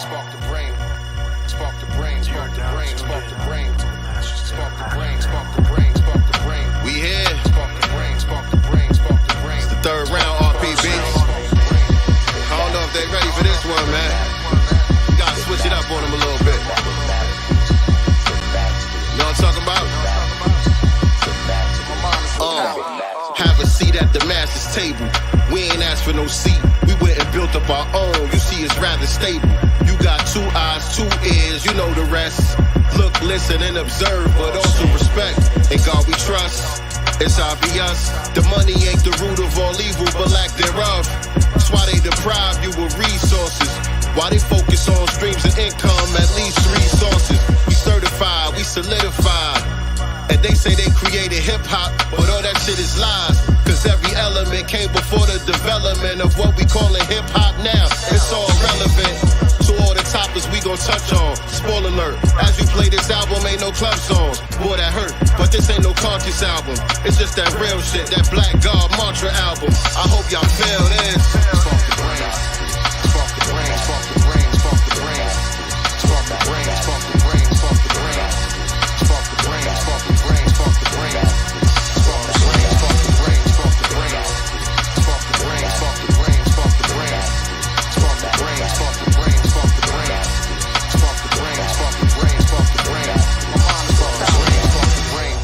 Spark the brain. Spark the brain. Spark the brain. Spark the brain. Spark the brain. Spark the brain. Spark the brain. We here. Spark the brain. Spark the brain. Spark the brain. It's the third round, RPB. I don't know if they ready for this one, man. You gotta switch it up on them a little bit. You know what I'm talking about? Have a seat at the master's table. We ain't asked for no seat. We went and built up our own. You see, it's rather stable. You got 2 eyes, 2 ears, you know the rest. Look, listen, and observe, but also respect. In God we trust. It's obvious. The money ain't the root of all evil, but lack thereof. That's why they deprive you of resources. Why they focus on streams of income, at least 3 sources. We certified, we solidified. And they say they created hip-hop, but all that shit is lies. Cause every element came before the development of what we callin' hip-hop now. It's all relevant to all the topics we gon' touch on. Spoiler alert, as we play this album, ain't no club songs. Boy, that hurt, but this ain't no conscious album. It's just that real shit, that Black God mantra album. I hope y'all feel this. Spark the brain, spark the brain, spark the brain, spark the brain, spark the brain, spark the brain, spark the brain. Spark the brain, spark the brain, spark the brain. Spark the brain, spark the brain, spark the brain. Spark the brain, spark the brain, spark the brain. Spark the brain, spark the brain, spark the brain. Spark the brain, spark the brain, spark the brain. My mind is spark the brain, spark the brain.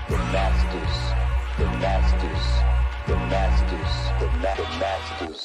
The masters, the masters, the masters, the masters.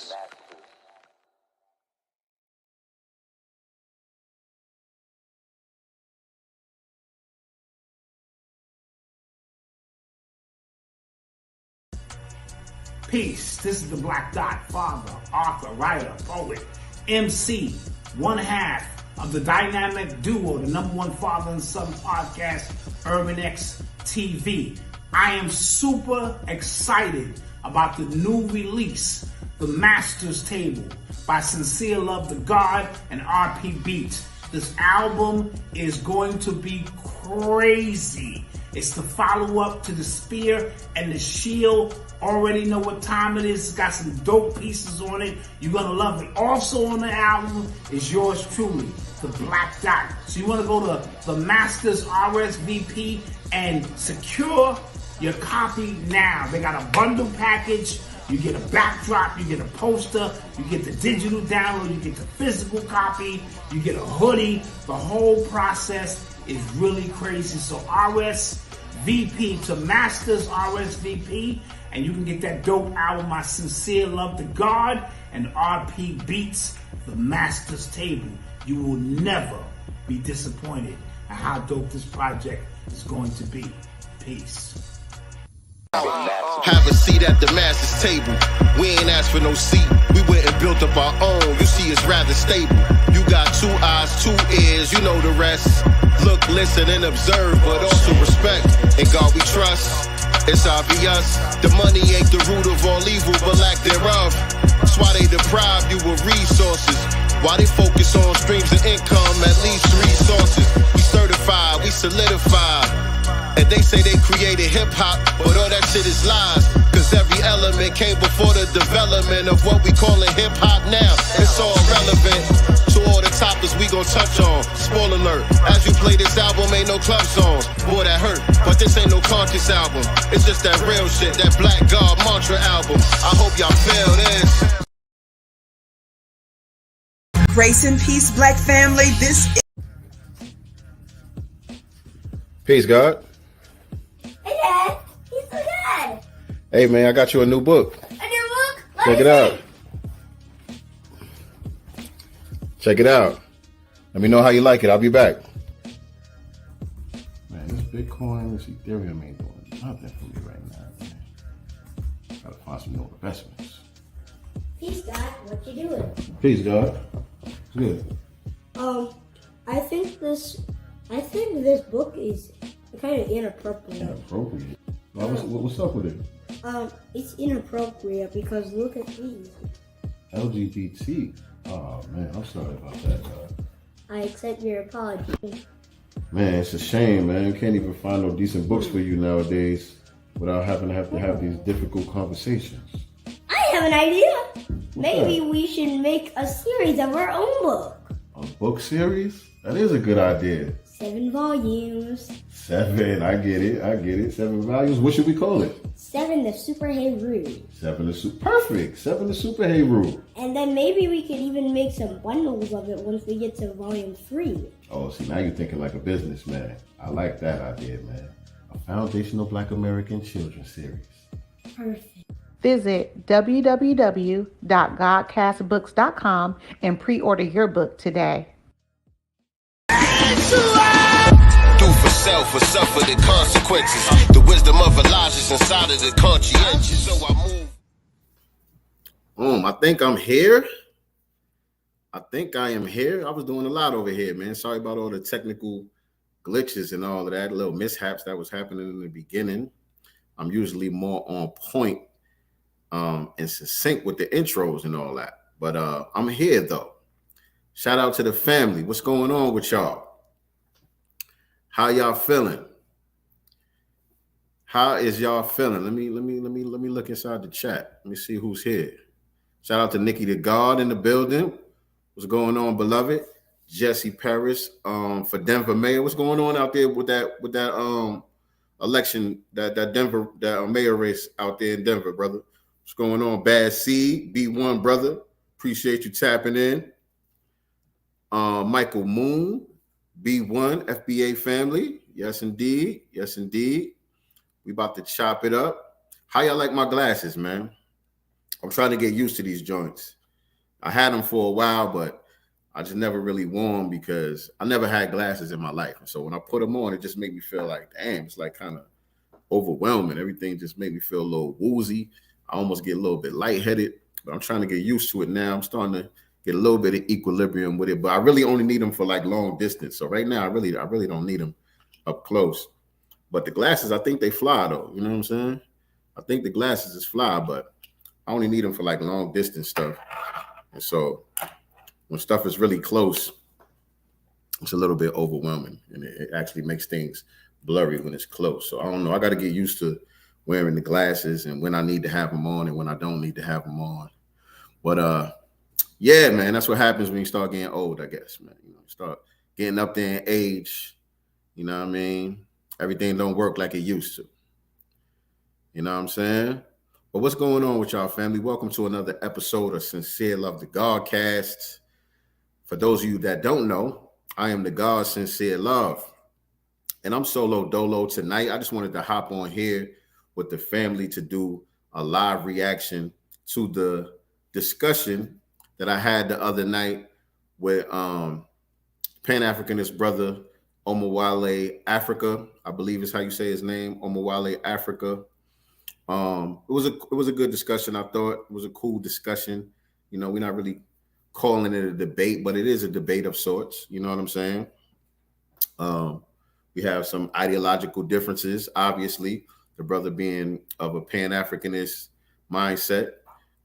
Peace. This is the Black Dot, father, author, writer, poet, MC, one half of the dynamic duo, the #1 father and son podcast, Urban X TV. I am super excited about the new release, The Master's Table, by SincereluvdaGod and RP Beats. This album is going to be crazy. It's the follow-up to The Spear and The Shield. Already know what time it is. It's got some dope pieces on it. You're going to love it. Also on the album is yours truly, The Black Dot. So you want to go to the Masters RSVP and secure your copy now. They got a bundle package. You get a backdrop, you get a poster, you get the digital download, you get the physical copy, you get a hoodie. The whole process is really crazy. So RSVP to Masters RSVP, and you can get that dope album by SincereluvdaGod and RP Beats, The Master's Table. You will never be disappointed at how dope this project is going to be. Peace. Have a seat at the master's table. We ain't asked for no seat. We went and built up our own. You see, it's rather stable. You got 2 eyes, 2 ears, you know the rest. Look, listen, and observe, but also respect. In God we trust. It's obvious. The money ain't the root of all evil, but lack thereof. That's why they deprive you of resources. Why they focus on streams of income, at least 3 sources. We certified, we solidified. And they say they created hip-hop, but all that shit is lies. Cause every element came before the development of what we callin' hip-hop now. It's all relevant to all the topics we gon' touch on. Spoiler alert, as we play this album, ain't no club songs. Boy, that hurt, but this ain't no conscious album. It's just that real shit, that Black God mantra album. I hope y'all feel this. Grace and peace, Black family. This is Peace, God. Hey, Dad. He's so good. Hey, man, I got you a new book. A new book? Check it out. Check it out. Let me know how you like it. I'll be back. Man, this Bitcoin, this Ethereum ain't doing nothing for me right now, man. Gotta find some new investments. Peace, Dad. What you doing? Peace, God. It's good. I think this book is kind of inappropriate. Inappropriate? Well, what's up with it? It's inappropriate because look at these. LGBT? Oh, man, I'm sorry about that, God. I accept your apology. Man, it's a shame, man. You can't even find no decent books for you nowadays. without having to have these difficult conversations. I have an idea. Maybe we should make a series of our own book. A book series? That is a good idea. 7 volumes. 7, I get it. 7 volumes. What should we call it? 7 the Superhero. 7 perfect. 7 the Superhero. And then maybe we could even make some bundles of it once we get to volume 3. Oh, see, now you're thinking like a businessman. I like that idea, man. A foundational Black American children's series. Perfect. Visit www.godcastbooks.com and pre-order your book today. Do for self or suffer the consequences. The wisdom of Elijah's inside of the conscientious. So I move. I think I'm here. I think I am here. I was doing a lot over here, man. Sorry about all the technical glitches and all of that, little mishaps that was happening in the beginning. I'm usually more on point and succinct with the intros and all that. But I'm here, though. Shout out to the family. What's going on with y'all? How y'all feeling? How is y'all feeling? Let me look inside the chat. Let me see who's here. Shout out to Nikki the God in the building. What's going on, beloved? Jesse Paris for Denver mayor. What's going on out there with that election, that mayor race out there in Denver, brother? What's going on? Bad Seed, B1, brother. Appreciate you tapping in. Michael Moon, B1, FBA family. Yes, indeed. Yes, indeed. We about to chop it up. How y'all like my glasses, man? I'm trying to get used to these joints. I had them for a while, but I just never really wore them because I never had glasses in my life. And so when I put them on, it just made me feel like, damn, it's like kind of overwhelming. Everything just made me feel a little woozy. I almost get a little bit lightheaded, but I'm trying to get used to it now. I'm starting to get a little bit of equilibrium with it, but I really only need them for like long distance. So right now, I really don't need them up close. But the glasses, I think they fly though. You know what I'm saying? I think the glasses is fly, but I only need them for like long distance stuff. And so when stuff is really close, it's a little bit overwhelming, and it actually makes things blurry when it's close. So I don't know. I got to get used to wearing the glasses and when I need to have them on and when I don't need to have them on. But yeah, man, that's what happens when you start getting old, I guess, man. You know, start getting up there in age. You know what I mean? Everything don't work like it used to. You know what I'm saying? But what's going on with y'all, family? Welcome to another episode of Sincere Love the Godcast. For those of you that don't know, I am the God Sincere Love. And I'm solo dolo tonight. I just wanted to hop on here with the family to do a live reaction to the discussion that I had the other night with pan-Africanist brother Omowale Africa. I believe is how you say his name, Omowale Africa. It was a good discussion. I thought it was a cool discussion. You know, we're not really calling it a debate, but it is a debate of sorts. You know what I'm saying? We have some ideological differences, obviously, the brother being of a pan-Africanist mindset,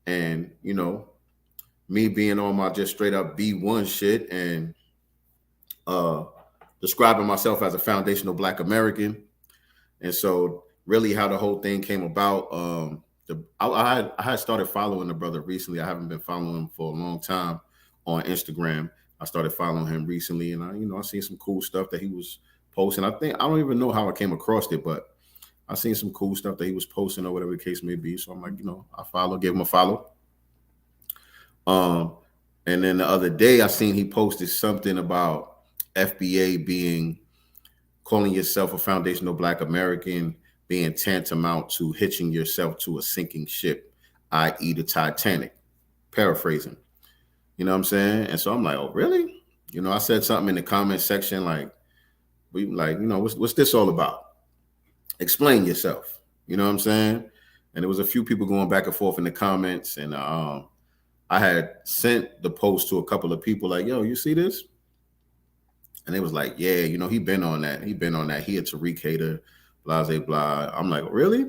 and, you know, me being on my just straight up B1 shit and describing myself as a foundational Black American. And so really how the whole thing came about, I had started following the brother recently. I haven't been following him for a long time on Instagram. I started following him recently, and I seen some cool stuff that he was posting. I don't even know how I came across it, but I seen some cool stuff that he was posting or whatever the case may be. So I'm like, I gave him a follow. And then the other day I seen he posted something about FBA calling yourself a foundational Black American being tantamount to hitching yourself to a sinking ship, i.e. the Titanic, paraphrasing. You know what I'm saying? And so I'm like, oh, really? I said something in the comment section like, what's this all about? Explain yourself. You know what I'm saying? And there was a few people going back and forth in the comments, and I had sent the post to a couple of people like, yo, you see this? And they was like, yeah, he been on that. He been on that. He a Tariq hater, blah, blah, blah. I'm like, really?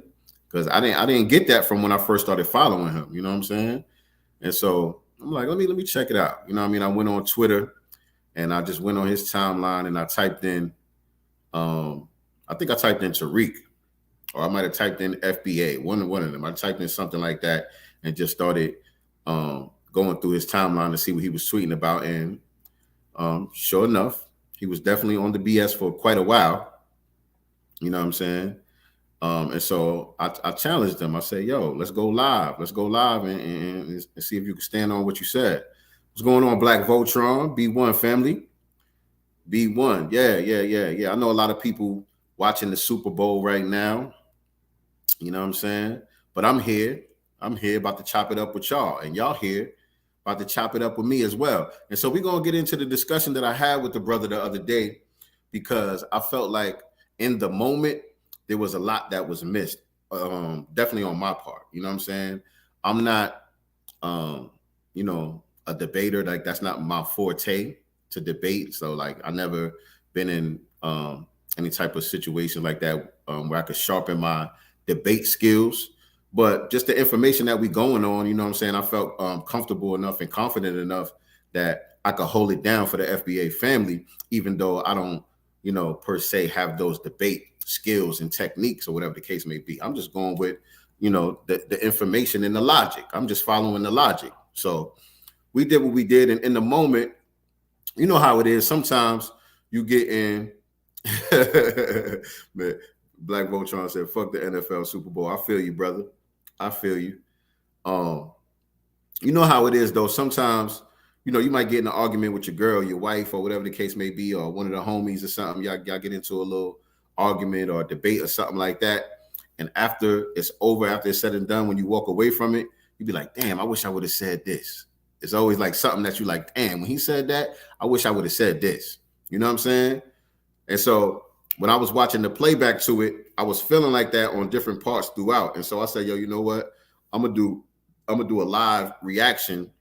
Because I didn't get that from when I first started following him. You know what I'm saying? And so I'm like, let me check it out. You know what I mean? I went on Twitter and I just went on his timeline and I typed in, I think I typed in Tariq. or I might have typed in FBA, one of them. I typed in something like that and just started going through his timeline to see what he was tweeting about. And sure enough, he was definitely on the BS for quite a while. You know what I'm saying? And so I challenged him. I said, yo, let's go live. Let's go live and see if you can stand on what you said. What's going on, Black Voltron? B1 family. B1. Yeah. I know a lot of people watching the Super Bowl right now. You know what I'm saying? But I'm here. I'm here about to chop it up with y'all. And y'all here about to chop it up with me as well. And so we're going to get into the discussion that I had with the brother the other day, because I felt like in the moment, there was a lot that was missed, definitely on my part. You know what I'm saying? I'm not, a debater. Like, that's not my forte, to debate. So, like, I never been in any type of situation like that where I could sharpen my debate skills. But just the information that we going on, you know what I'm saying? I felt comfortable enough and confident enough that I could hold it down for the FBA family, even though I don't, per se have those debate skills and techniques or whatever the case may be. I'm just going with, the information and the logic. I'm just following the logic. So we did what we did. And in the moment, you know how it is. Sometimes you get in, man, Black Voltron said, fuck the NFL Super Bowl. I feel you, brother. I feel you. You know how it is, though. Sometimes, you might get in an argument with your girl, your wife, or whatever the case may be, or one of the homies or something. Y'all get into a little argument or debate or something like that. And after it's over, after it's said and done, when you walk away from it, you be like, damn, I wish I would have said this. It's always like something that you like, damn, when he said that, I wish I would have said this. You know what I'm saying? And so when I was watching the playback to it, I was feeling like that on different parts throughout. And so I said, yo, you know what? I'm gonna do a live reaction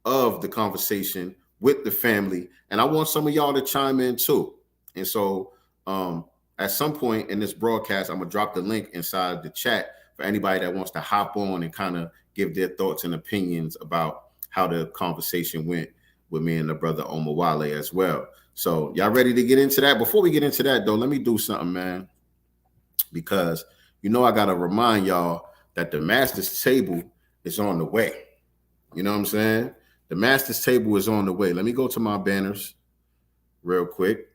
of the conversation with the family. And I want some of y'all to chime in too. And so at some point in this broadcast, I'm gonna drop the link inside the chat for anybody that wants to hop on and kind of give their thoughts and opinions about how the conversation went with me and the brother Omowale as well. So y'all ready to get into that? Before we get into that, though, let me do something, man, because I gotta remind y'all that the master's table is on the way. You know what I'm saying? The master's table is on the way. Let me go to my banners real quick.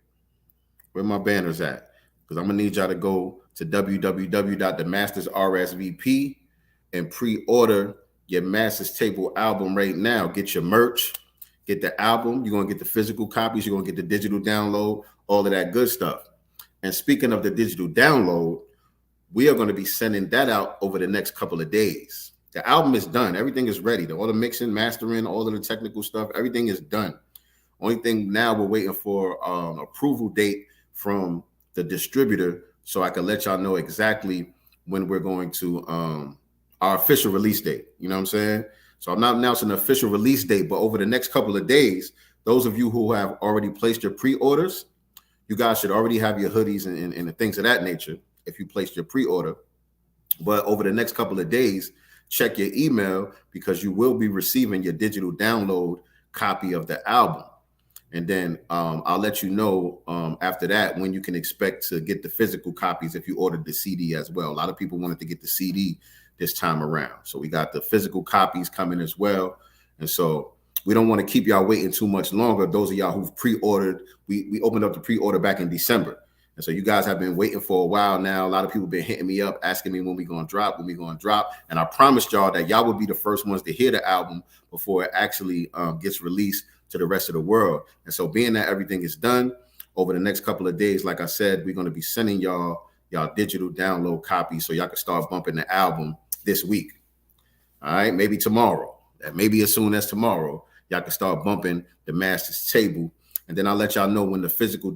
Where my banners at? Because I'm gonna need y'all to go to www.themastersrsvp and pre-order your Master's Table album right now. Get your merch, get the album. You're gonna get the physical copies. You're gonna get the digital download, all of that good stuff. And speaking of the digital download, we are going to be sending that out over the next couple of days. The album is done. Everything is ready. All the mixing, mastering, all of the technical stuff, everything is done. Only thing now we're waiting for approval date from the distributor so I can let y'all know exactly when we're going to our official release date. You know what I'm saying? So I'm not announcing an official release date, but over the next couple of days, those of you who have already placed your pre-orders, you guys should already have your hoodies and the things of that nature if you placed your pre-order. But over the next couple of days, check your email because you will be receiving your digital download copy of the album. And then I'll let you know after that when you can expect to get the physical copies if you ordered the CD as well. A lot of people wanted to get the CD this time around. So we got the physical copies coming as well. And so we don't want to keep y'all waiting too much longer. Those of y'all who've pre-ordered, we opened up the pre-order back in December. And so you guys have been waiting for a while now. A lot of people been hitting me up, asking me when we going to drop. And I promised y'all that y'all would be the first ones to hear the album before it actually gets released to the rest of the world. And so being that everything is done, over the next couple of days, like I said, we're going to be sending y'all digital download copies so y'all can start bumping the album this week. All right, maybe tomorrow. Maybe as soon as tomorrow, y'all can start bumping the Master's Table. And then I'll let y'all know when the physical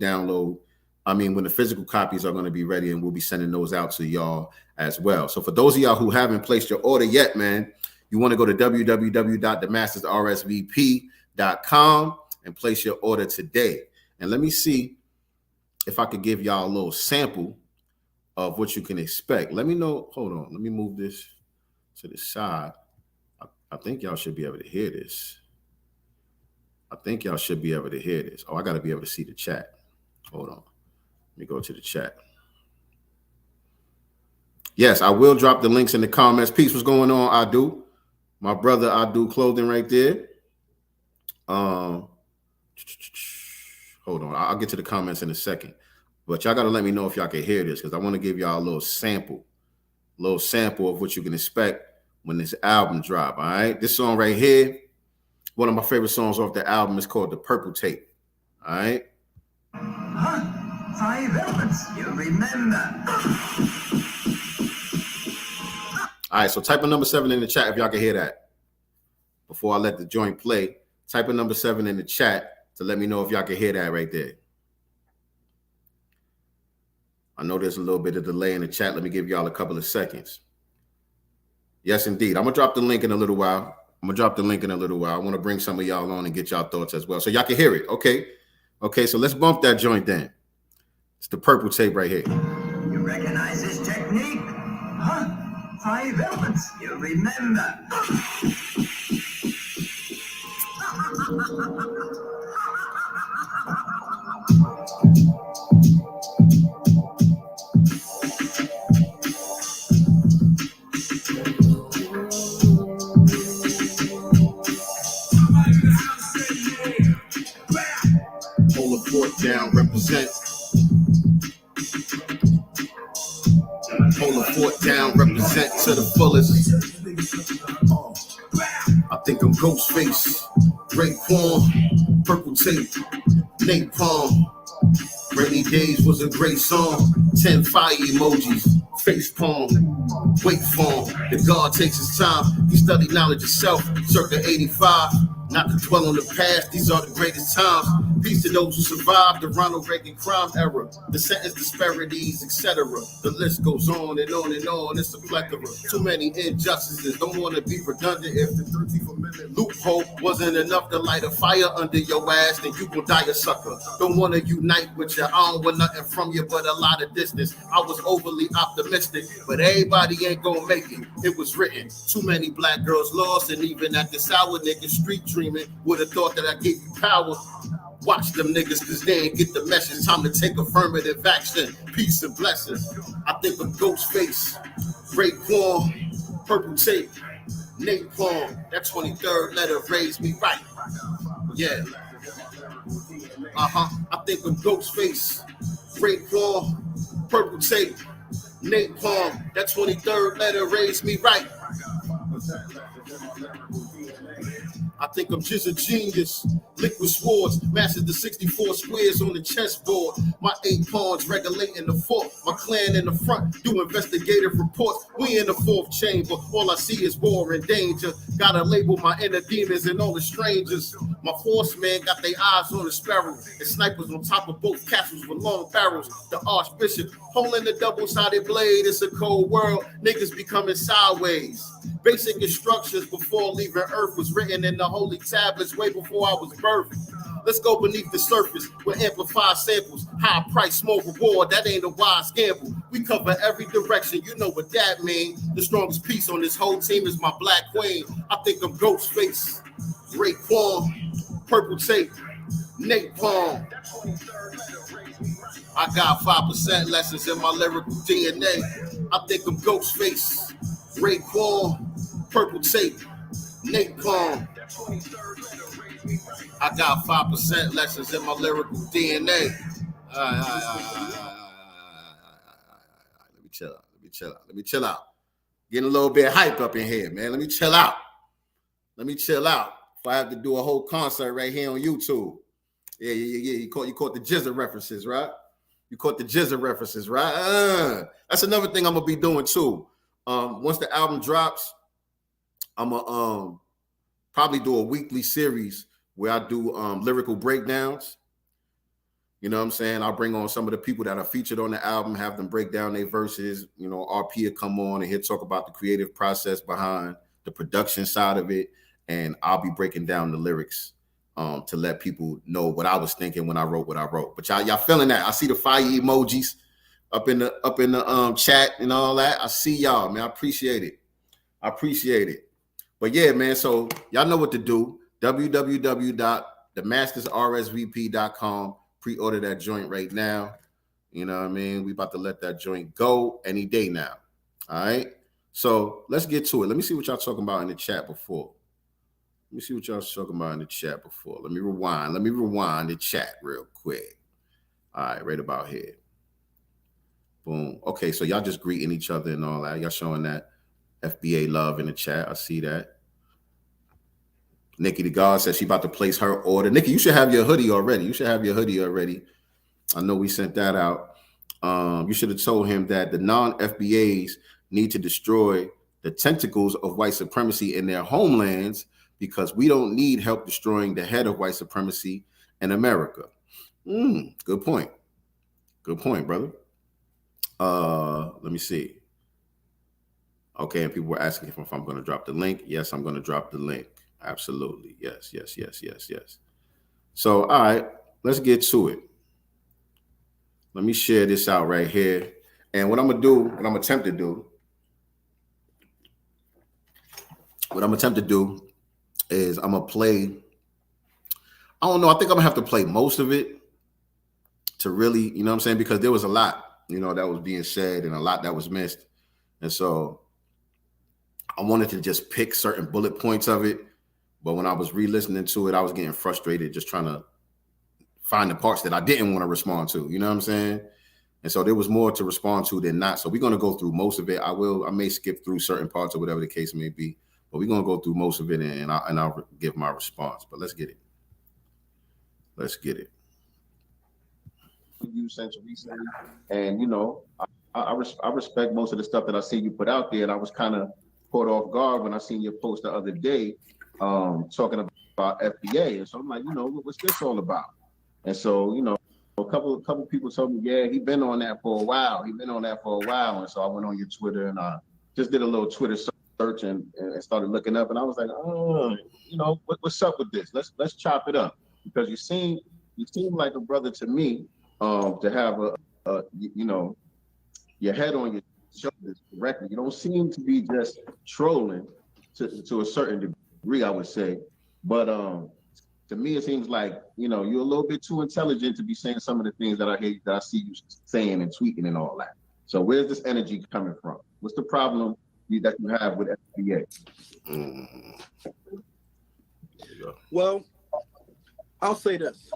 copies are going to be ready, and we'll be sending those out to y'all as well. So for those of y'all who haven't placed your order yet, man, you want to go to www.themastersrsvp.com and place your order today. And let me see if I could give y'all a little sample of what you can expect. Let me know. Hold on. Let me move this to the side. I think y'all should be able to hear this. Oh, I got to be able to see the chat. Hold on. Let me go to the chat. Yes, I will drop the links in the comments. Peace, what's going on? I do. My brother, I do clothing right there. Hold on. I'll get to the comments in a second. But y'all got to let me know if y'all can hear this, because I want to give y'all a little sample of what you can expect when this album drop. All right. This song right here, one of my favorite songs off the album, is called The Purple Tape. All right. 5 elements, you remember. All right, so type in number 7 in the chat if y'all can hear that. Before I let the joint play, type in number 7 in the chat to let me know if y'all can hear that right there. I know there's a little bit of delay in the chat. Let me give y'all a couple of seconds. Yes, indeed. I'm going to drop the link in a little while. I want to bring some of y'all on and get y'all thoughts as well, so y'all can hear it. Okay, so let's bump that joint then. It's The Purple Tape right here. You recognize this technique? 5 elements, you remember. Hold the fort down, represent. Hold the fort down, represent to the fullest. I think I'm Ghostface, Raekwon, Purple Tape, Napalm. Rainy Days was a great song. 10 fire emojis, face palm, wait for him. The God takes his time. He studied knowledge itself, circa 85. Not to dwell on the past, these are the greatest times. Peace to those who survived the Ronald Reagan crime era, the sentence disparities, etc. The list goes on and on and on. It's a plethora. Too many injustices. Don't want to be redundant. If the 13th Amendment loophole wasn't enough to light a fire under your ass, then you gon' die a sucker. Don't want to unite with you. I don't want nothing from you but a lot of distance. I was overly optimistic, but everybody ain't gonna make it. It was written. Too many black girls lost, and even at the sour niggas street dreaming, would have thought that I gave you power. Watch them niggas, cause they ain't get the message. Time to take affirmative action. Peace and blessings. I think of Ghostface, Raekwon, Purple Tape, Napalm. That 23rd letter raised me right. Yeah. I think of Ghostface, Raekwon, Purple Tape, Napalm. That 23rd letter raised me right. I think I'm just a genius. Liquid swords, masters the 64 squares on the chessboard. My 8 pawns regulating the fort. My clan in the front do investigative reports. We in the 4th chamber. All I see is war and danger. Gotta label my inner demons and all the strangers. My force man got their eyes on the sparrow. And snipers on top of both castles with long barrels. The archbishop holding the double-sided blade. It's a cold world. Niggas becoming sideways. Basic instructions before leaving Earth was written in the holy tablets way before I was birthed. Let's go beneath the surface with amplified samples. High price, small reward. That ain't a wise gamble. We cover every direction. You know what that means. The strongest piece on this whole team is my black queen. I think I'm Ghostface, Raekwon, Purple Tape, Napalm. I got 5% lessons in my lyrical DNA. I think I'm Ghostface, Raekwon, Purple Tape, Napalm. I got 5% lessons in my lyrical DNA. Let me chill out. Getting a little bit hype up in here, man. Let me chill out. If I have to do a whole concert right here on YouTube. Yeah. You caught the Jizza references, right? That's another thing I'm gonna be doing too. Once the album drops, I'm gonna probably do a weekly series where I do lyrical breakdowns. You know what I'm saying? I'll bring on some of the people that are featured on the album, have them break down their verses. You know, RP will come on and he'll talk about the creative process behind the production side of it. And I'll be breaking down the lyrics to let people know what I was thinking when I wrote what I wrote. But y'all feeling that? I see the fire emojis up in the chat and all that. I see y'all, man. I appreciate it. But yeah, man, so y'all know what to do. www.themastersrsvp.com. Pre-order that joint right now. You know what I mean? We about to let that joint go any day now. All right. So let's get to it. Let me see what y'all talking about in the chat before. Let me see what y'all talking about in the chat before. Let me rewind. Let me rewind the chat real quick. All right, right about here. Boom. Okay, so y'all just greeting each other and all that. Y'all showing that FBA love in the chat. I see that. Nikki the God says she about to place her order. Nikki, you should have your hoodie already. You should have your hoodie already. I know we sent that out. You should have told him that the non-FBAs need to destroy the tentacles of white supremacy in their homelands because we don't need help destroying the head of white supremacy in America. Good point. Good point, brother. Let me see. Okay, and people were asking if I'm going to drop the link. Yes, I'm going to drop the link. Absolutely. Yes. So, all right, let's get to it. Let me share this out right here. And what I'm going to do, what I'm going to attempt to do is I'm going to play, I don't know, I think I'm going to have to play most of it to really, you know what I'm saying? Because there was a lot, you know, that was being said and a lot that was missed. And so I wanted to just pick certain bullet points of it. But when I was re-listening to it, I was getting frustrated just trying to find the parts that I didn't want to respond to. You know what I'm saying? And so there was more to respond to than not. So we're going to go through most of it. I may skip through certain parts or whatever the case may be. But we're going to go through most of it and I'll give my response. But let's get it. You sent recently, and you know, I respect most of the stuff that I see you put out there, and I was kind of caught off guard when I seen your post the other day, talking about FBA, and so I'm like, you know, what's this all about? And so, you know, a couple people told me, yeah, he's been on that for a while. And so I went on your Twitter and I just did a little Twitter search and started looking up, and I was like, oh, you know, what's up with this? Let's chop it up, because you seem like a brother to me. To have you know, your head on your shoulders correctly. You don't seem to be just trolling to a certain degree, I would say. But to me, it seems like, you know, you're a little bit too intelligent to be saying some of the things that I see you saying and tweeting and all that. So where's this energy coming from? What's the problem that you have with FBA? Well, I'll say this.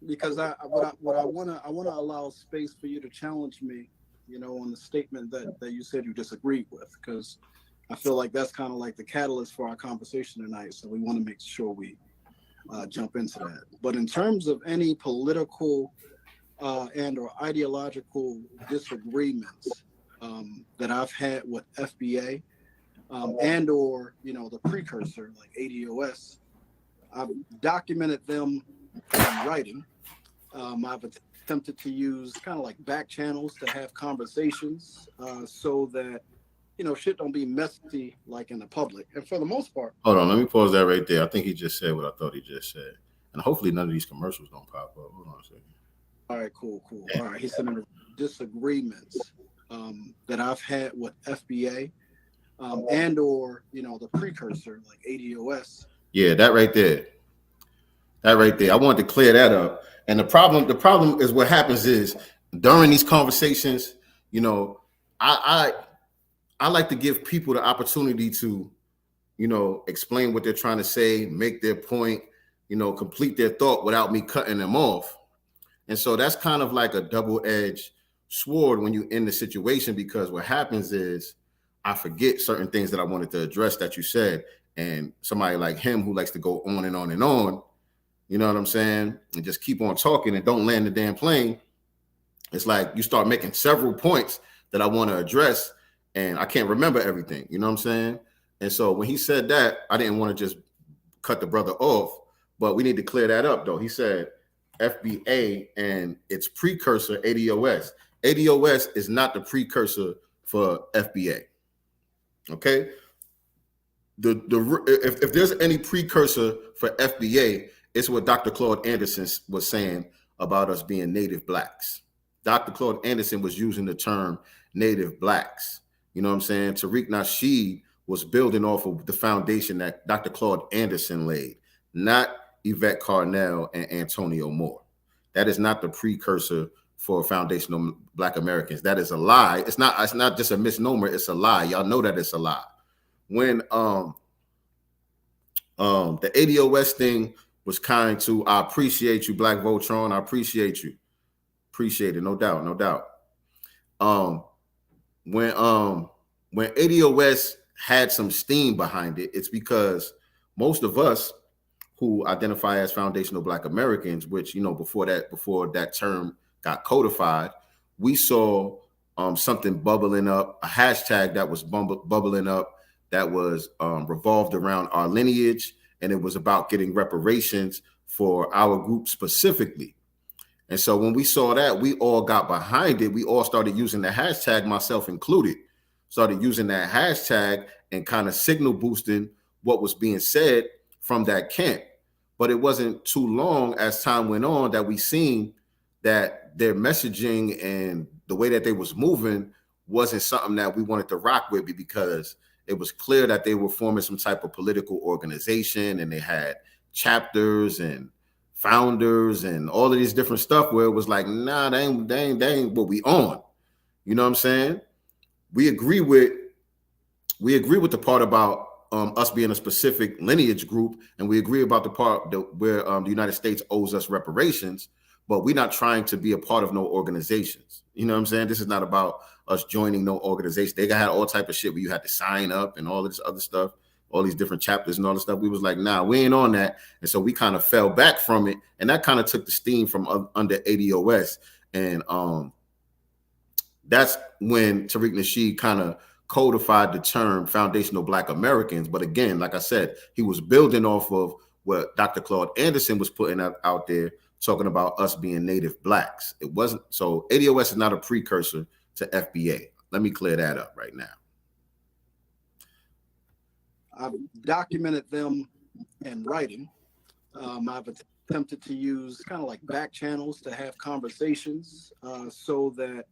Because I want to allow space for you to challenge me, you know, on the statement that you said you disagreed with, because I feel like that's kind of like the catalyst for our conversation tonight. So we want to make sure we jump into that. But in terms of any political and or ideological disagreements that I've had with FBA and or, you know, the precursor like ADOS, I've documented them in writing. I've attempted to use kind of like back channels to have conversations so that, you know, shit don't be messy like in the public. And for the most part. Hold on, let me pause that right there. I think he just said what I thought he just said. And hopefully none of these commercials don't pop up. Hold on a second. All right, cool. All right, he said in the disagreements that I've had with FBA and or, you know, the precursor like ADOS. Yeah, that right there. I wanted to clear that up. And the problem is what happens is during these conversations, you know, I like to give people the opportunity to, you know, explain what they're trying to say, make their point, you know, complete their thought without me cutting them off. And so that's kind of like a double-edged sword when you're in the situation, because what happens is I forget certain things that I wanted to address that you said. And somebody like him who likes to go on and on and on, you know what I'm saying, and just keep on talking and don't land the damn plane. It's like you start making several points that I want to address, and I can't remember everything. You know what I'm saying? And so when he said that, I didn't want to just cut the brother off, but we need to clear that up, though. He said FBA and its precursor, ADOS. ADOS is not the for FBA. Okay? If there's any precursor for FBA, it's what Dr. Claude Anderson was saying about us being native blacks. Dr. Claude Anderson was using the term native blacks. You know what I'm saying? Tariq Nasheed was building off of the foundation that Dr. Claude Anderson laid, not Yvette Carnell and Antonio Moore. That is not the precursor for foundational Black Americans. That is a lie. It's not just a misnomer, it's a lie. Y'all know that it's a lie. When the ADOS thing was kind to, I appreciate you, Black Voltron. I appreciate you. Appreciate it, no doubt, no doubt. When ADOS had some steam behind it, it's because most of us who identify as foundational Black Americans, which, you know, before that term got codified, we saw something bubbling up, a hashtag that was bubbling up that was revolved around our lineage, and it was about getting reparations for our group specifically. And so when we saw that, we all got behind it. We all started using the hashtag, myself included, started using that hashtag and kind of signal boosting what was being said from that camp. But it wasn't too long as time went on that we seen that their messaging and the way that they was moving wasn't something that we wanted to rock with, because it was clear that they were forming some type of political organization, and they had chapters and founders and all of these different stuff where it was like, nah, they ain't what we on. You know what I'm saying? We agree with the part about us being a specific lineage group, and we agree about the part where the United States owes us reparations, but we're not trying to be a part of no organizations. You know what I'm saying? This is not about us joining no organization. They had all type of shit where you had to sign up and all of this other stuff, all these different chapters and all this stuff. We was like, nah, we ain't on that. And so we kind of fell back from it. And that kind of took the steam from under ADOS. And that's when Tariq Nasheed kind of codified the term foundational Black Americans. But again, like I said, he was building off of what Dr. Claude Anderson was putting out there, talking about us being native Blacks. It wasn't. So ADOS is not a precursor to FBA. Let me clear that up right now. I've documented them in writing. I've attempted to use kind of like back channels to have conversations so that,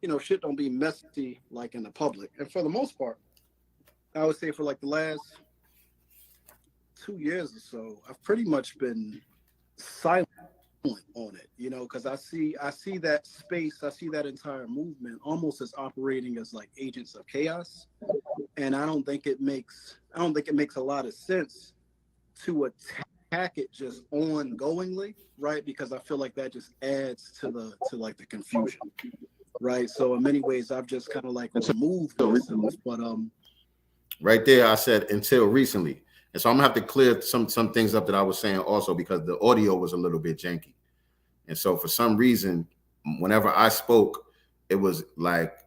you know, shit don't be messy like in the public. And for the most part, I would say for like the last 2 years or so, I've pretty much been silent on it, you know, because I see that space, I see that entire movement almost as operating as like agents of chaos, and I don't think it makes a lot of sense to attack it just ongoingly, right? Because I feel like that just adds to the confusion, right? So in many ways, I've just kind of like removed myself, but right there, I said until recently. And so I'm gonna have to clear some things up that I was saying also, because the audio was a little bit janky. And so for some reason, whenever I spoke, it was like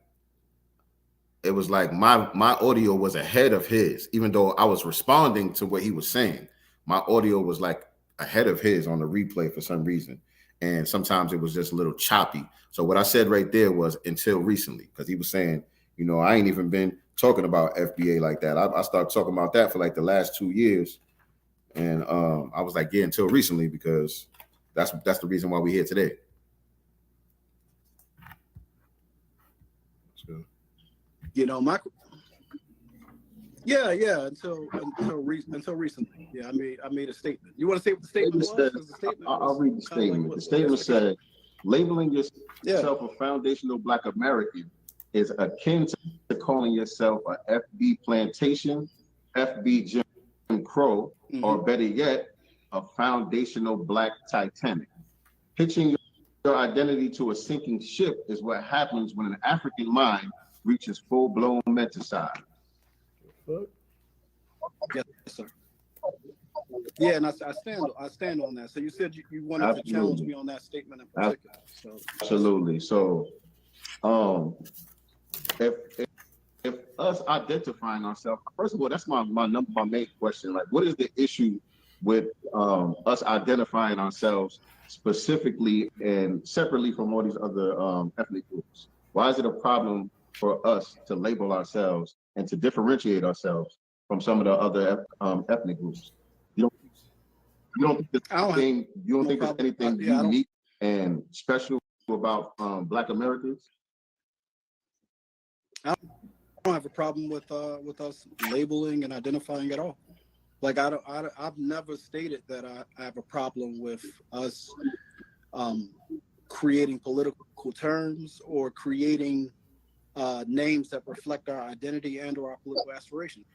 my audio was ahead of his, even though I was responding to what he was saying. My audio was like ahead of his on the replay for some reason. And sometimes it was just a little choppy. So what I said right there was until recently, because he was saying, you know, I ain't even been talking about FBA like that. I started talking about that for like the last 2 years. And I was like, yeah, until recently, because that's the reason why we're here today. So. You know, until recently. Yeah, I made a statement. You want to say what the statement was? I'll read the statement. Like the statement said, labeling yourself a foundational Black American is akin to calling yourself a FB plantation, FB Jim Crow, or better yet, a foundational Black Titanic. Pitching your identity to a sinking ship is what happens when an African mind reaches full-blown menticide. Yes, sir. Yeah, and I stand on that. So you said you wanted to challenge me on that statement in particular. So. Absolutely. So, if us identifying ourselves, first of all, that's my main question. Like, what is the issue with us identifying ourselves specifically and separately from all these other ethnic groups? Why is it a problem for us to label ourselves and to differentiate ourselves from some of the other ethnic groups? You don't think there's anything unique and special about Black Americans? I don't have a problem with us labeling and identifying at all. Like I've never stated that I have a problem with us creating political political terms or creating names that reflect our identity and or our political aspirations.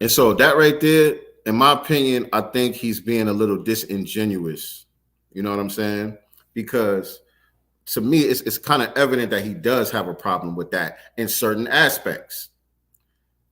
And so that right there, in my opinion, I think he's being a little disingenuous. You know what I'm saying? Because to me, it's kind of evident that he does have a problem with that in certain aspects.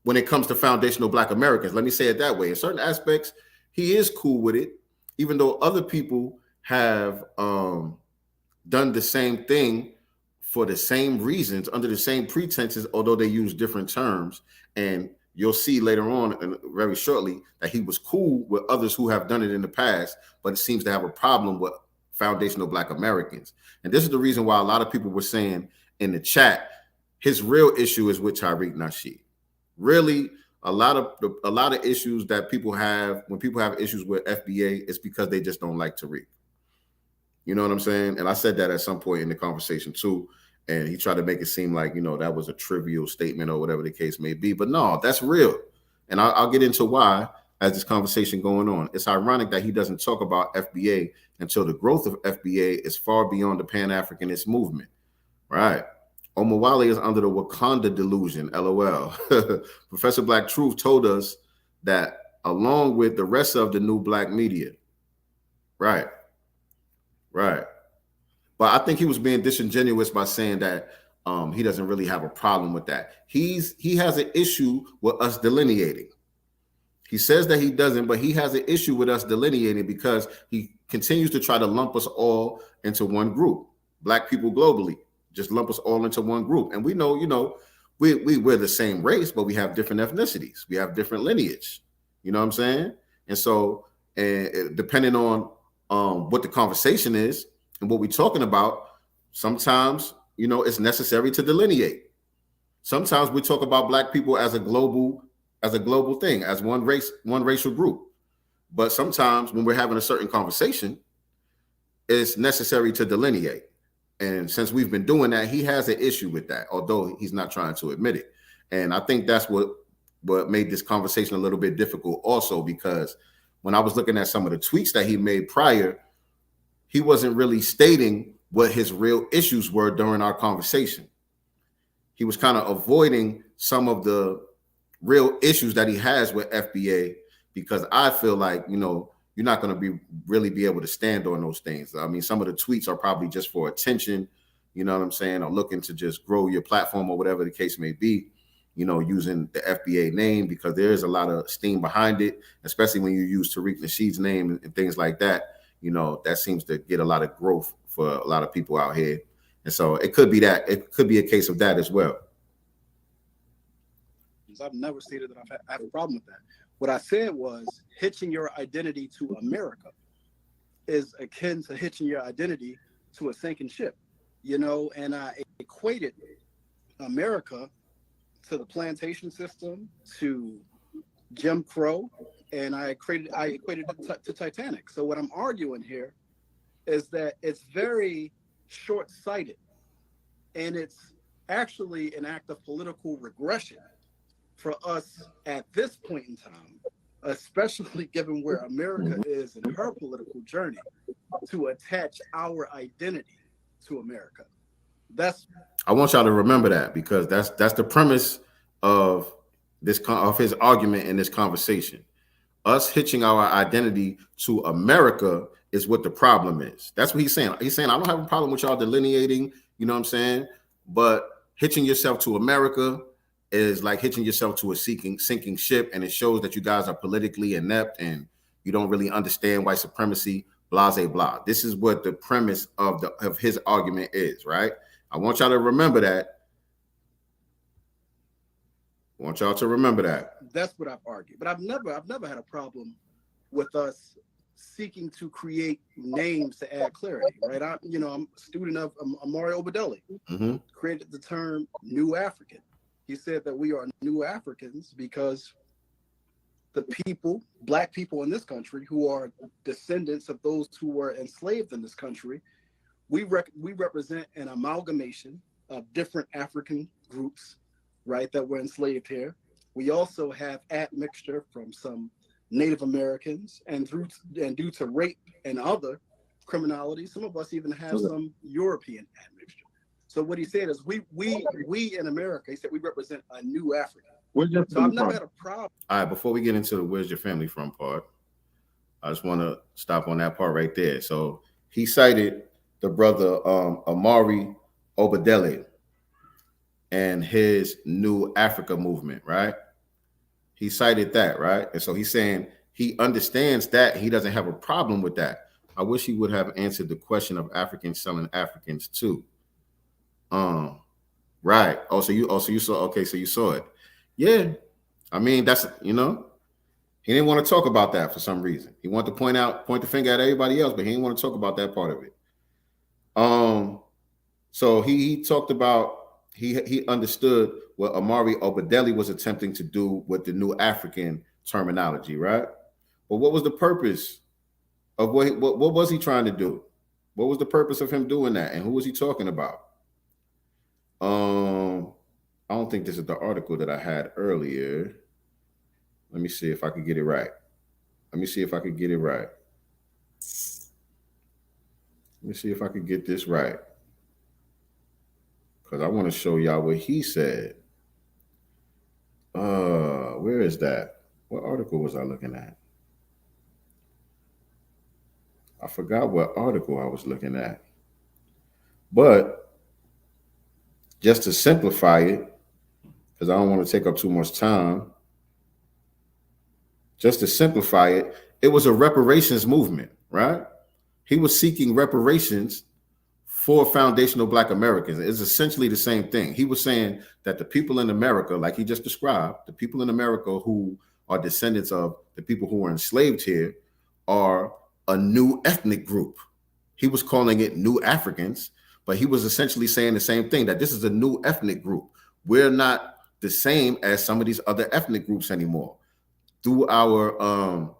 When it comes to foundational Black Americans, let me say it that way. In certain aspects, he is cool with it, even though other people have done the same thing for the same reasons, under the same pretenses, although they use different terms. And you'll see later on, and very shortly, that he was cool with others who have done it in the past, but it seems to have a problem with foundational Black Americans. And this is the reason why a lot of people were saying in the chat, his real issue is with Tariq Nasheed. Really, a lot of issues that people have, when people have issues with FBA, it's because they just don't like Tariq. You know what I'm saying? And I said that at some point in the conversation too. And he tried to make it seem like, you know, that was a trivial statement or whatever the case may be. But no, that's real. And I'll get into why as this conversation going on. It's ironic that he doesn't talk about FBA until the growth of FBA is far beyond the pan-Africanist movement. Right. Omowale is under the Wakanda delusion, LOL. Professor Black Truth told us that along with the rest of the new Black media. Right. Right. But I think he was being disingenuous by saying that he doesn't really have a problem with that. He has an issue with us delineating. He says that he doesn't, but he has an issue with us delineating because he continues to try to lump us all into one group. Black people globally, just lump us all into one group. And we know, you know, we're the same race, but we have different ethnicities. We have different lineage. You know what I'm saying? And so, depending on what the conversation is and what we're talking about, sometimes, you know, it's necessary to delineate. Sometimes we talk about Black people as a global thing, as one race, one racial group. But sometimes when we're having a certain conversation, it's necessary to delineate. And since we've been doing that, he has an issue with that, although he's not trying to admit it. And I think that's what made this conversation a little bit difficult also, because when I was looking at some of the tweets that he made prior, he wasn't really stating what his real issues were during our conversation. He was kind of avoiding some of the real issues that he has with FBA, because I feel like, you know, you're not going to really be able to stand on those things. I mean, some of the tweets are probably just for attention, you know what I'm saying, or looking to just grow your platform or whatever the case may be, you know, using the FBA name, because there is a lot of steam behind it, especially when you use Tariq Nasheed's name and things like that. You know, that seems to get a lot of growth for a lot of people out here. And so it could be that. It could be a case of that as well. I've never stated that I have a problem with that. What I said was hitching your identity to America is akin to hitching your identity to a sinking ship, you know, and I equated America to the plantation system, to Jim Crow, and I equated it to Titanic. So what I'm arguing here is that it's very short-sighted, and it's actually an act of political regression for us at this point in time, especially given where America is in her political journey, to attach our identity to America. I want y'all to remember that, because that's the premise of his argument in this conversation. Us hitching our identity to America is what the problem is. That's what he's saying. He's saying, I don't have a problem with y'all delineating, you know what I'm saying? But hitching yourself to America is like hitching yourself to a sinking ship, and it shows that you guys are politically inept and you don't really understand white supremacy, blah, blah, blah. This is what the premise of his argument is, right? I want y'all to remember that. I want y'all to remember that. That's what I've argued. But I've never had a problem with us seeking to create names to add clarity, right? I'm a student of Amari Obadeli, created the term New African. He said that we are New Africans because the people, Black people in this country, who are descendants of those who were enslaved in this country, we represent an amalgamation of different African groups, right, that were enslaved here. We also have admixture from some Native Americans, and due to rape and other criminality, some of us even have some European admixture. So what he said is we in America, he said we represent a new Africa. So I've never had a problem. All right, before we get into the where's your family from part, I just want to stop on that part right there. So he cited the brother Omowale Africa and his New Africa movement, right? He cited that, right? And so he's saying he understands that. He doesn't have a problem with that. I wish he would have answered the question of Africans selling Africans too. Right. So you saw, okay, so you saw it. Yeah. I mean, that's, he didn't want to talk about that for some reason. He wanted to point the finger at everybody else, but he didn't want to talk about that part of it. So he talked about, he understood what Omowale Africa was attempting to do with the New African terminology, right? But what was the purpose of what was he trying to do? What was the purpose of him doing that? And who was he talking about? I don't think this is the article that I had earlier. Let me see if I could get it right. Let me see if I could get this right. Because I want to show y'all what he said. Where is that? What article was I looking at? I forgot what article I was looking at. But just to simplify it, because I don't want to take up too much time, just to simplify it, it was a reparations movement, right? He was seeking reparations for foundational Black Americans. It's essentially the same thing. He was saying that the people in America, like he just described, the people in America who are descendants of the people who were enslaved here are a new ethnic group. He was calling it New Africans, but he was essentially saying the same thing, that this is a new ethnic group. We're not the same as some of these other ethnic groups anymore. Through our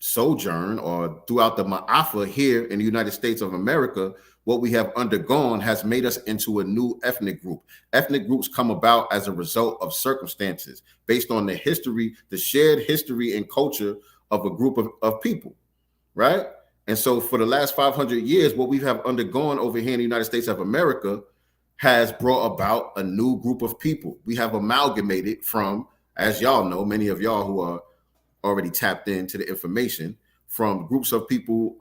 sojourn or throughout the Ma'afa here in the United States of America, what we have undergone has made us into a new ethnic group. Ethnic groups come about as a result of circumstances based on the history, the shared history and culture of a group of people, right? And so for the last 500 years, what we have undergone over here in the United States of America has brought about a new group of people. We have amalgamated from, as y'all know, many of y'all who are already tapped into the information, from groups of people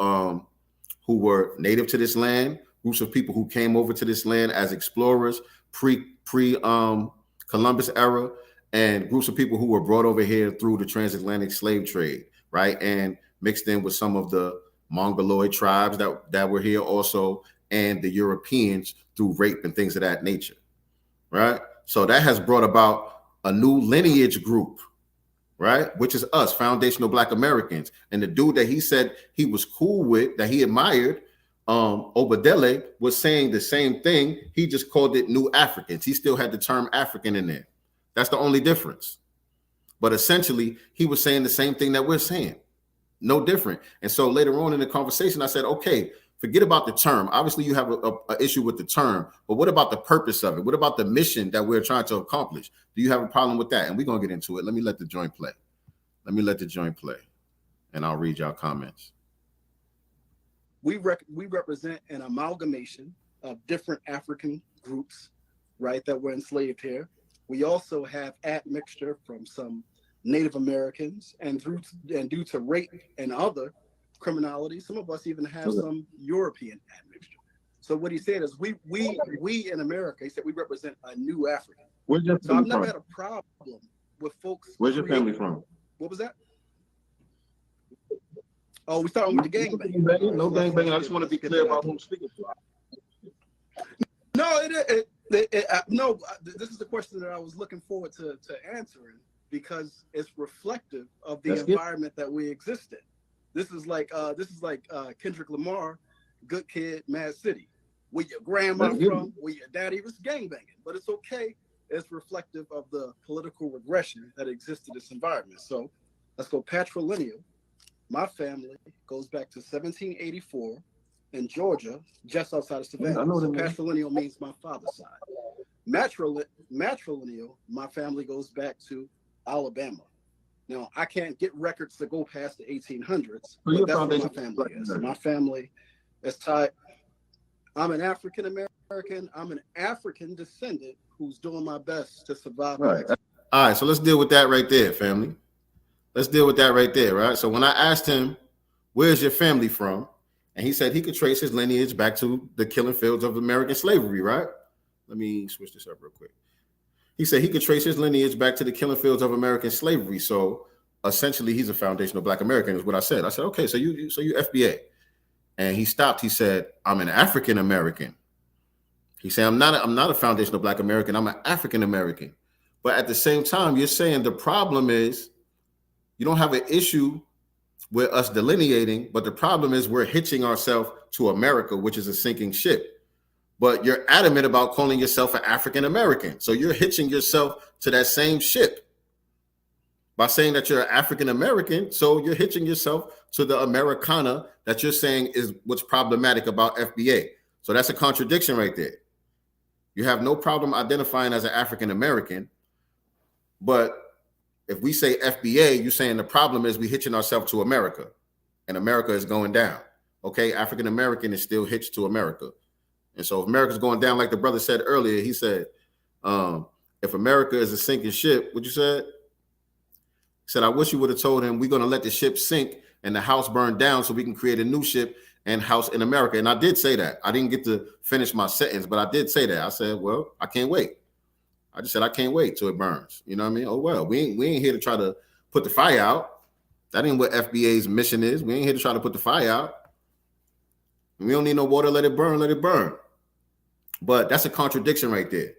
who were native to this land, groups of people who came over to this land as explorers pre Columbus era, and groups of people who were brought over here through the transatlantic slave trade, right? And mixed in with some of the Mongoloid tribes that were here also, and the Europeans through rape and things of that nature, right? So that has brought about a new lineage group, right? Which is us, foundational Black Americans. And the dude that he said he was cool with, that he admired, Obadele, was saying the same thing. He just called it New Africans. He still had the term African in there. That's the only difference. But essentially, he was saying the same thing that we're saying. No different. And so later on in the conversation, I said, okay, forget about the term. Obviously, you have an issue with the term, but what about the purpose of it? What about the mission that we're trying to accomplish? Do you have a problem with that? And we're going to get into it. Let me let the joint play. And I'll read y'all comments. We represent an amalgamation of different African groups, right, that were enslaved here. We also have admixture from some Native Americans, and due to rape and other criminality, some of us even have some European admixture. So what he said is we in America, he said we represent a new Africa. So I've never had a problem with folks. Where's your family from? What was that? Oh, we started with the gangbang. No gangbang. I just want to be clear about who I'm speaking to. No, no. This is the question that I was looking forward to answering, because it's reflective of the environment that we exist in. This is like Kendrick Lamar, Good Kid, Mad City. Where your grandma from, where your daddy was gangbanging. But it's okay. It's reflective of the political regression that exists in this environment. So let's go patrilineal. My family goes back to 1784 in Georgia, just outside of Savannah. So patrilineal means my father's side. Matrilineal, my family goes back to Alabama. Now, I can't get records to go past the 1800s, but that's where my family is. My family is tied. I'm an African American. I'm an African descendant who's doing my best to survive. Right. All right. So let's deal with that right there, family. Let's deal with that right there, right? So when I asked him, where's your family from? And he said he could trace his lineage back to the killing fields of American slavery, right? Let me switch this up real quick. He said he could trace his lineage back to the killing fields of American slavery. So essentially, he's a foundational Black American, is what I said. I said, okay, so you FBA. And he stopped. He said, I'm an African American. He said, I'm not a foundational Black American. I'm an African American. But at the same time, you're saying the problem is you don't have an issue with us delineating, but the problem is we're hitching ourselves to America, which is a sinking ship. But you're adamant about calling yourself an African American. So you're hitching yourself to that same ship by saying that you're an African American. So you're hitching yourself to the Americana that you're saying is what's problematic about FBA. So that's a contradiction right there. You have no problem identifying as an African American, but if we say FBA, you're saying the problem is we hitching ourselves to America, and America is going down. Okay, African American is still hitched to America. And so if America's going down, like the brother said earlier, he said, if America is a sinking ship, what you said? He said, I wish you would have told him we're going to let the ship sink and the house burn down so we can create a new ship and house in America. And I did say that. I didn't get to finish my sentence, but I did say that. I said, well, I can't wait. I just said, I can't wait till it burns. You know what I mean? Oh, well, we ain't here to try to put the fire out. That ain't what FBA's mission is. We ain't here to try to put the fire out. We don't need no water. Let it burn. Let it burn. But that's a contradiction right there.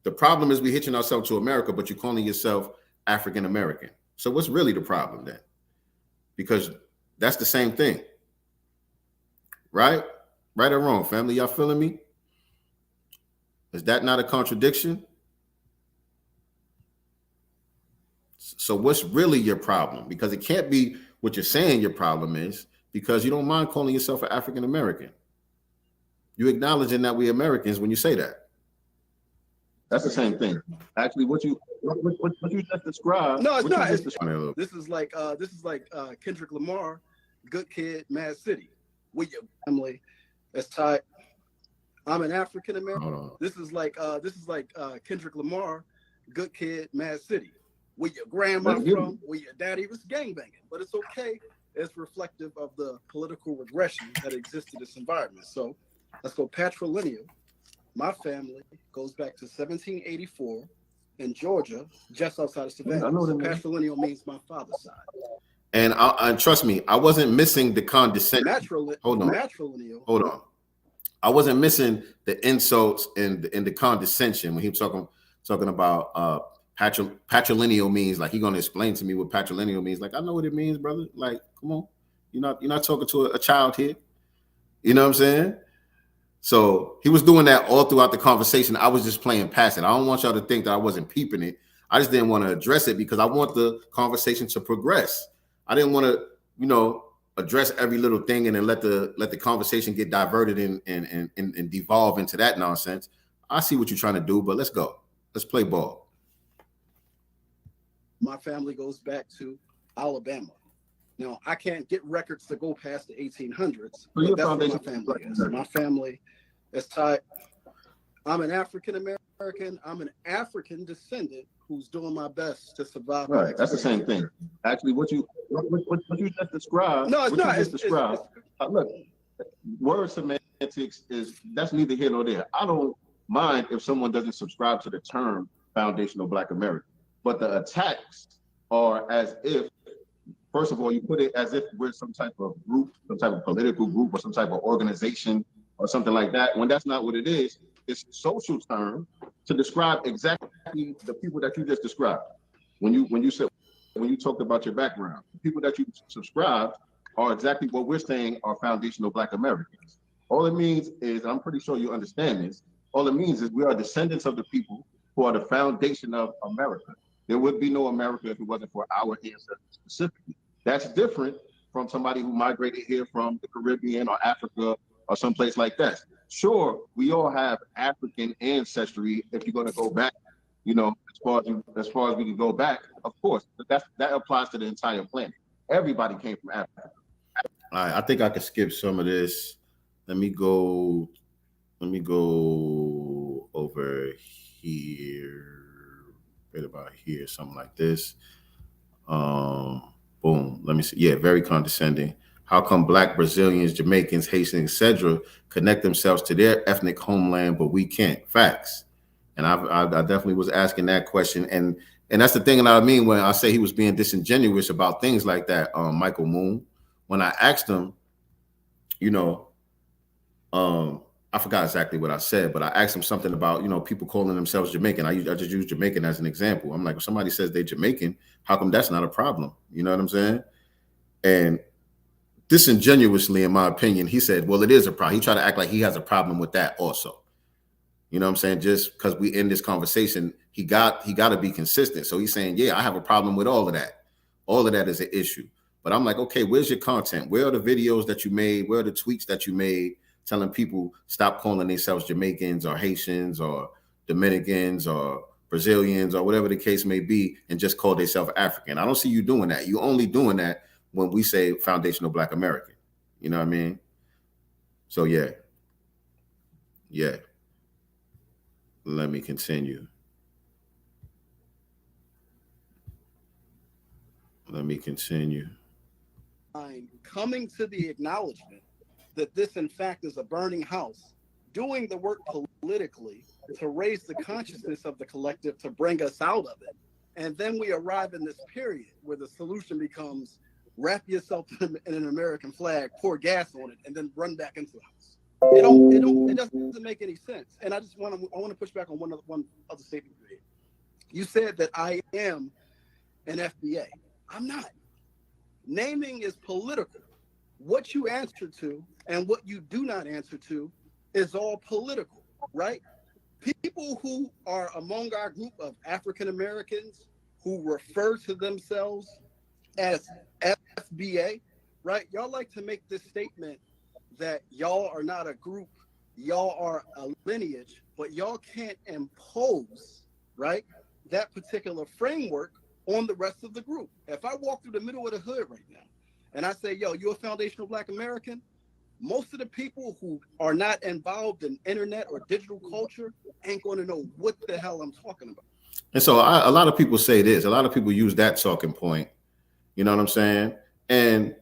The problem is we hitching ourselves to America, but you're calling yourself African American. So what's really the problem then? Because that's the same thing. Right? Right or wrong, family? Y'all feeling me? Is that not a contradiction? So what's really your problem? Because it can't be what you're saying your problem is, because you don't mind calling yourself an African American. You acknowledging that we're Americans when you say that. That's the same thing. Actually, what you just described. No, it's not. This is like Kendrick Lamar, Good Kid, Mad City. With your family, it's tied. I'm an African American. This is like Kendrick Lamar, Good Kid, Mad City. Where your grandma from, where your daddy was gangbanging. But it's okay. It's reflective of the political regression that exists in this environment. So let's go patrilineal. My family goes back to 1784 in Georgia, just outside of Savannah. So patrilineal means my father's side. And trust me, I wasn't missing the condescension. Hold on. I wasn't missing the insults and the condescension when he was talking about patrilineal means. Like, he gonna explain to me what patrilineal means. Like, I know what it means, brother. Like, come on, you're not talking to a child here. You know what I'm saying? So he was doing that all throughout the conversation. I was just playing past it. I don't want y'all to think that I wasn't peeping it. I just didn't want to address it because I want the conversation to progress. I didn't want to, address every little thing and then let the conversation get diverted and devolve into that nonsense. I see what you're trying to do, but let's go. Let's play ball. My family goes back to Alabama. Now, I can't get records to go past the 1800s, but that's what my family is. My family is tied. I'm an African American. I'm an African descendant who's doing my best to survive. Right, that's the same thing. Actually, what you just described. No, it's not. Look, word semantics that's neither here nor there. I don't mind if someone doesn't subscribe to the term foundational Black American, but the attacks are as if, first of all, you put it as if we're some type of group, some type of political group, or some type of organization, or something like that. When that's not what it is, it's a social term to describe exactly the people that you just described. When you talked about your background, the people that you subscribed are exactly what we're saying are foundational Black Americans. All it means is, I'm pretty sure you understand this, all it means is we are descendants of the people who are the foundation of America. There would be no America if it wasn't for our ancestors specifically. That's different from somebody who migrated here from the Caribbean or Africa or someplace like that. Sure, we all have African ancestry if you're going to go back, as far as we can go back, of course. But that applies to the entire planet. Everybody came from Africa. All right, I think I can skip some of this. Let me go let me go over here, right about here, something like this. Boom. Let me see. Yeah, very condescending. How come Black Brazilians, Jamaicans, Haitians, etc., connect themselves to their ethnic homeland, but we can't? Facts. And I definitely was asking that question, and that's the thing that I mean when I say he was being disingenuous about things like that. Michael Moon, when I asked him, you know, I forgot exactly what I said, but I asked him something about, people calling themselves Jamaican. I just use Jamaican as an example. I'm like, if somebody says they're Jamaican, how come that's not a problem? You know what I'm saying? And disingenuously, in my opinion, he said, well, it is a problem. He tried to act like he has a problem with that also. You know what I'm saying? Just because we in this conversation, he got to be consistent. So he's saying, yeah, I have a problem with all of that. All of that is an issue. But I'm like, okay, where's your content? Where are the videos that you made? Where are the tweets that you made telling people stop calling themselves Jamaicans or Haitians or Dominicans or Brazilians or whatever the case may be, and just call themselves African? I don't see you doing that. You only doing that when we say foundational Black American. You know what I mean? So yeah. Let me continue. Coming to the acknowledgement that this, in fact, is a burning house, doing the work politically to raise the consciousness of the collective to bring us out of it. And then we arrive in this period where the solution becomes wrap yourself in an American flag, pour gas on it, and then run back into the house. It doesn't make any sense. And I want to push back on one other statement you made. You said that I am an FBA. I'm not. Naming is political. What you answer to and what you do not answer to is all political, right? People who are among our group of African Americans who refer to themselves as FBA, right? Y'all like to make this statement that y'all are not a group, y'all are a lineage, but y'all can't impose, right, that particular framework on the rest of the group. If I walk through the middle of the hood right now and I say, yo, you're a foundational Black American, most of the people who are not involved in internet or digital culture ain't going to know what the hell I'm talking about. And so a lot of people say this. A lot of people use that talking point. You know what I'm saying? And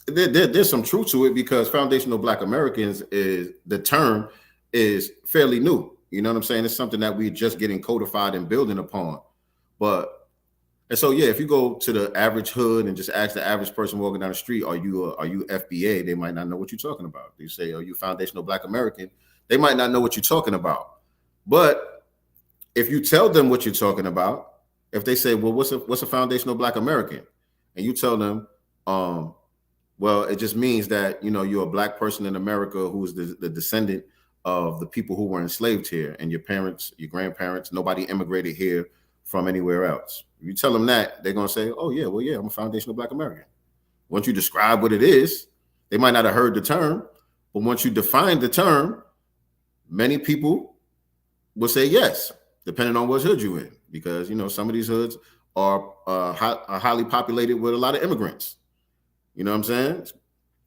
there's some truth to it, because foundational Black Americans the term is fairly new. You know what I'm saying? It's something that we're just getting codified and building upon. And so, yeah, if you go to the average hood and just ask the average person walking down the street, are you FBA? They might not know what you're talking about. You say, are you foundational Black American? They might not know what you're talking about. But if you tell them what you're talking about, if they say, well, what's a foundational Black American? And you tell them, well, it just means that, you're a Black person in America who is the descendant of the people who were enslaved here, and your parents, your grandparents, nobody immigrated here from anywhere else. If you tell them that, they're going to say, oh, yeah, well, yeah, I'm a foundational Black American. Once you describe what it is, they might not have heard the term, but once you define the term, many people will say yes, depending on what hood you're in, because, some of these hoods are highly populated with a lot of immigrants. You know what I'm saying?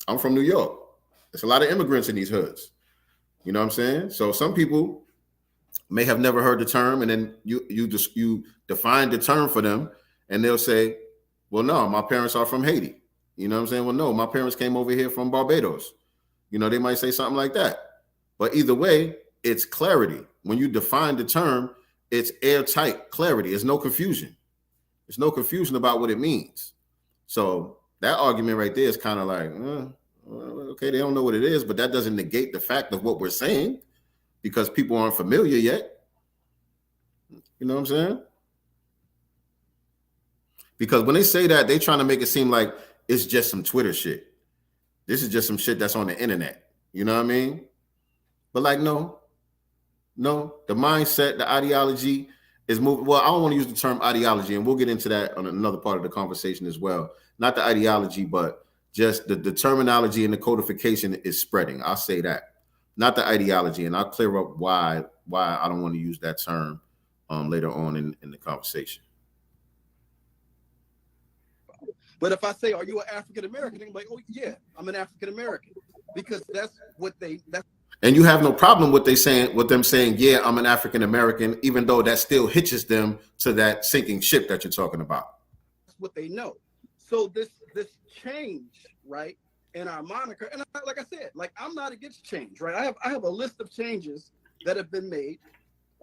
I'm from New York. There's a lot of immigrants in these hoods. You know what I'm saying? So some people may have never heard the term, and then you define the term for them, and they'll say, well, no, my parents are from Haiti. You know what I'm saying? Well, no, my parents came over here from Barbados. They might say something like that. But either way, it's clarity. When you define the term, it's airtight clarity. There's no confusion. There's no confusion about what it means. So that argument right there is kind of like, okay, they don't know what it is, but that doesn't negate the fact of what we're saying, because people aren't familiar yet. You know what I'm saying? Because when they say that, they're trying to make it seem like it's just some Twitter shit. This is just some shit that's on the internet. You know what I mean? But like, no, the mindset, the ideology is moving. Well, I don't want to use the term ideology, and we'll get into that on another part of the conversation as well. Not the ideology, but just the terminology and the codification is spreading. I'll say that. Not the ideology, and I'll clear up why I don't want to use that term later on in the conversation. But if I say, are you an African American? They're like, oh, yeah, I'm an African American. Because that's what And you have no problem with them saying, yeah, I'm an African American, even though that still hitches them to that sinking ship that you're talking about. That's what they know. So this change, right, in our moniker, and like I said, like I'm not against change, right? I have a list of changes that have been made,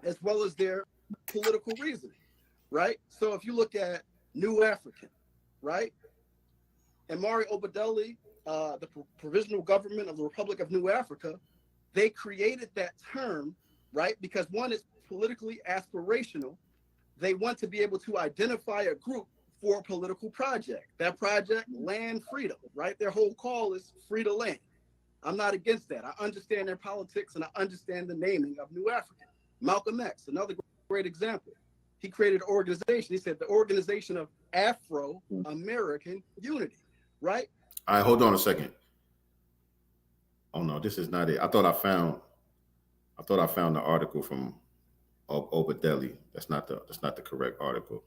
as well as their political reasoning, right? So if you look at New African, right, and Mari Obadeli, the provisional government of the Republic of New Africa, they created that term, right? Because one, is politically aspirational. They want to be able to identify a group for a political project. That project, land freedom, right? Their whole call is free to land. I'm not against that. I understand their politics and I understand the naming of New African. Malcolm X, another great example. He created an organization. He said the Organization of Afro-American Unity, right? All right, hold on a second. Oh no, this is not it. I thought I found the article from Obadeli. That's not the correct article.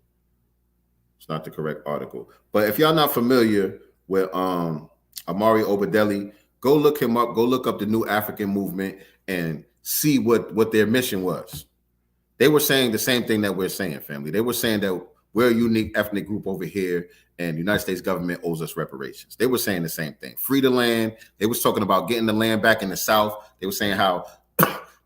It's not the correct article. But if y'all not familiar with Amari Obadeli, go look him up. Go look up the New African Movement and see what their mission was. They were saying the same thing that we're saying, family. They were saying that we're a unique ethnic group over here, and the United States government owes us reparations. They were saying the same thing. Free the land. They was talking about getting the land back in the South. They were saying how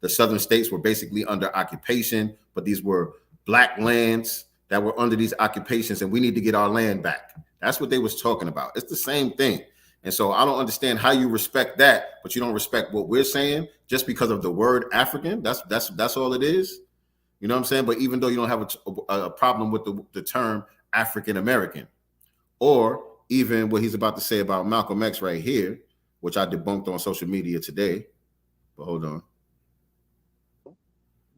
the southern states were basically under occupation, but these were black lands that were under these occupations, and we need to get our land back. That's what they was talking about. It's the same thing. And so I don't understand how you respect that, but you don't respect what we're saying just because of the word African. That's all it is. You know what I'm saying? But even though you don't have a problem with the term African American, or even what he's about to say about Malcolm X right here, which I debunked on social media today. But hold on.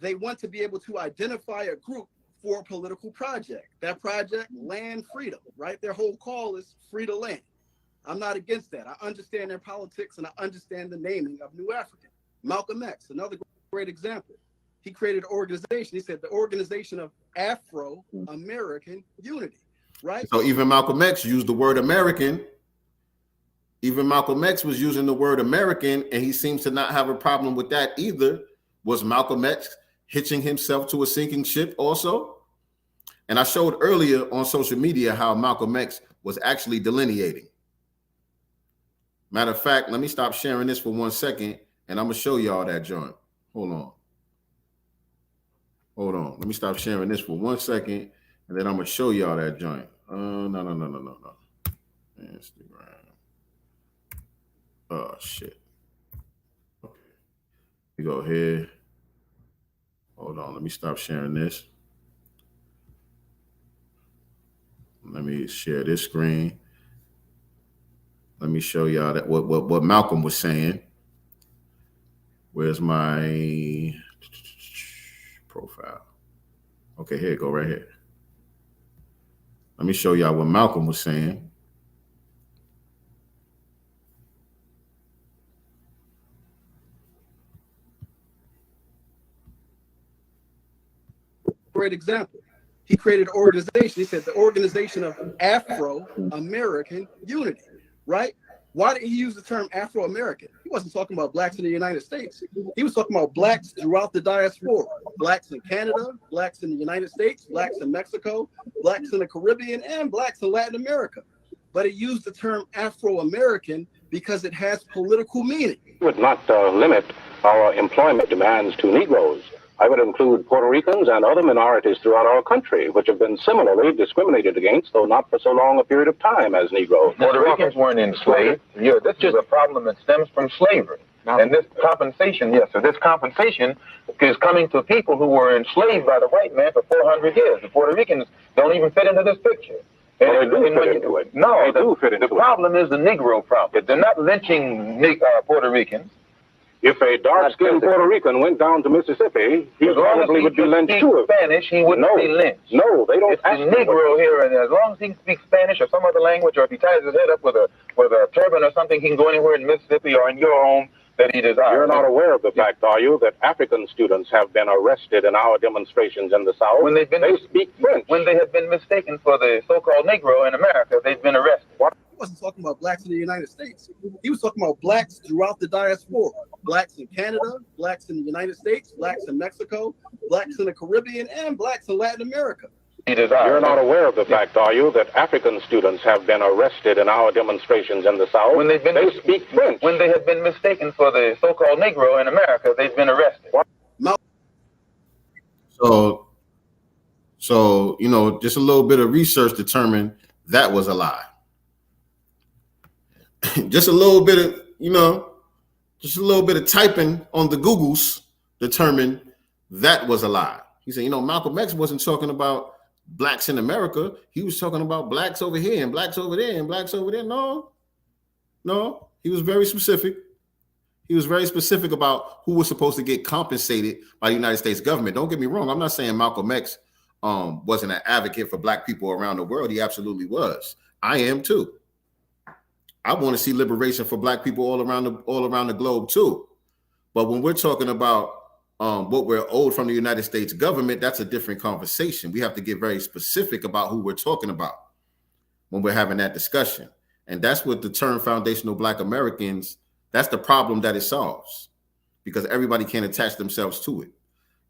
They want to be able to identify a group for a political project. That project, land freedom, right? Their whole call is free to land. I'm not against that. I understand their politics and I understand the naming of New African. Malcolm X, another great example. He created an organization. He said the Organization of Afro-American Unity, right? So even Malcolm X used the word American. Even Malcolm X was using the word American, and he seems to not have a problem with that either. Was Malcolm X hitching himself to a sinking ship also? And I showed earlier on social media how Malcolm X was actually delineating. Matter of fact, let me stop sharing this for 1 second, and I'm going to show y'all that joint. Hold on. Let me stop sharing this for 1 second, and then I'm going to show y'all that joint. No. Instagram. Oh, shit. Okay. We go here. Hold on. Let me stop sharing this. Let me share this screen. Let me show y'all that what Malcolm was saying. Where's my profile? Okay, here you go, right here. Let me show y'all what Malcolm was saying. Great example. He created an organization. He said the Organization of Afro-American Unity, right? Why did he use the term Afro-American? He wasn't talking about blacks in the United States. He was talking about blacks throughout the diaspora. Blacks in Canada, blacks in the United States, blacks in Mexico, blacks in the Caribbean, and blacks in Latin America. But he used the term Afro-American because it has political meaning. Would not limit our employment demands to Negroes. I would include Puerto Ricans and other minorities throughout our country, which have been similarly discriminated against, though not for so long a period of time as Negroes. Puerto Ricans weren't enslaved. Yeah, this is a problem that stems from slavery. And this compensation, this compensation is coming to people who were enslaved by the white man for 400 years. The Puerto Ricans don't even fit into this picture. Well, they do fit into it. No, the problem is the Negro problem. They're not lynching Puerto Ricans. If a dark-skinned Puerto Rican went down to Mississippi, he probably would be lynched too. Spanish, he wouldn't be lynched. No, they don't. It's the Negro here, and as long as he speaks Spanish or some other language, or if he ties his head up with a turban or something, he can go anywhere in Mississippi or in your home that he desires. You're not aware of the fact, are you, that African students have been arrested in our demonstrations in the South? When they speak French. When they have been mistaken for the so-called Negro in America, they've been arrested. What he wasn't talking about blacks in the United States. He was talking about blacks throughout the diaspora, blacks in Canada, blacks in the United States, blacks in Mexico, blacks in the Caribbean, and blacks in Latin America. You're not aware of the fact, are you, that African students have been arrested in our demonstrations in the South? When they speak French. When they have been mistaken for the so-called Negro in America, they've been arrested. So you know, just a little bit of research determined that was a lie. Just a little bit of, you know, just a little bit of typing on the Googles determined that was a lie. He said, you know, Malcolm X wasn't talking about blacks in America. He was talking about blacks over here and blacks over there and blacks over there. No, he was very specific. He was very specific about who was supposed to get compensated by the United States government. Don't get me wrong. I'm not saying Malcolm X wasn't an advocate for black people around the world. He absolutely was. I am too. I want to see liberation for black people all around the globe too. But when we're talking about what we're owed from the United States government, that's a different conversation. We have to get very specific about who we're talking about when we're having that discussion. And that's what the term foundational Black Americans, that's the problem that it solves, because everybody can attach themselves to it.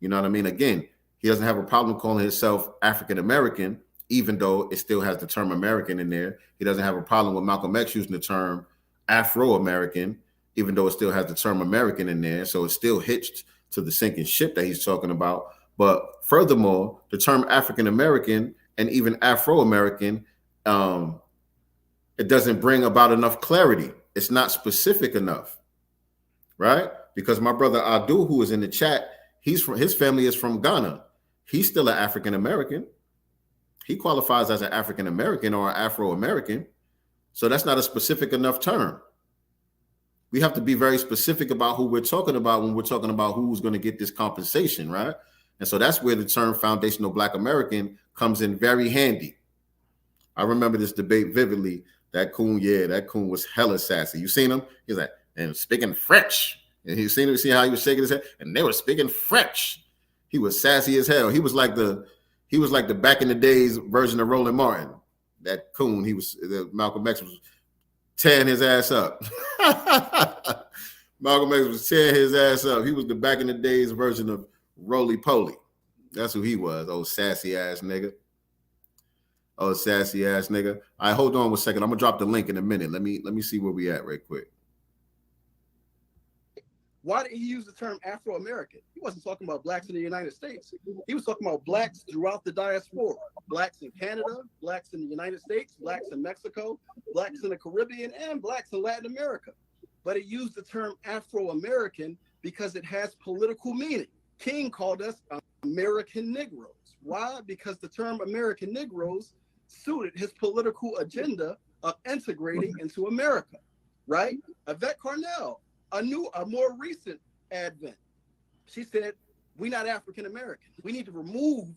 You know what I mean? Again, he doesn't have a problem calling himself African American, even though it still has the term American in there. He doesn't have a problem with Malcolm X using the term Afro-American, even though it still has the term American in there. So it's still hitched to the sinking ship that he's talking about. But furthermore, the term African American and even Afro-American, it doesn't bring about enough clarity. It's not specific enough, right? Because my brother Adu, who is in the chat, his family is from Ghana. He's still an African American. He qualifies as an African American or an Afro-American. So that's not a specific enough term. We have to be very specific about who we're talking about when we're talking about who's going to get this compensation, right? And so that's where the term foundational Black American comes in very handy. I remember this debate vividly. That coon was hella sassy. You seen him? He's like, and speaking French. And he seen him, see how he was shaking his head? And they were speaking French. He was sassy as hell. He was like the back in the days version of Roland Martin. That coon, Malcolm X was tearing his ass up. Malcolm X was tearing his ass up. He was the back in the days version of Roly Poly. That's who he was. Old sassy ass nigga. All right, hold on one second. I'm gonna drop the link in a minute. Let me see where we at right quick. Why did he use the term Afro-American? He wasn't talking about blacks in the United States. He was talking about blacks throughout the diaspora, blacks in Canada, blacks in the United States, blacks in Mexico, blacks in the Caribbean, and blacks in Latin America. But he used the term Afro-American because it has political meaning. King called us American Negroes. Why? Because the term American Negroes suited his political agenda of integrating into America, right? Yvette Carnell, a more recent advent. She said, we're not African American. We need to remove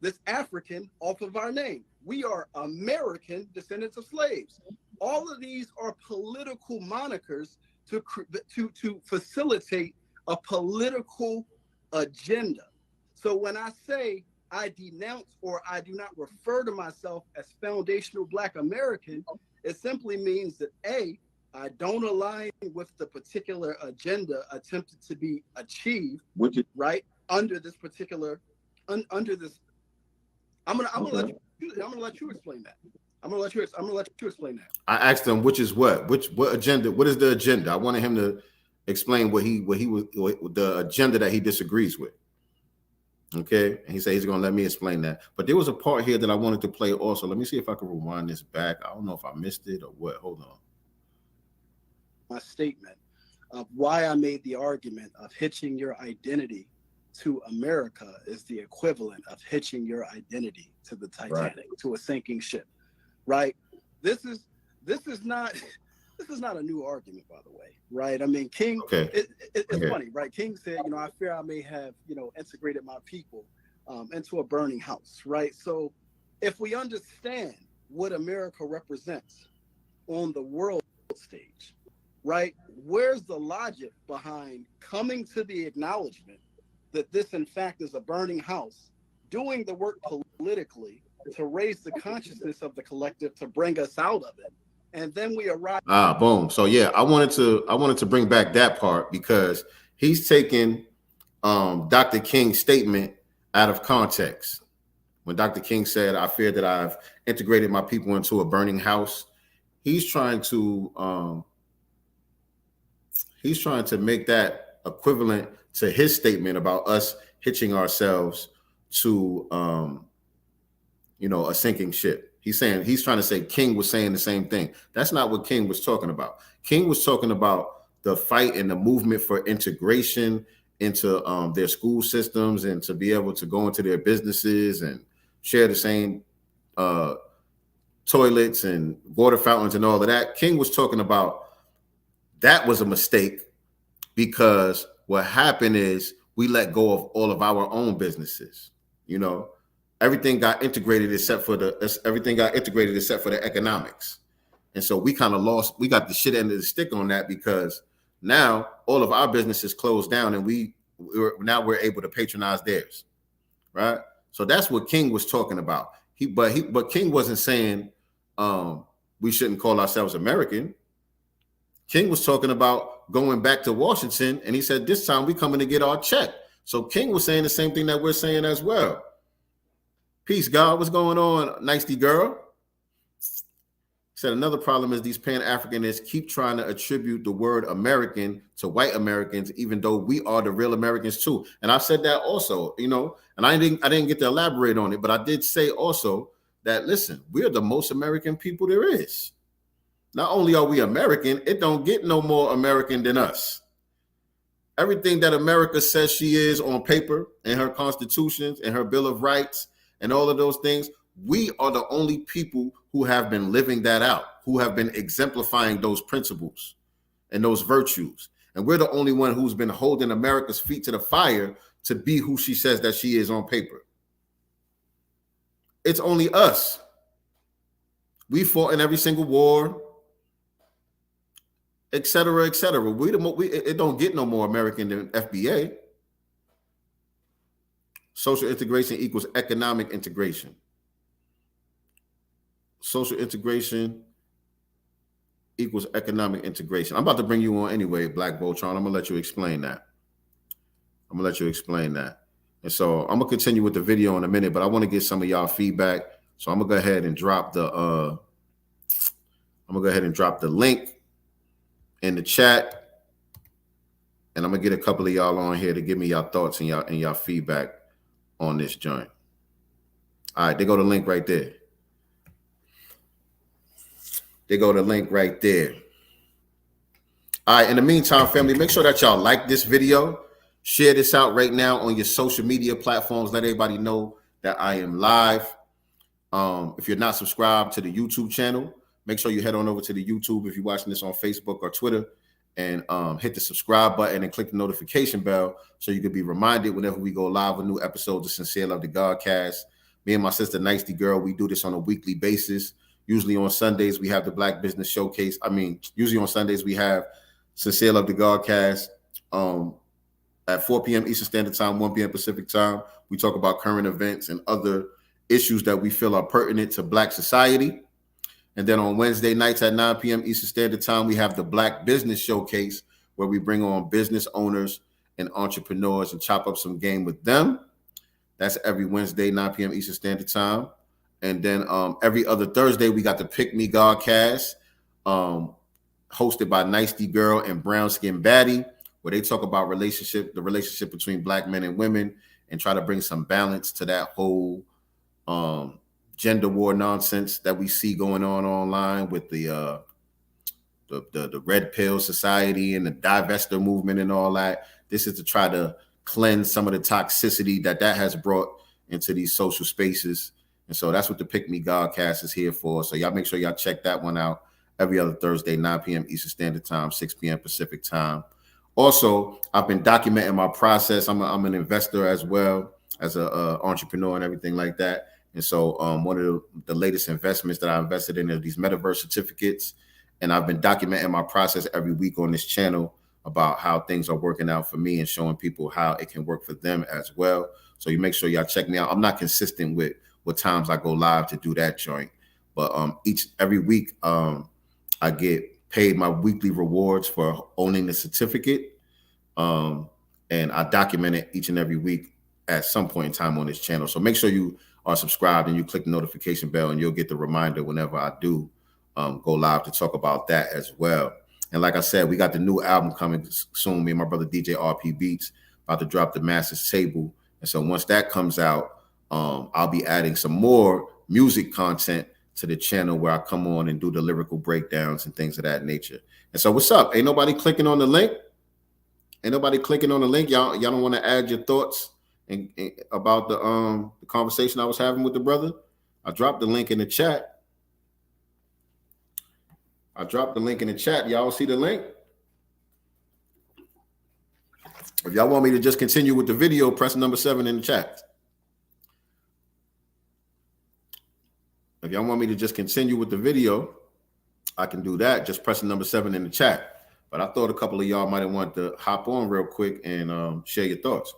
this African off of our name. We are American descendants of slaves. All of these are political monikers to facilitate a political agenda. So when I say I denounce or I do not refer to myself as foundational Black American, it simply means that A, I don't align with the particular agenda attempted to be achieved, right, under this particular, under this. I'm gonna let you explain that. I'm gonna let you explain that. I asked him which is what agenda. What is the agenda? I wanted him to explain what the agenda that he disagrees with. Okay, and he said he's gonna let me explain that. But there was a part here that I wanted to play also. Let me see if I can rewind this back. I don't know if I missed it or what. Hold on. My statement of why I made the argument of hitching your identity to America is the equivalent of hitching your identity to the Titanic, to a sinking ship, right? This is not a new argument, by the way, right? I mean, King, it's funny, right? King said, I fear I may have, integrated my people into a burning house, right? So if we understand what America represents on the world stage, right? Where's the logic behind coming to the acknowledgement that this, in fact, is a burning house, doing the work politically to raise the consciousness of the collective to bring us out of it, And then we arrive. Boom. So yeah, I wanted to bring back that part because he's taking Dr. King's statement out of context. When Dr. King said, "I fear that I've integrated my people into a burning house," he's trying to make that equivalent to his statement about us hitching ourselves to a sinking ship. He's trying to say King was saying the same thing. That's not what King was talking about. King was talking about the fight and the movement for integration into their school systems and to be able to go into their businesses and share the same toilets and water fountains and all of that. King was talking about that was a mistake because what happened is we let go of all of our own businesses. Everything got integrated except for the economics. And so we kind of we got the shit end of the stick on that because now all of our businesses closed down and we're able to patronize theirs. Right. So that's what King was talking about. But King wasn't saying we shouldn't call ourselves American. King was talking about going back to Washington, and he said this time we coming to get our check. So King was saying the same thing that we're saying as well. Peace, God. What's going on, nicety girl? Said another problem is these pan-Africanists keep trying to attribute the word American to white Americans, even though we are the real Americans too. And I said that also, and I didn't get to elaborate on it, but I did say also that, listen, we're the most American people there is. Not only are we American, it don't get no more American than us. Everything that America says she is on paper in her constitutions and her Bill of Rights and all of those things, we are the only people who have been living that out, who have been exemplifying those principles and those virtues. And we're the only one who's been holding America's feet to the fire to be who she says that she is on paper. It's only us. We fought in every single war, et cetera, et cetera. It don't get no more American than FBA. Social integration equals economic integration. Social integration equals economic integration. I'm about to bring you on anyway, Black Voltron. I'm going to let you explain that. And so I'm going to continue with the video in a minute, but I want to get some of y'all feedback. So I'm going to go ahead and drop the link in the chat. And I'm going to get a couple of y'all on here to give me y'all thoughts and y'all feedback on this joint. All right, they go the link right there. All right, in the meantime, family, make sure that y'all like this video. Share this out right now on your social media platforms. Let everybody know that I am live. If you're not subscribed to the YouTube channel, make sure you head on over to the YouTube if you're watching this on Facebook or Twitter and hit the subscribe button and click the notification bell so you can be reminded whenever we go live with new episodes of Sincere Love the Godcast. Me and my sister, Nicety Girl, we do this on a weekly basis. Usually on Sundays, we have the Black Business Showcase. Usually on Sundays, we have Sincere Love the Godcast at 4 p.m. Eastern Standard Time, 1 p.m. Pacific Time. We talk about current events and other issues that we feel are pertinent to Black society. And then on Wednesday nights at 9 p.m. Eastern Standard Time, we have the Black Business Showcase, where we bring on business owners and entrepreneurs and chop up some game with them. That's every Wednesday, 9 p.m. Eastern Standard Time. And then every other Thursday, we got the Pick Me Godcast, hosted by Nicety Girl and Brown Skin Baddie, where they talk about the relationship between Black men and women and try to bring some balance to that whole gender war nonsense that we see going on online with the red pill society and the divester movement and all that. This is to try to cleanse some of the toxicity that has brought into these social spaces. And so that's what the Pick Me Godcast is here for. So y'all make sure y'all check that one out every other Thursday, 9 p.m. Eastern Standard Time, 6 p.m. Pacific Time. Also, I've been documenting my process. I'm an investor as well as an entrepreneur and everything like that. And so one of the latest investments that I invested in are these metaverse certificates. And I've been documenting my process every week on this channel about how things are working out for me and showing people how it can work for them as well. So you make sure y'all check me out. I'm not consistent with what times I go live to do that joint, but every week I get paid my weekly rewards for owning the certificate. And I document it each and every week at some point in time on this channel. So make sure you are subscribed and you click the notification bell, and you'll get the reminder whenever I do go live to talk about that as well. And like I said, we got the new album coming soon. Me and my brother DJ RP Beats about to drop the Master's Table. And so once that comes out, I'll be adding some more music content to the channel where I come on and do the lyrical breakdowns and things of that nature. And so what's up? Ain't nobody clicking on the link? Ain't nobody clicking on the link? Y'all don't want to add your thoughts and about the conversation I was having with the brother? I dropped the link in the chat. Y'all see the link? If y'all want me to just continue with the video, press number 7 in the chat. If y'all want me to just continue with the video, I can do that. Just press number 7 in the chat. But I thought a couple of y'all might have wanted to hop on real quick and share your thoughts.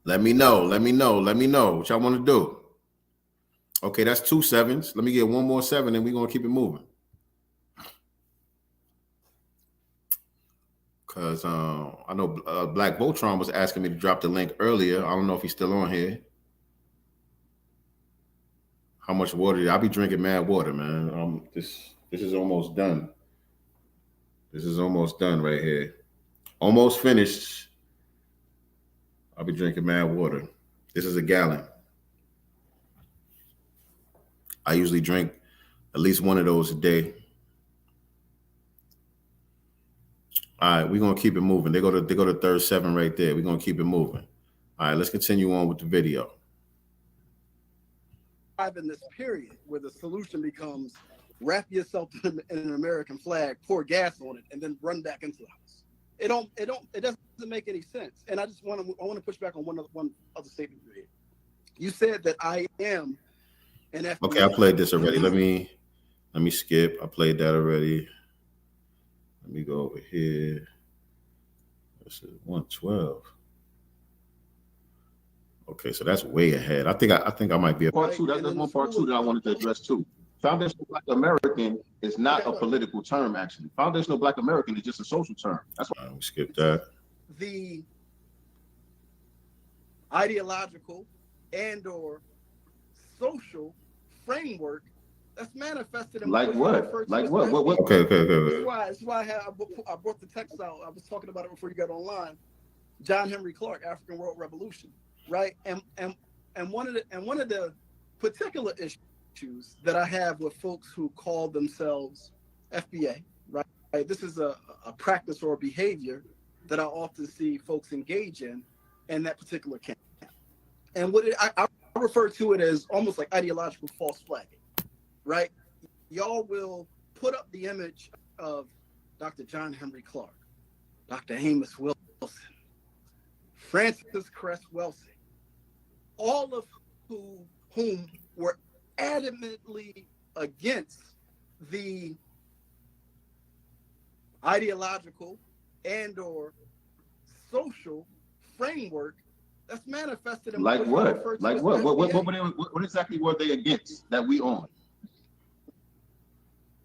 Let me know what y'all want to do. Okay, that's 2 7s. Let me get one more 7 and we're going to keep it moving. Because I know Black Voltron was asking me to drop the link earlier. I don't know if he's still on here. How much water? I'll be drinking mad water, man. This is almost done. This is almost done right here. Almost finished. I'll be drinking mad water. This is a gallon. I usually drink at least one of those a day. All right, we're gonna keep it moving. They go to third 7 right there. We're gonna keep it moving. All right, let's continue on with the video. In this period where the solution becomes wrap yourself in an American flag, pour gas on it, and then run back into the house. It doesn't make any sense. And I want to push back on one other statement you made. You said that I am an FBI. Okay, I played this already. Let me skip. I played that already. Let me go over here. This is 112. Okay, so that's way ahead. I think I might be a part 2. That's one part 2 that I wanted to address too. Foundational Black American is not a political term, actually. Foundational Black American is just a social term. That's why we skip that. The ideological and/or social framework that's manifested in like what? Like what? Okay. That's why I brought the text out. I was talking about it before you got online. John Henry Clark, African World Revolution, right? And one of the particular issues that I have with folks who call themselves FBA, right? This is a practice or a behavior that I often see folks engage in that particular camp. And I refer to it as almost like ideological false flagging, right? Y'all will put up the image of Dr. John Henry Clark, Dr. Amos Wilson, Francis Cress Welsing, all of whom were adamantly against the ideological and/or social framework that's manifested in like what? Like what? What exactly were they against that we on?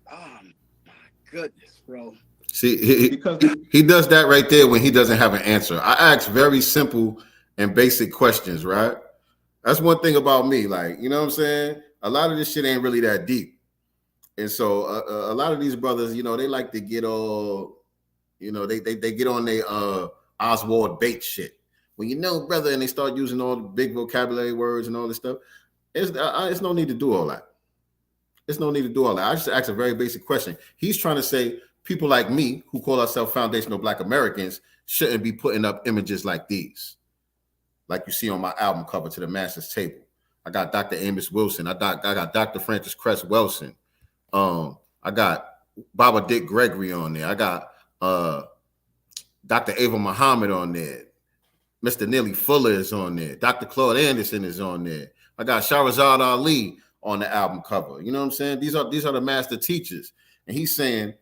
Oh my goodness, bro. See, he does that right there when he doesn't have an answer. I ask very simple and basic questions, right? That's one thing about me. Like, you know what I'm saying? A lot of this shit ain't really that deep. And so a lot of these brothers, you know, they like to get all, you know, they get on their Oswald Bates shit. When you know, brother, and they start using all the big vocabulary words and all this stuff, it's no need to do all that. It's no need to do all that. I just ask a very basic question. He's trying to say people like me who call ourselves foundational Black Americans shouldn't be putting up images like these, like you see on my album cover to the Master's Table. I got Dr. Amos Wilson. I got Dr. Francis Cress Welsing. I got Baba Dick Gregory on there. I got Dr. Ava Muhammad on there. Mr. Neely Fuller is on there. Dr. Claude Anderson is on there. I got Shahrazad Ali on the album cover. You know what I'm saying? These are the master teachers. And he's saying,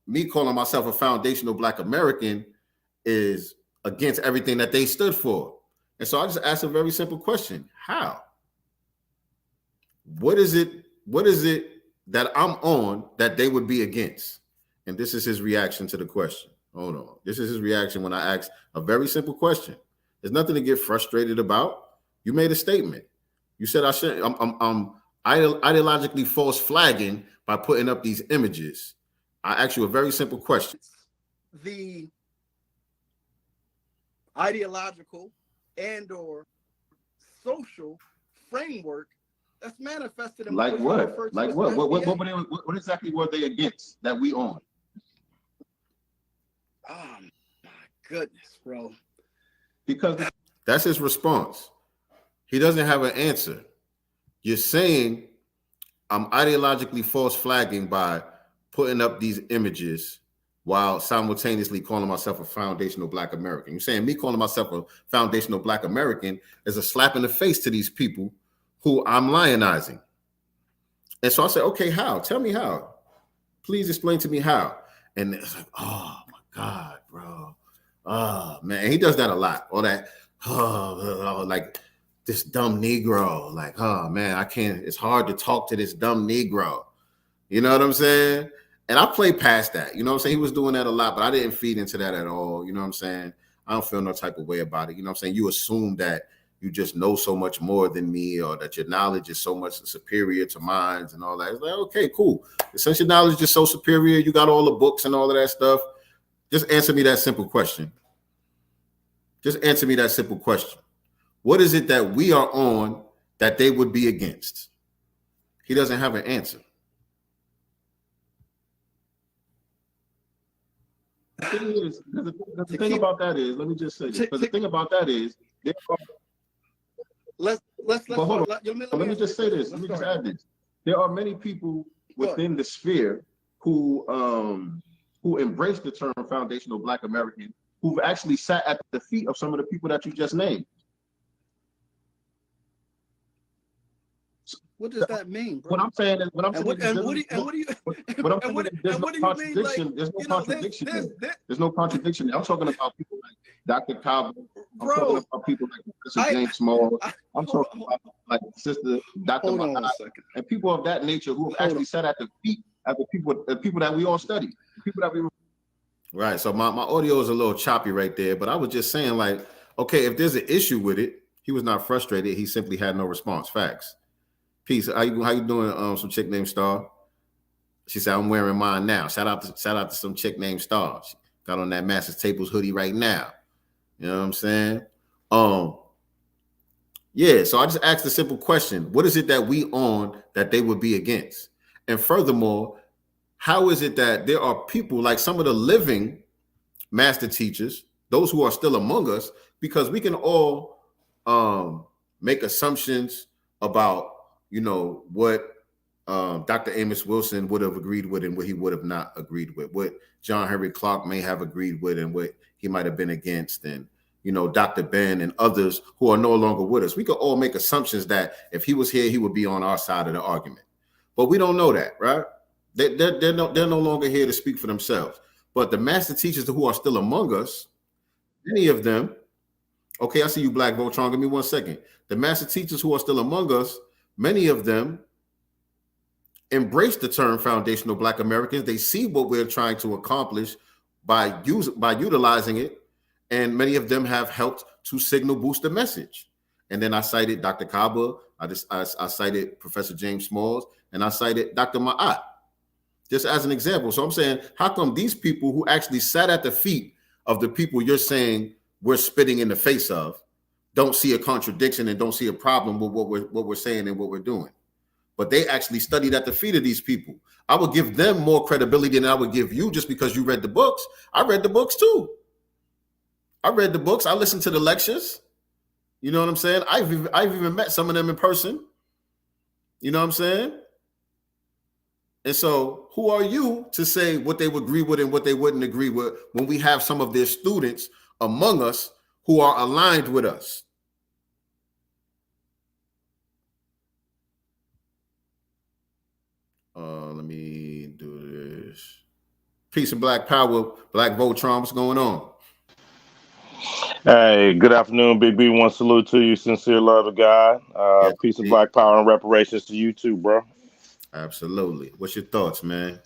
me calling myself a foundational Black American is against everything that they stood for. And so I just asked a very simple question. How? What is it that I'm on that they would be against? And this is his reaction to the question. Hold on. This is his reaction when I asked a very simple question. There's nothing to get frustrated about. You made a statement. You said I should. I'm ideologically false flagging by putting up these images. I asked you a very simple question. The ideological and or social framework that's manifested in like what? Like what? What exactly were they against that we on? Oh my goodness, bro. Because that's his response. He doesn't have an answer. You're saying I'm ideologically false flagging by putting up these images while simultaneously calling myself a foundational Black American. You're saying me calling myself a foundational Black American is a slap in the face to these people who I'm lionizing. And so I said, okay, how? Tell me how. Please explain to me how. And it's like, oh my God, bro. Oh man, he does that a lot. All that, like this dumb Negro. Like, oh man, I can't, it's hard to talk to this dumb Negro. You know what I'm saying? And I played past that. You know what I'm saying? He was doing that a lot, but I didn't feed into that at all. You know what I'm saying? I don't feel no type of way about it. You know what I'm saying? You assume that you just know so much more than me, or that your knowledge is so much superior to mine and all that. It's like, okay, cool. Since your knowledge is so superior, you got all the books and all of that stuff. Just answer me that simple question. Just answer me that simple question. What is it that we are on that they would be against? He doesn't have an answer. The thing about that is, let me just say this. But the thing about that is, let me just say this. Let me just add this. There are many people within the sphere who embrace the term foundational Black American, who've actually sat at the feet of some of the people that you just named. What does that mean, bro? What I'm saying is, there's no contradiction. I'm talking about people like Dr. Kaba. I'm talking about people like Professor James Small. I'm talking about like Sister Dr. Mahat, and people of that nature who have actually sat at the feet of the people that we all study. People that we. Right. So my audio is a little choppy right there, but I was just saying, like, okay, if there's an issue with it, he was not frustrated. He simply had no response. Facts. Peace. How you doing? Some chick named Star. She said, I'm wearing mine now. Shout out to some chick named Star. She got on that Master's Tables hoodie right now. You know what I'm saying? Yeah, so I just asked a simple question. What is it that we on that they would be against? And furthermore, how is it that there are people like some of the living master teachers, those who are still among us, because we can all make assumptions about, you know, what Dr. Amos Wilson would have agreed with and what he would have not agreed with, what John Henry Clark may have agreed with and what he might have been against, and, you know, Dr. Ben and others who are no longer with us. We could all make assumptions that if he was here, he would be on our side of the argument. But we don't know that, right? They're no longer here to speak for themselves. But the master teachers who are still among us, many of them, okay, I see you, Black Voltron. Give me 1 second. The master teachers who are still among us, many of them embrace the term foundational Black Americans. They see what we're trying to accomplish by utilizing it, and many of them have helped to signal boost the message. And then I cited Dr. Kaba, I cited Professor James Smalls, and I cited Dr. Ma'at, just as an example. So I'm saying, how come these people who actually sat at the feet of the people you're saying we're spitting in the face of don't see a contradiction and don't see a problem with what we're saying and what we're doing? But they actually studied at the feet of these people. I would give them more credibility than I would give you just because you read the books. I read the books too. I read the books. I listened to the lectures. You know what I'm saying? I've even met some of them in person. You know what I'm saying? And so who are you to say what they would agree with and what they wouldn't agree with when we have some of their students among us who are aligned with us? Let me do this. Peace and Black Power, Black Voltron, what's going on? Hey, good afternoon, Big B. One salute to you. Sincere love to God. Yes, Peace and indeed. black power and reparations to you too, bro. Absolutely. What's your thoughts, man?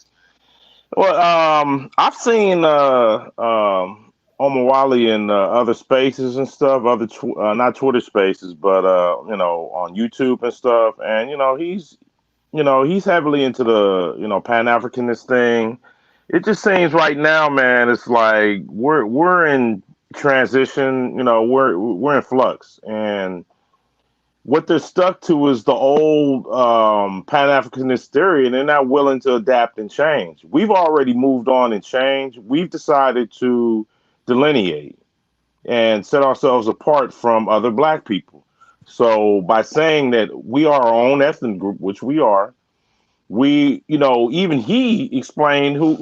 Well, I've seen Omowale in other spaces and stuff, other not Twitter spaces, but on YouTube and stuff. And he's heavily into the pan-Africanist thing. It just seems right now, man, it's like we're in transition. We're in flux, and what they're stuck to is the old pan-Africanist theory, and they're not willing to adapt and change. We've already moved on and changed. We've decided to delineate and set ourselves apart from other black people. So by saying that we are our own ethnic group, which we are, even he explained who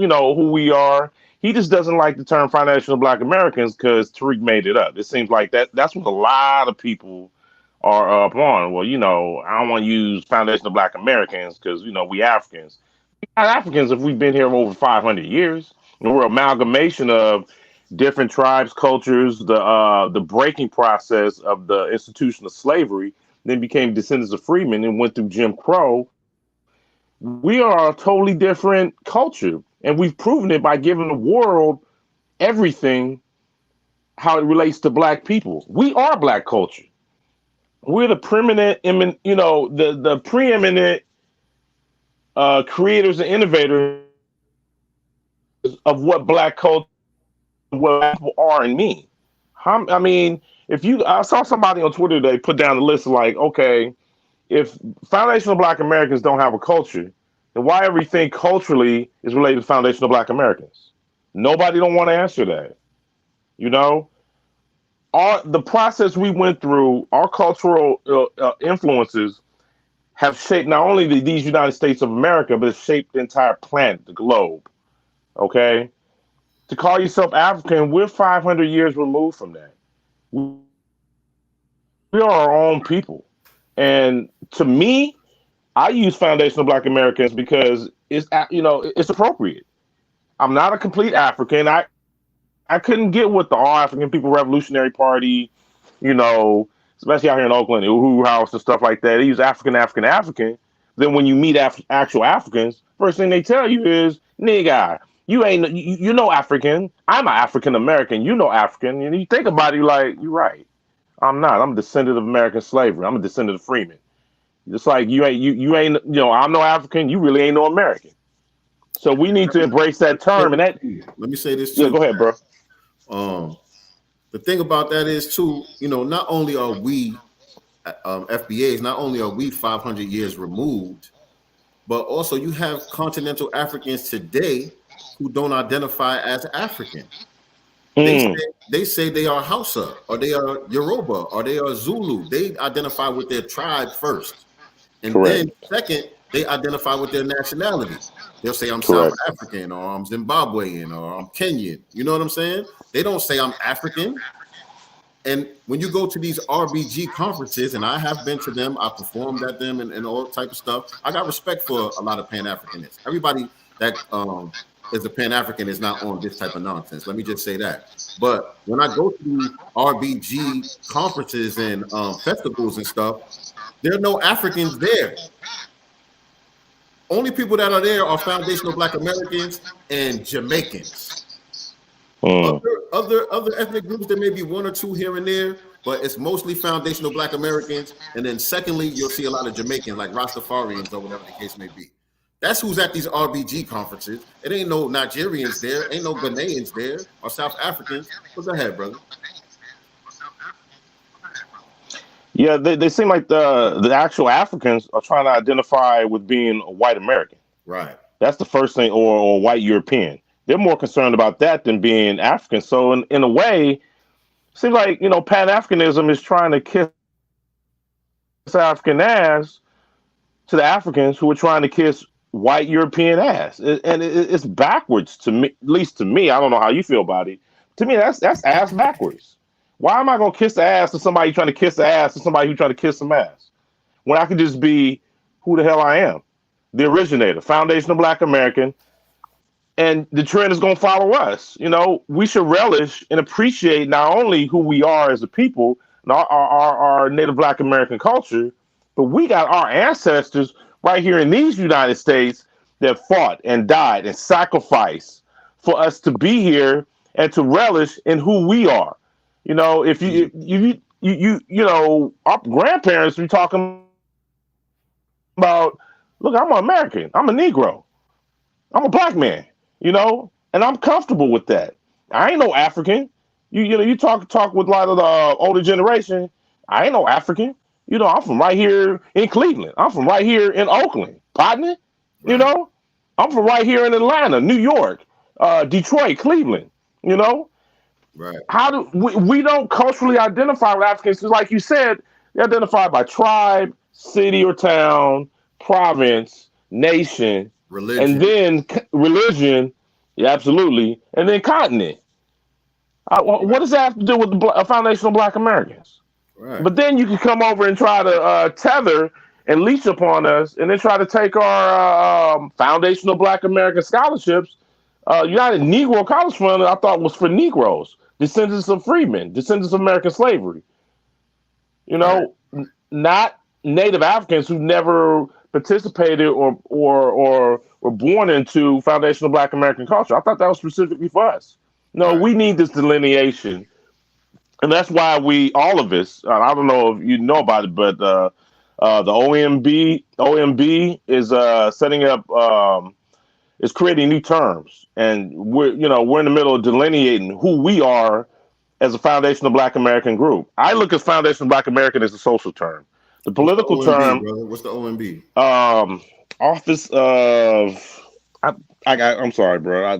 we are. He just doesn't like the term foundational Black Americans because Tariq made it up. It seems like that's what a lot of people are up on. Well, I don't want to use foundational Black Americans because we Africans. We're not Africans if we've been here over 500 years. And we're amalgamation of different tribes, cultures, the breaking process of the institution of slavery, then became descendants of freedmen and went through Jim Crow. We are a totally different culture, and we've proven it by giving the world everything how it relates to black people. We are black culture. We're the preeminent, the preeminent creators and innovators of what black culture, what people are and mean. I mean, I saw somebody on Twitter today put down the list of like, okay, if foundational Black Americans don't have a culture, then why everything culturally is related to foundational Black Americans? Nobody don't want to answer that. The process we went through, our cultural influences have shaped not only these United States of America, but it's shaped the entire planet, the globe. Okay? To call yourself African, we're 500 years removed from that. We are our own people. And to me, I use foundational Black Americans because it's appropriate. I'm not a complete African. I couldn't get with the All African People Revolutionary Party, especially out here in Oakland, Uhuru House and stuff like that. They use African. Then when you meet actual Africans, first thing they tell you is, nigga, you ain't, you know African. I'm an African American. You know African. And you think about it, you're like, you're right. I'm not. I'm a descendant of American slavery. I'm a descendant of freemen. Just like you ain't, I'm no African. You really ain't no American. So we need to embrace that term. And that. Let me say this too. Yeah, go ahead, bro. The thing about that is too, not only are we FBAs, not only are we 500 years removed, but also you have continental Africans today who don't identify as African. They say they are Hausa, or they are Yoruba, or they are Zulu. They identify with their tribe first. And then second, they identify with their nationality. They'll say I'm South African, or I'm Zimbabwean, or I'm Kenyan. You know what I'm saying? They don't say I'm African. And when you go to these RBG conferences, and I have been to them, I performed at them and all type of stuff. I got respect for a lot of Pan-Africanists. Everybody that is a Pan-African is not on this type of nonsense. Let me just say that. But when I go to these RBG conferences and festivals and stuff, there are no Africans there. Only people that are there are foundational Black Americans and Jamaicans. Other ethnic groups, there may be one or two here and there, but it's mostly foundational Black Americans. And then secondly, you'll see a lot of Jamaicans, like Rastafarians or whatever the case may be. That's who's at these RBG conferences. It ain't no Nigerians there, ain't no Ghanaians there, or South Africans. What's ahead, brother? Yeah, they seem like the actual Africans are trying to identify with being a white American. Right. That's the first thing, or white European. They're more concerned about that than being African. So in a way, it seems like, Pan-Africanism is trying to kiss African ass to the Africans who are trying to kiss white European ass. It's backwards to me, at least to me. I don't know how you feel about it. To me, that's ass backwards. Why am I going to kiss the ass to somebody trying to kiss the ass to somebody who's trying to kiss some ass? When I could just be who the hell I am. The originator, foundational Black American. and the trend is going to follow us. We should relish and appreciate not only who we are as a people and our Native Black American culture, but we got our ancestors right here in these United States that fought and died and sacrificed for us to be here and to relish in who we are. If our grandparents were talking about, look, I'm an American, I'm a Negro, I'm a black man, and I'm comfortable with that. I ain't no African. You talk with a lot of the older generation. I ain't no African. I'm from right here in Cleveland. I'm from right here in Oakland, partner. Right. I'm from right here in Atlanta, New York, Detroit, Cleveland. Right. How do we don't culturally identify with Africans? Because, like you said, they identify by tribe, city or town, province, nation, religion, and then religion. Yeah, absolutely, and then continent. What does that have to do with the foundational Black Americans? Right. But then you can come over and try to tether and leech upon us, and then try to take our foundational Black American scholarships. United Negro College Fund, I thought, was for Negroes, descendants of freedmen, descendants of American slavery. Not Native Africans who never participated or were born into foundational Black American culture. I thought that was specifically for us. No, we need this delineation. And that's why all of us, I don't know if you know about it, but the OMB is setting up, is creating new terms. And we're in the middle of delineating who we are as a foundational Black American group. I look at foundational Black American as a social term. The political What's the OMB, term. brother? What's the OMB? Office of. I'm sorry, bro. I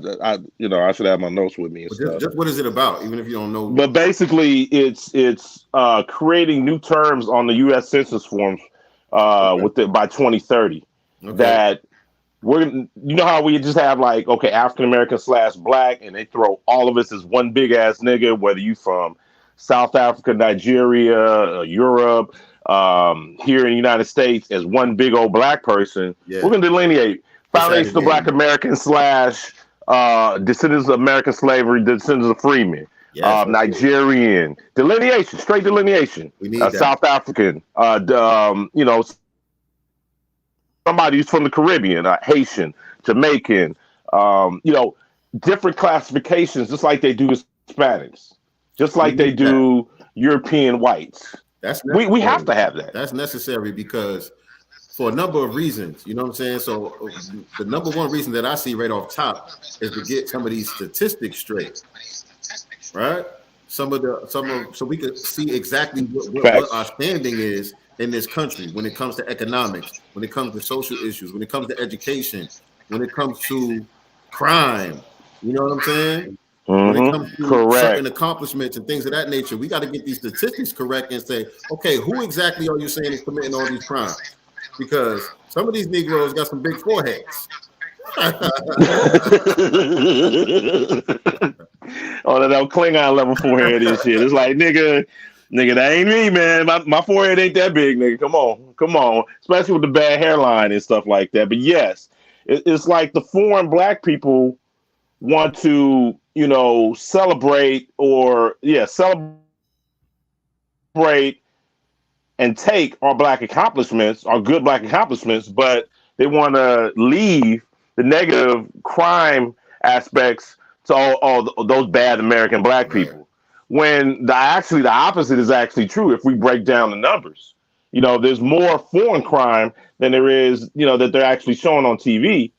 should have my notes with me. Just what is it about? Even if you don't know. But basically, it's creating new terms on the U.S. Census forms by 2030. Okay. That how we just have African American / Black, and they throw all of us as one big ass nigga, whether you from South Africa, Nigeria, Europe, here in the United States as one big old black person. Yeah. We're gonna delineate foundational Black American / descendants of American slavery, descendants of freemen, Nigerian, delineation, straight delineation. We need South African, somebody who's from the Caribbean, Haitian, Jamaican, different classifications, just like they do Hispanics, just like they do European whites. We have to have that. That's necessary because for a number of reasons, you know what I'm saying? So the number one reason that I see right off top is to get some of these statistics straight, right? So we can see exactly what our standing is in this country when it comes to economics, when it comes to social issues, when it comes to education, when it comes to crime, you know what I'm saying? When it comes to certain accomplishments and things of that nature, we got to get these statistics correct and say, okay, who exactly are you saying is committing all these crimes? Because some of these Negroes got some big foreheads. That Klingon level forehead and shit. It's like, nigga, that ain't me, man. My forehead ain't that big, nigga. Come on. Especially with the bad hairline and stuff like that. But yes, it's like the foreign Black people want to, celebrate and take our Black accomplishments, our good Black accomplishments, but they want to leave the negative crime aspects to all those bad American Black people. When the opposite is actually true if we break down the numbers. There's more foreign crime than there is, that they're actually showing on TV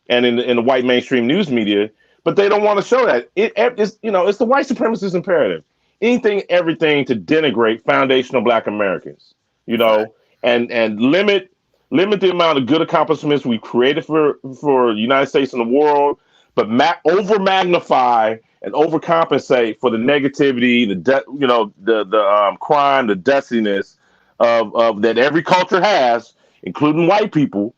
and in the white mainstream news media, but they don't want to show that. It's the white supremacist imperative. Anything, everything to denigrate foundational Black Americans, and limit the amount of good accomplishments we created for the United States and the world, but over magnify and overcompensate for the negativity, the crime, the dustiness of that every culture has, including white people,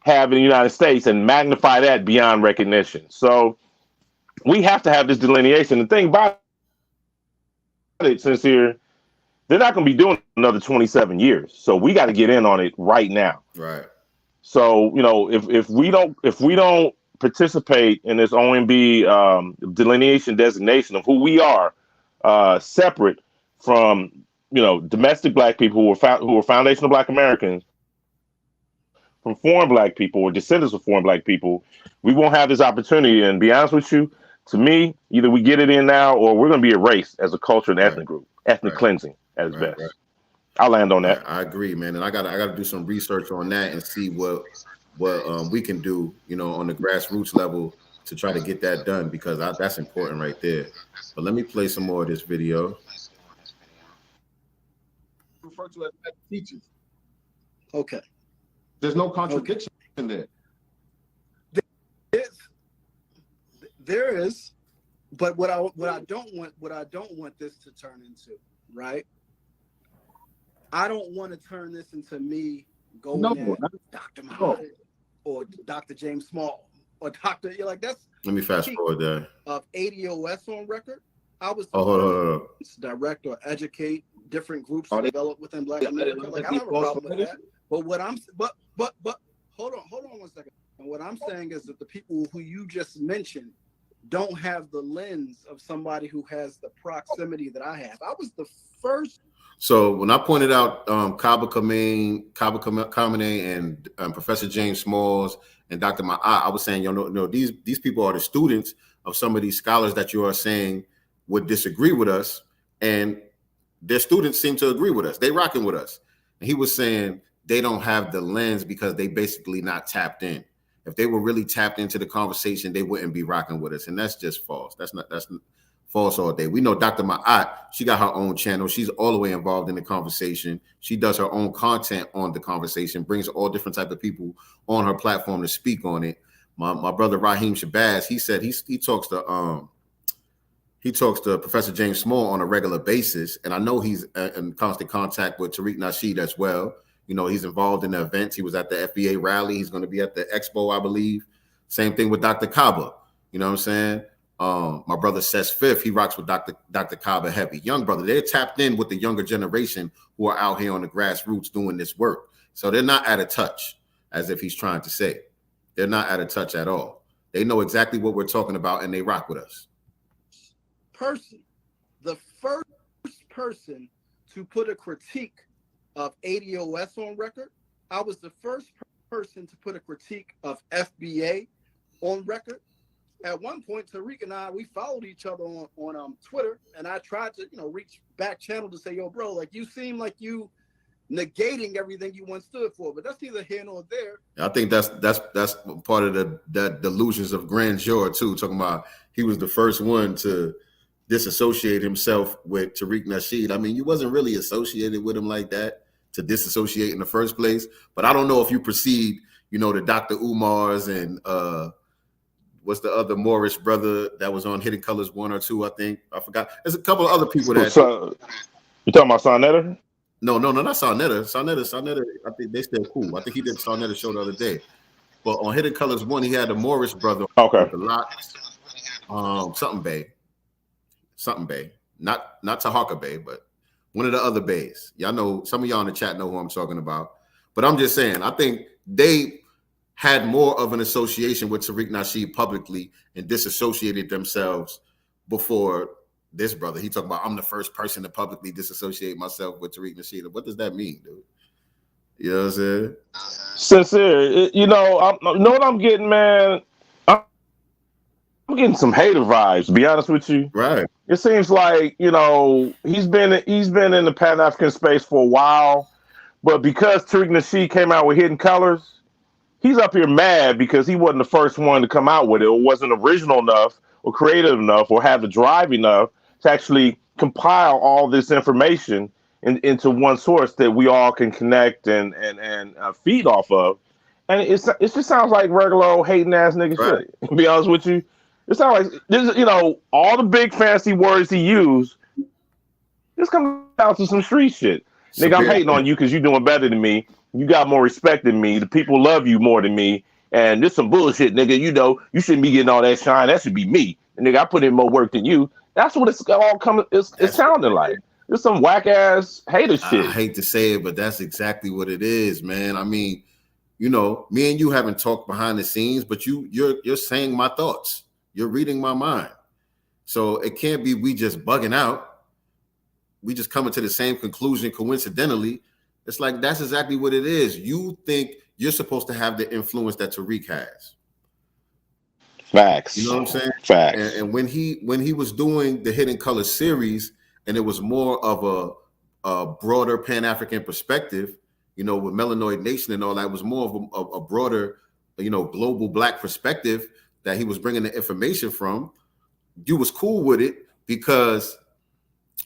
have in the United States, and magnify that beyond recognition. So we have to have this delineation. The thing about it, Sincere, they're not going to be doing another 27 years. So we got to get in on it right now. Right. So if we don't participate in this OMB delineation designation of who we are, separate from domestic Black people who are foundational Black Americans, from foreign Black people or descendants of foreign Black people, we won't have this opportunity. And be honest with you, to me, either we get it in now or we're going to be erased as a culture and ethnic group, ethnic cleansing at its best. I'll land on that. I agree, man, and I got to do some research on that and see what we can do, on the grassroots level to try to get that done, because that's important right there. But let me play some more of this video. Refer to as teachers. Okay. There's no contradiction in there. There is, but what I don't want this to turn into, right? I don't want to turn this into me going at Dr. Muhammad or Dr. James Small or Dr. You're like, that's. Let me fast forward there. Of ADOS on record, I was hold on. Direct or educate different groups developed within Black America. Like, I don't have a problem with that. But what I'm but hold on 1 second. And what I'm saying is that the people who you just mentioned don't have the lens of somebody who has the proximity that I have. I was the first. So when I pointed out Kaba Kamene and Professor James Smalls and Dr. Ma'at, I was saying, these people are the students of some of these scholars that you are saying would disagree with us, and their students seem to agree with us. They rocking with us. And he was saying they don't have the lens because they basically not tapped in. If they were really tapped into the conversation, they wouldn't be rocking with us. And that's just false. That's false all day. We know Dr. Ma'at, she got her own channel. She's all the way involved in the conversation. She does her own content on the conversation, brings all different type of people on her platform to speak on it. My brother Raheem Shabazz, he said he talks to Professor James Small on a regular basis. And I know he's in constant contact with Tariq Nasheed as well. He's involved in the events. He was at the FBA rally. He's going to be at the expo, I believe. Same thing with Dr. Kaba. You know what I'm saying? My brother Ses Fifth, he rocks with Dr. Kaba heavy. Young brother, they're tapped in with the younger generation who are out here on the grassroots doing this work. So they're not out of touch, as if he's trying to say. They're not out of touch at all. They know exactly what we're talking about, and they rock with us. The first person to put a critique of ADOS on record. I was the first person to put a critique of FBA on record. At one point, Tariq and I, we followed each other on Twitter, and I tried to, reach back channel to say, yo, bro, like, you seem like you negating everything you once stood for, but that's neither here nor there. I think that's part of the delusions of grandeur too. Talking about he was the first one to disassociate himself with Tariq Nasheed. I mean, you wasn't really associated with him like that to disassociate in the first place. But I don't know if you proceed, the Dr. Umars and what's the other Morris brother that was on Hidden Colors 1 or 2, I think. I forgot. There's a couple of other people that. You talking about Sarnetta? No, not Sarnetta. Sarnetta, I think they still cool. I think he did Sarnetta show the other day. But on Hidden Colors 1, he had the Morris brother. Okay. The Locks, something Bay. Not Tahaka Bay, but one of the other bays. Y'all know, some of y'all in the chat know who I'm talking about. But I'm just saying, I think they had more of an association with Tariq Nasheed publicly and disassociated themselves before this brother. He talking about, I'm the first person to publicly disassociate myself with Tariq Nasheed. What does that mean, dude? You know what I'm saying? Sincere, know what I'm getting, man? I'm getting some hater vibes, to be honest with you. Right. It seems like, he's been in the Pan-African space for a while, but because Tariq Nasheed came out with Hidden Colors, he's up here mad because he wasn't the first one to come out with it, or wasn't original enough or creative enough or have the drive enough to actually compile all this information into one source that we all can connect and feed off of. And it just sounds like regular old hating ass nigga shit. To be honest with you, it sounds like this. All the big fancy words he used. This comes out to some street shit. Nigga, I'm hating on you because you're doing better than me. You got more respect than me. The people love you more than me. And this some bullshit, nigga. You shouldn't be getting all that shine. That should be me. And nigga, I put in more work than you. That's what it's all coming. It's sounding like. It's some whack ass hater shit. I hate to say it, but that's exactly what it is, man. I mean, you know, me and you haven't talked behind the scenes, but you're saying my thoughts. You're reading my mind. So it can't be we just bugging out. We just coming to the same conclusion coincidentally. It's like that's exactly what it is. You think you're supposed to have the influence that Tariq has. Facts. You know what I'm saying? Facts. And when he was doing the Hidden Color series, and it was more of a broader Pan-African perspective, you know, with Melanoid Nation and all that, was more of a broader, you know, global Black perspective that he was bringing the information from. You was cool with it because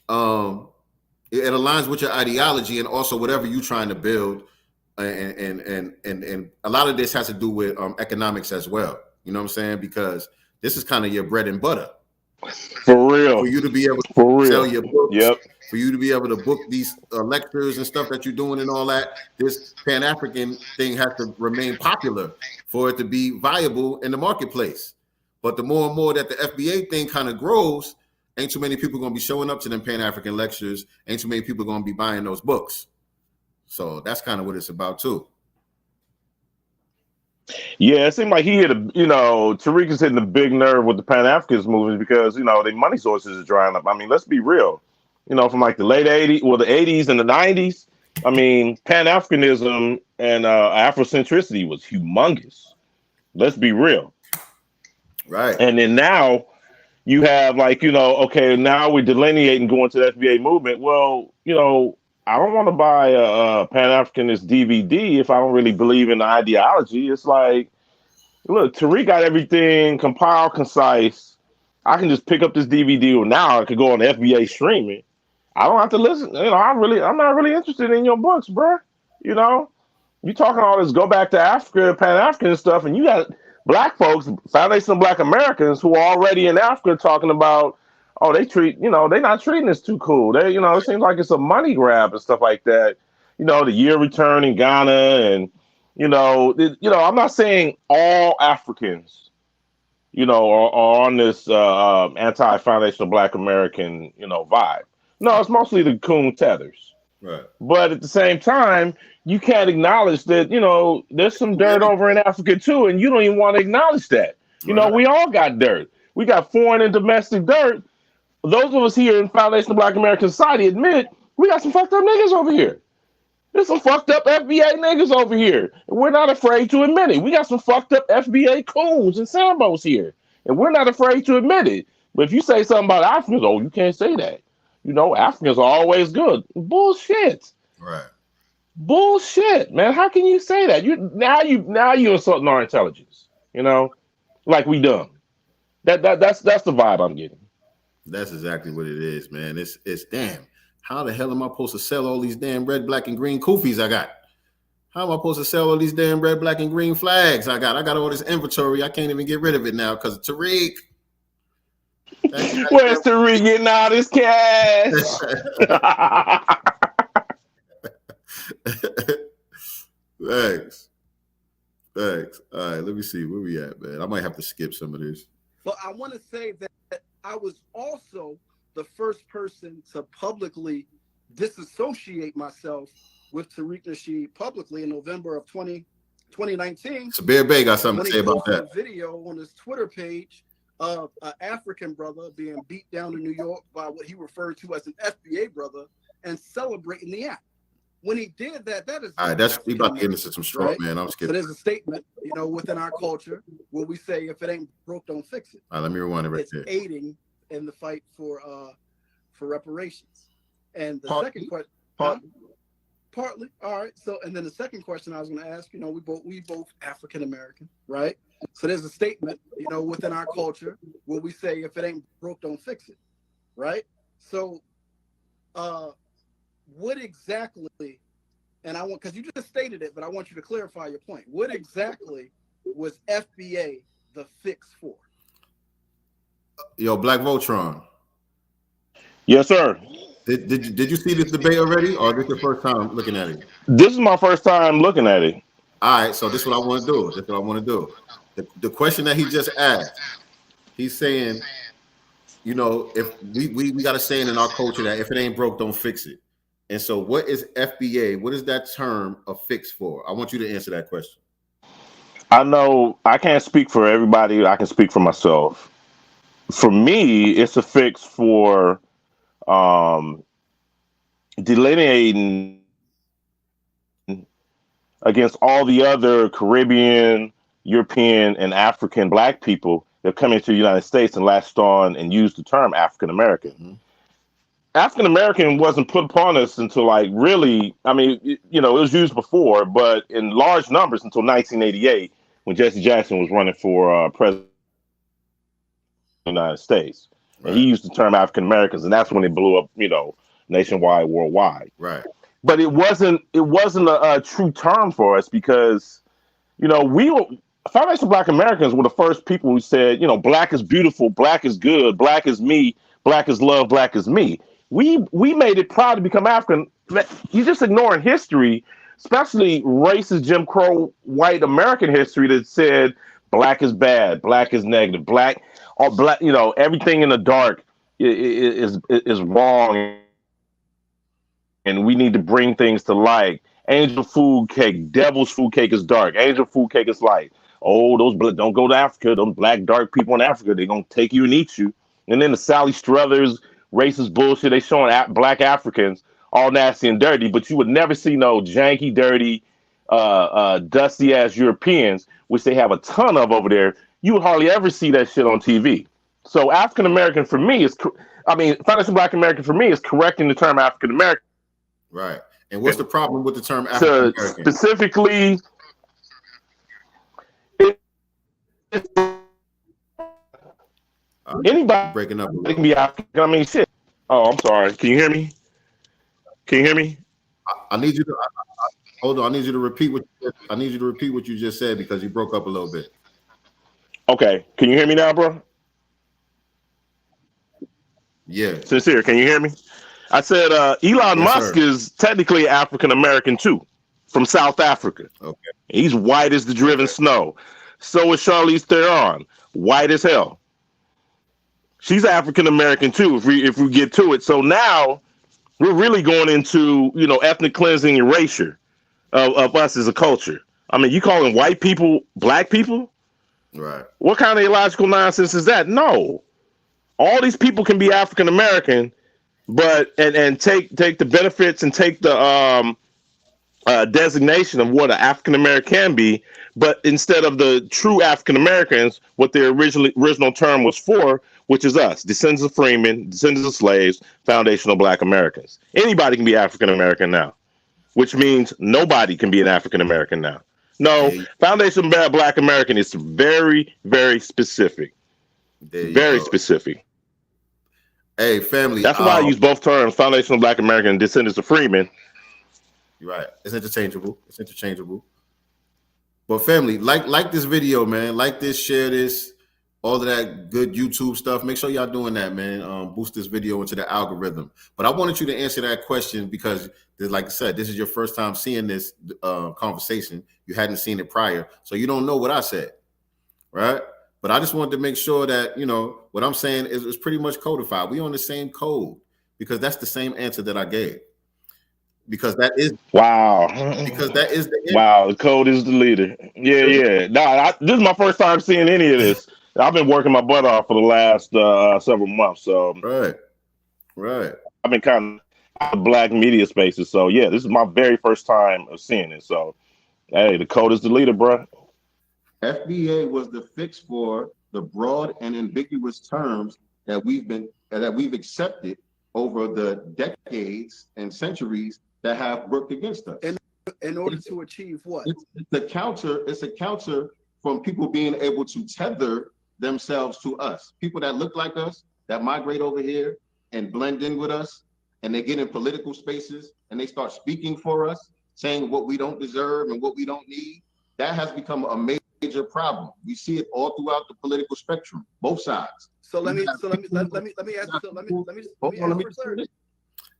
it aligns with your ideology and also whatever you're trying to build, and a lot of this has to do with economics as well. You know what I'm saying? Because this is kind of your bread and butter. For real. For you to be able to sell your books, for you to be able to book these lectures and stuff that you're doing and all that, this Pan-African thing has to remain popular for it to be viable in the marketplace. But the more and more that the FBA thing kind of grows, ain't too many people going to be showing up to them Pan-African lectures. Ain't too many people going to be buying those books. So that's kind of what it's about too. Yeah, it seemed like he hit Tariq is hitting the big nerve with the Pan-Africanist movement because, you know, the money sources are drying up. I mean, let's be real. You know, from like the late 80s, well, the 80s and the 90s, I mean, Pan-Africanism and Afrocentricity was humongous. Let's be real. Right. And then now you have like, you know, okay, now we're delineating going to the FBA movement. Well, you know, I don't want to buy a Pan-Africanist DVD if I don't really believe in the ideology. It's like, look, Tariq got everything compiled, concise. I can just pick up this DVD, or now I could go on the FBA streaming. I don't have to listen. You know, I'm not really interested in your books, bro. You know, you talking all this go back to Africa, Pan-African stuff, and you got Black folks, Foundation of Black Americans, who are already in Africa talking about, oh, they're not treating this too cool. They, you know, it seems like it's a money grab and stuff like that. You know, the year return in Ghana, and I'm not saying all Africans, you know, are on this anti-Foundation of Black American, you know, vibe. No, it's mostly the coon tethers. Right. But at the same time, you can't acknowledge that, you know, there's some dirt over in Africa too, and you don't even want to acknowledge that. You know, we all got dirt. We got foreign and domestic dirt. Those of us here in Foundation of Black American Society admit we got some fucked up niggas over here. There's some fucked up FBA niggas over here. And we're not afraid to admit it. We got some fucked up FBA coons and Sambos here. And we're not afraid to admit it. But if you say something about Africans, oh, you can't say that. You know, Africans are always good. Bullshit. Right. Bullshit, man. How can you say that? Now you insulting our intelligence. You know, like we dumb. That's the vibe I'm getting. That's exactly what it is, man. It's damn. How the hell am I supposed to sell all these damn red, black, and green kufis I got? How am I supposed to sell all these damn red, black, and green flags I got? I got all this inventory. I can't even get rid of it now because of Tariq. Where's Tariq getting all this cash? Thanks. All right, let me see where we at, man. I might have to skip some of this. But I want to say that I was also the first person to publicly disassociate myself with Tariq Nasheed publicly in November of 2019. Sabir Bey got something to say about that. A video on his Twitter page of an African brother being beat down in New York by what he referred to as an FBA brother and celebrating the act. When he did that, that is all right. We about to get into some straw, right? Man. I'm skipping. So there's a statement, you know, within our culture where we say, if it ain't broke, don't fix it. All right, let me rewind it right there. It's aiding in the fight for reparations. And the second question, partly, all right. So, and then the second question I was going to ask, you know, we both African American, right? So there's a statement, you know, within our culture where we say, if it ain't broke, don't fix it, right? So, what exactly? And I want, because you just stated it, but I want you to clarify your point. What exactly was FBA the fix for? Yo, Black Voltron. Yes, sir. Did you see this debate already, or this is your first time looking at it? This is my first time looking at it. All right, so this is what I want to do. The question that he just asked, he's saying, you know, if we got a saying in our culture that if it ain't broke, don't fix it. And so what is FBA? What is that term affixed for? I want you to answer that question. I know I can't speak for everybody. I can speak for myself. For me, it's affixed for delineating against all the other Caribbean, European, and African Black people that come into the United States and latched on and used the term African American. Mm-hmm. African American wasn't put upon us until like really, I mean, it was used before, but in large numbers until 1988 when Jesse Jackson was running for president of the United States. Right. And he used the term African Americans, and that's when it blew up, nationwide, worldwide. Right. But it wasn't a true term for us because, foundational Black Americans were the first people who said, Black is beautiful, Black is good, Black is me, Black is love, Black is me. We made it proud to become African. You're just ignoring history, especially racist Jim Crow white American history that said Black is bad, Black is negative, Black, everything in the dark is wrong. And we need to bring things to light. Angel food cake, devil's food cake is dark. Angel food cake is light. Oh, don't go to Africa. Those black dark people in Africa, they're gonna take you and eat you. And then the Sally Struthers racist bullshit, they showing Black Africans all nasty and dirty, but you would never see no janky, dirty, dusty ass Europeans, which they have a ton of over there. You would hardly ever see that shit on TV. So African American for me foundational Black American for me is correcting the term African American. Right. And what's the problem with the term African American? Specifically, anybody breaking up. Can be African. Shit. Oh, I'm sorry. Can you hear me? I need you to hold on. I need you to repeat what you just said because you broke up a little bit. Okay. Can you hear me now, bro? Yeah. Sincere, can you hear me? I said Elon Musk is technically African American too, from South Africa. Okay. He's white as the driven snow. So is Charlize Theron, white as hell. She's African American too, if we get to it. So now we're really going into ethnic cleansing and erasure of us as a culture. I mean, you calling white people Black people? Right. What kind of illogical nonsense is that? No, all these people can be African American. But and take the benefits and take the designation of what an African American can be, but instead of the true African Americans, what their original term was for, which is us, descendants of freemen, descendants of slaves, foundational Black Americans. Anybody can be African American now, which means nobody can be an African American now. No, foundational Black American is very, very specific, very specific. Hey, family. That's why I use both terms, foundational Black American and descendants of freemen. You're right. It's interchangeable. But family, like this video, man. Like this, share this, all of that good YouTube stuff. Make sure y'all doing that, man. Boost this video into the algorithm. But I wanted you to answer that question because, like I said, this is your first time seeing this conversation. You hadn't seen it prior, so you don't know what I said, right? But I just wanted to make sure that, what I'm saying is pretty much codified. We on the same code because that's the same answer that I gave. Because that is wow. Because that is the wow. The code is the leader. Yeah. No, this is my first time seeing any of this. I've been working my butt off for the last several months. So right. I've been kind of Black media spaces. So yeah, this is my very first time of seeing it. So hey, the code is the leader, bro. FBA was the fix for the broad and ambiguous terms that we've accepted over the decades and centuries that have worked against us. In order to achieve what? It's a counter from people being able to tether themselves to us. People that look like us, that migrate over here and blend in with us, and they get in political spaces and they start speaking for us, saying what we don't deserve and what we don't need. That has become a major problem. We see it all throughout the political spectrum, both sides. Let me ask.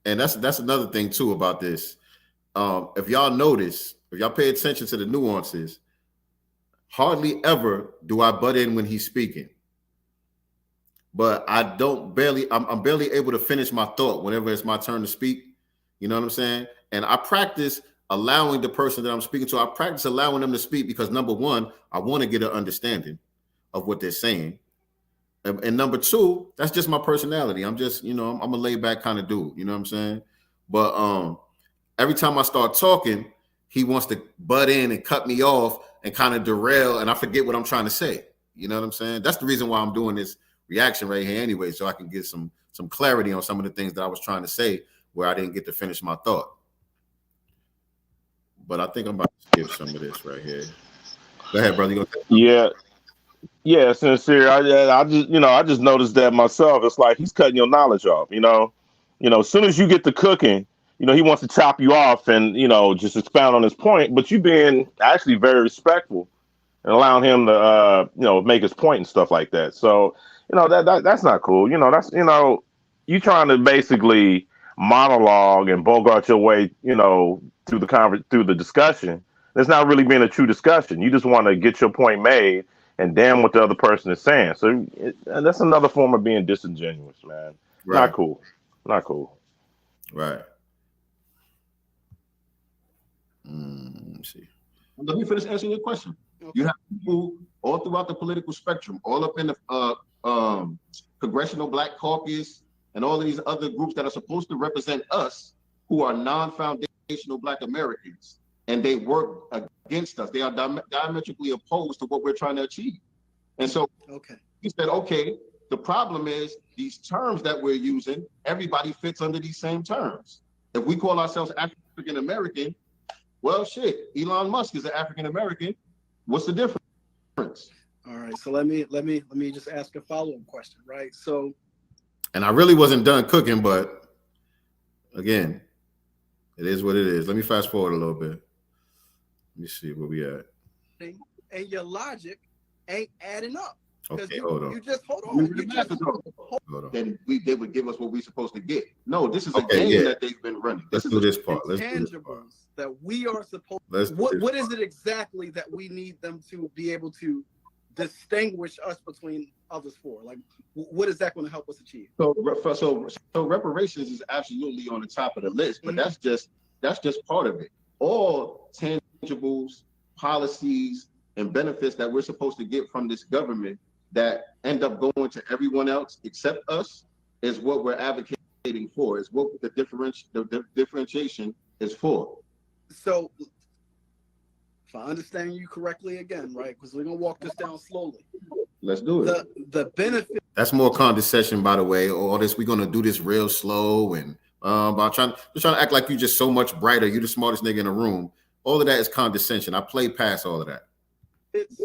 And that's another thing too about this. If y'all notice, if y'all pay attention to the nuances, hardly ever do I butt in when he's speaking. But I'm barely able to finish my thought whenever it's my turn to speak. You know what I'm saying? And I practice allowing the person that I'm speaking to, I practice allowing them to speak because number one, I want to get an understanding of what they're saying. And number two, that's just my personality. I'm just, I'm a laid back kind of dude. You know what I'm saying? But every time I start talking, he wants to butt in and cut me off and kind of derail, and I forget what I'm trying to say. You know what I'm saying? That's the reason why I'm doing this reaction right here anyway, so I can get some clarity on some of the things that I was trying to say where I didn't get to finish my thought. But I think I'm about to skip some of this right here. Go ahead, brother. You Yeah, sincere. I just noticed that myself. It's like he's cutting your knowledge off. As soon as you get to cooking, he wants to chop you off and just expound on his point. But you being actually very respectful and allowing him to make his point and stuff like that. So that's not cool. That's you trying to basically monologue and bogart your way through the discussion. It's not really being a true discussion. You just want to get your point made. And damn what the other person is saying. So that's another form of being disingenuous, man. Right. Not cool. Not cool. Right. Let me see. Let me finish answering your question. Okay. You have people all throughout the political spectrum, all up in the Congressional Black Caucus and all of these other groups that are supposed to represent us who are non-foundational Black Americans. And they work against us. They are diametrically opposed to what we're trying to achieve. And so he said, okay, the problem is these terms that we're using, everybody fits under these same terms. If we call ourselves African American, well, shit, Elon Musk is an African American. What's the difference? All right, so let me just ask a follow-up question, right? So, and I really wasn't done cooking, but again, it is what it is. Let me fast forward a little bit. Let me see where we at. And your logic ain't adding up. Okay, hold on. You just hold on. Then they would give us what we're supposed to get. No, this is a game that they've been running. Let's do this part. Intangibles that we are supposed. What is it exactly that we need them to be able to distinguish us between others for? Like, what is that going to help us achieve? So reparations is absolutely on the top of the list, but that's just part of it. All tangibles, policies, and benefits that we're supposed to get from this government that end up going to everyone else except us is what we're advocating for, is what the differentiation is for. So, if I understand you correctly again, right, because we're going to walk this down slowly. Let's do it. The benefit. That's more condescension, by the way. All this, we're going to do this real slow and I'm trying to act like you're just so much brighter. You're the smartest nigga in the room. All of that is condescension. I play past all of that. It's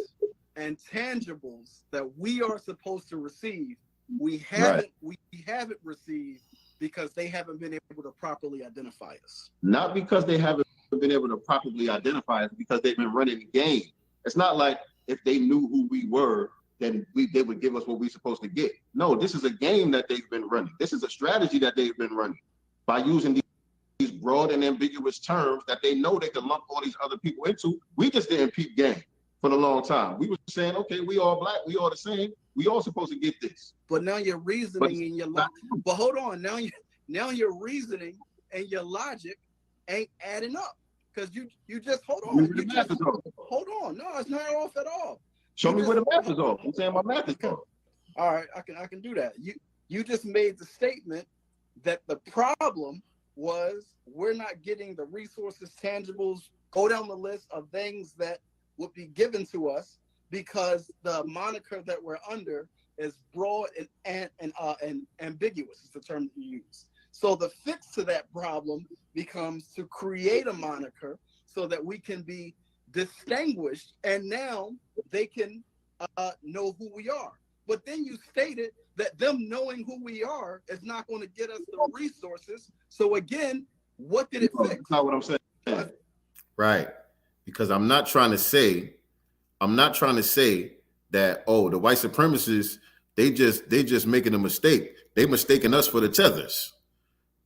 and tangibles that we are supposed to receive, we haven't received because they haven't been able to properly identify us. Not because they haven't been able to properly identify us, because they've been running the game. It's not like if they knew who we were, then they would give us what we're supposed to get. No, this is a game that they've been running. This is a strategy that they've been running by using these broad and ambiguous terms that they know they can lump all these other people into. We just didn't peep game for a long time. We were saying, okay, we all Black, we all the same, we all supposed to get this. But now your reasoning and your logic. But hold on, now your reasoning and your logic ain't adding up, because you just hold on. Hold on. No, it's not off at all. Show me where the math is off. I'm saying my math is off. All right, I can do that. You just made the statement that the problem was we're not getting the resources, tangibles, go down the list of things that would be given to us because the moniker that we're under is broad and ambiguous, is the term you use. So the fix to that problem becomes to create a moniker so that we can be distinguished, and now they can know who we are. But then you stated that them knowing who we are is not going to get us the resources. So again, what did it fix? That's not what I'm saying. Right. Because I'm not trying to say that, oh, the white supremacists, they just making a mistake. They mistaking us for the tethers.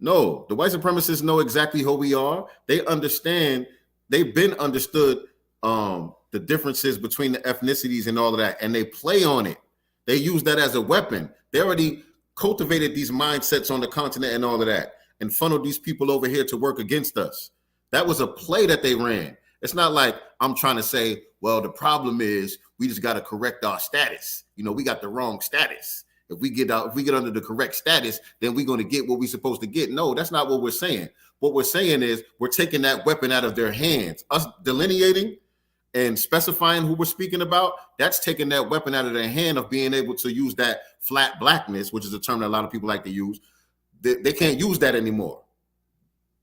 No, the white supremacists know exactly who we are. They understand, they've been understood the differences between the ethnicities and all of that, and they play on it. They use that as a weapon. They already cultivated these mindsets on the continent and all of that. and funneled these people over here to work against us. That was a play that they ran. It's not like I'm trying to say, well, the problem is we just got to correct our status. You know, we got the wrong status. If we get under the correct status, then we're going to get what we're supposed to get. No, that's not what we're saying. What we're saying is we're taking that weapon out of their hands. Us delineating and specifying who we're speaking about, that's taking that weapon out of their hand of being able to use that flat blackness, which is a term that a lot of people like to use. They can't use that anymore.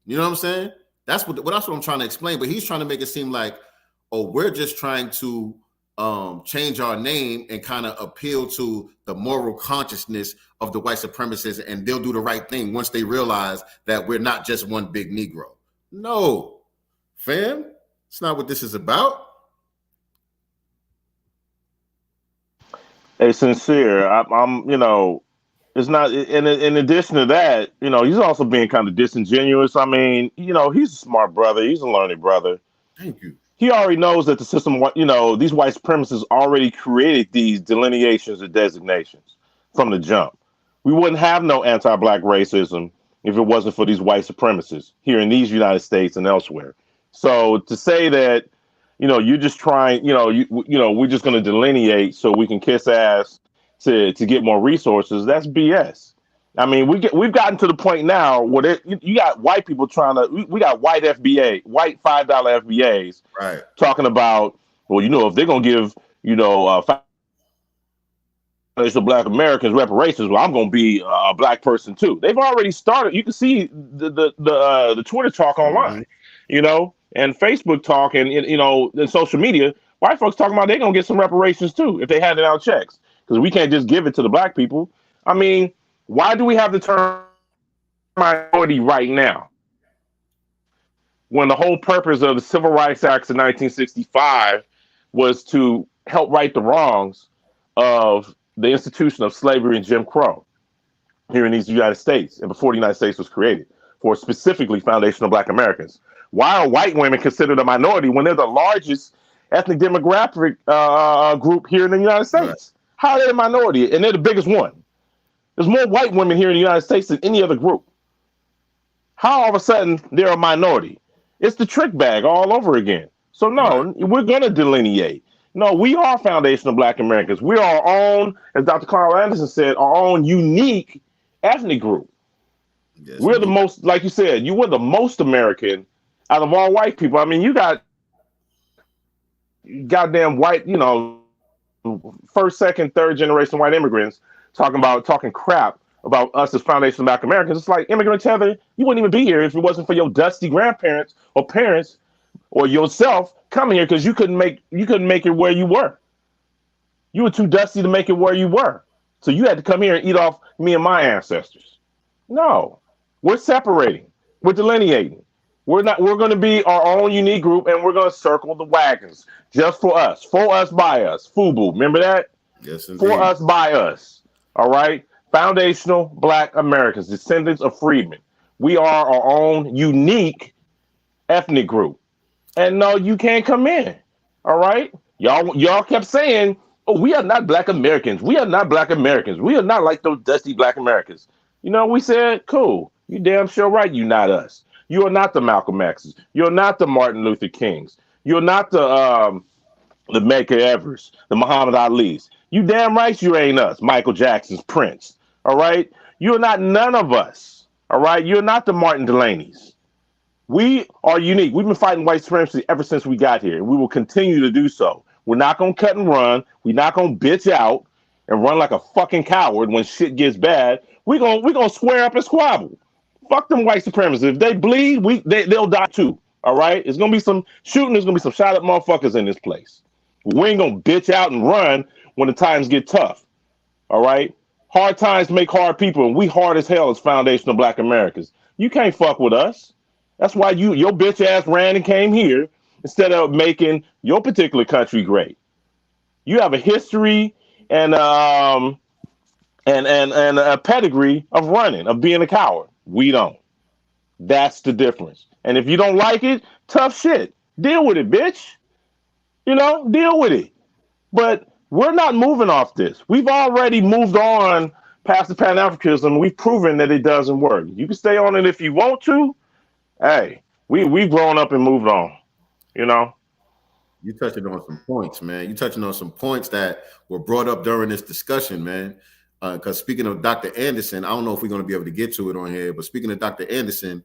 You know what I'm saying? That's what I'm trying to explain. But he's trying to make it seem like, oh, we're just trying to change our name and kind of appeal to the moral consciousness of the white supremacists, and they'll do the right thing once they realize that we're not just one big Negro. No, fam, it's not what this is about. Hey, Sincere, I'm you know, it's not. In addition to that, you know, he's also being kind of disingenuous. I mean, you know, he's a smart brother. He's a learned brother. Thank you. He already knows that the system, you know, these white supremacists already created these delineations or designations from the jump. We wouldn't have no anti-black racism if it wasn't for these white supremacists here in these United States and elsewhere. So to say that, you know, you're just trying, you know, we're just going to delineate so we can kiss ass to get more resources, that's BS. I mean, we've gotten to the point now where you got white people trying to. We got white $5 FBAs, right, talking about, well, you know, if they're gonna give, you know, Black Americans reparations, well, I'm gonna be a black person too. They've already started. You can see the Twitter talk online, you know, and Facebook talk, and you know, the social media. White folks talking about they're gonna get some reparations too if they handed out checks, because we can't just give it to the black people. I mean, why do we have the term minority right now, when the whole purpose of the Civil Rights Acts of 1965 was to help right the wrongs of the institution of slavery and Jim Crow here in these United States, and before the United States was created, for specifically foundational Black Americans? Why are white women considered a minority when they're the largest ethnic demographic group here in the United States? Right. How are they a minority? And they're the biggest one. There's more white women here in the United States than any other group. How all of a sudden they're a minority? It's the trick bag all over again. So no, we're going to delineate. No, we are foundational Black Americans. We're our own, as Dr. Carl Anderson said, our own unique ethnic group. Yes, we're the most, like you said, you were the most American out of all white people. I mean, you got goddamn white, you know, first, second, third generation white immigrants talking crap about us as foundational Black Americans. It's like, immigrant tether, you wouldn't even be here if it wasn't for your dusty grandparents or parents or yourself coming here, because you couldn't make it where you were. You were too dusty to make it where you were. So you had to come here and eat off me and my ancestors. No, we're separating. We're delineating. We're going to be our own unique group, and we're going to circle the wagons just for us, by us. FUBU, remember that? Yes, indeed. For us, by us. All right, foundational Black Americans, descendants of freedmen. We are our own unique ethnic group, and no, you can't come in. All right, y'all kept saying, "Oh, we are not Black Americans. We are not Black Americans. We are not like those dusty Black Americans." You know, we said, "Cool, you damn sure right. You not us. You are not the Malcolm X's. You're not the Martin Luther Kings. You're not the Medgar Evers, the Muhammad Ali's. You damn right you ain't us, Michael Jackson's, Prince. All right? You're not none of us. All right? You're not the Martin Delaney's. We are unique. We've been fighting white supremacy ever since we got here, and we will continue to do so. We're not going to cut and run. We're not going to bitch out and run like a fucking coward when shit gets bad. We're gonna square up and squabble. Fuck them white supremacists. If they bleed, they'll die too. All right? There's going to be some shooting. There's going to be some shot up motherfuckers in this place. We ain't going to bitch out and run when the times get tough. All right? Hard times make hard people, and we hard as hell as foundational Black Americans. You can't fuck with us. That's why your bitch ass ran and came here instead of making your particular country great. You have a history and a pedigree of running, of being a coward. We don't. That's the difference. And if you don't like it, tough shit. Deal with it, bitch. You know, deal with it. But we're not moving off this. We've already moved on past the pan-Africanism. We've proven that it doesn't work. You can stay on it if you want to. Hey, we've grown up and moved on. You know. You touching on some points, man. You touching on some points that were brought up during this discussion, man. Because speaking of Dr. Anderson, I don't know if we're going to be able to get to it on here, but speaking of Dr. Anderson,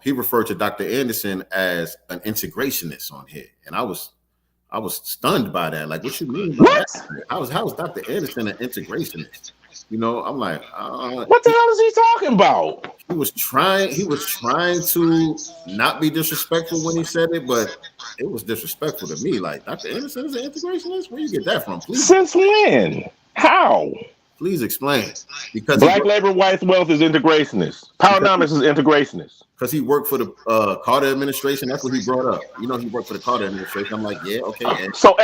he referred to Dr. Anderson as an integrationist on here, and I was stunned by that. Like, what you mean by that? How is Dr. Anderson an integrationist? You know, I'm like, what the hell is he talking about? He was trying to not be disrespectful when he said it, but it was disrespectful to me. Like, Dr. Anderson is an integrationist? Where you get that from? Please. Since when? How? Please explain. Because Black labor, white wealth is integrationist. Powernomics is integrationist. Because he worked for the Carter administration. That's what he brought up. You know, he worked for the Carter administration. I'm like, yeah, okay. So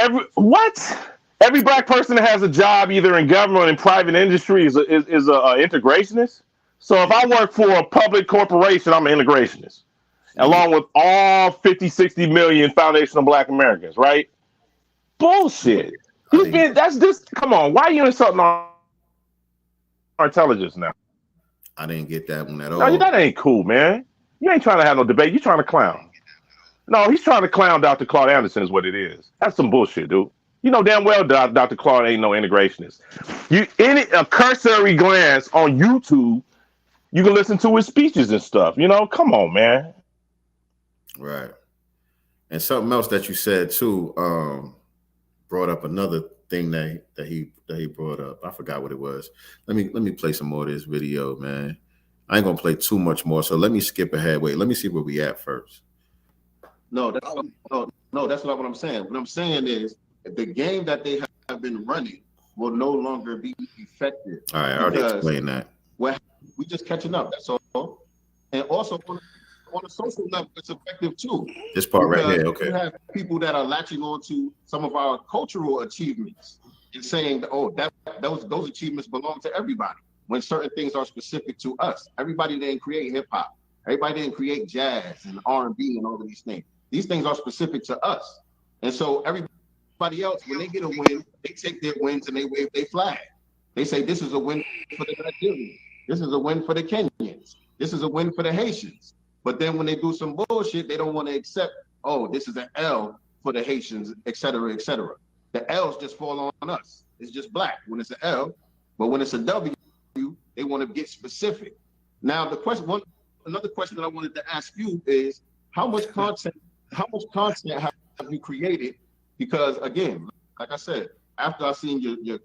every black person that has a job either in government or in private industry is a integrationist. So if I work for a public corporation, I'm an integrationist, along with all 50, 60 million foundational Black Americans, right? Bullshit. Come on, why are you insulting our intelligence now? I didn't get that one at all. No, that ain't cool, man. You ain't trying to have no debate. You trying to clown. No, he's trying to clown Dr. Claude Anderson is what it is. That's some bullshit, dude. You know damn well Dr. Claude ain't no integrationist. A cursory glance on YouTube, you can listen to his speeches and stuff. You know, come on, man. Right. And something else that you said too, brought up another thing that he brought up. I forgot what it was. Let me play some more of this video, man. I ain't gonna play too much more, so let me skip ahead. Wait, let me see where we at first. No, that's not what I'm saying. What I'm saying is the game that they have been running will no longer be effective. All right, I already explained that. Well, we just catching up. That's all. And also on a social level, it's effective too. This part right here, okay. You have people that are latching on to some of our cultural achievements and saying, "Oh, those achievements belong to everybody." When certain things are specific to us, everybody didn't create hip hop. Everybody didn't create jazz and R&B and all of these things. These things are specific to us, and so everybody else, when they get a win, they take their wins and they wave their flag. They say, "This is a win for the Nigerians. This is a win for the Kenyans. This is a win for the Haitians." But then when they do some bullshit, they don't want to accept, "Oh, this is an L for the Haitians, et cetera, et cetera." The L's just fall on us. It's just Black when it's an L, but when it's a W, they want to get specific. Now, another question that I wanted to ask you is, how much content have you created? Because again, like I said, after I seen your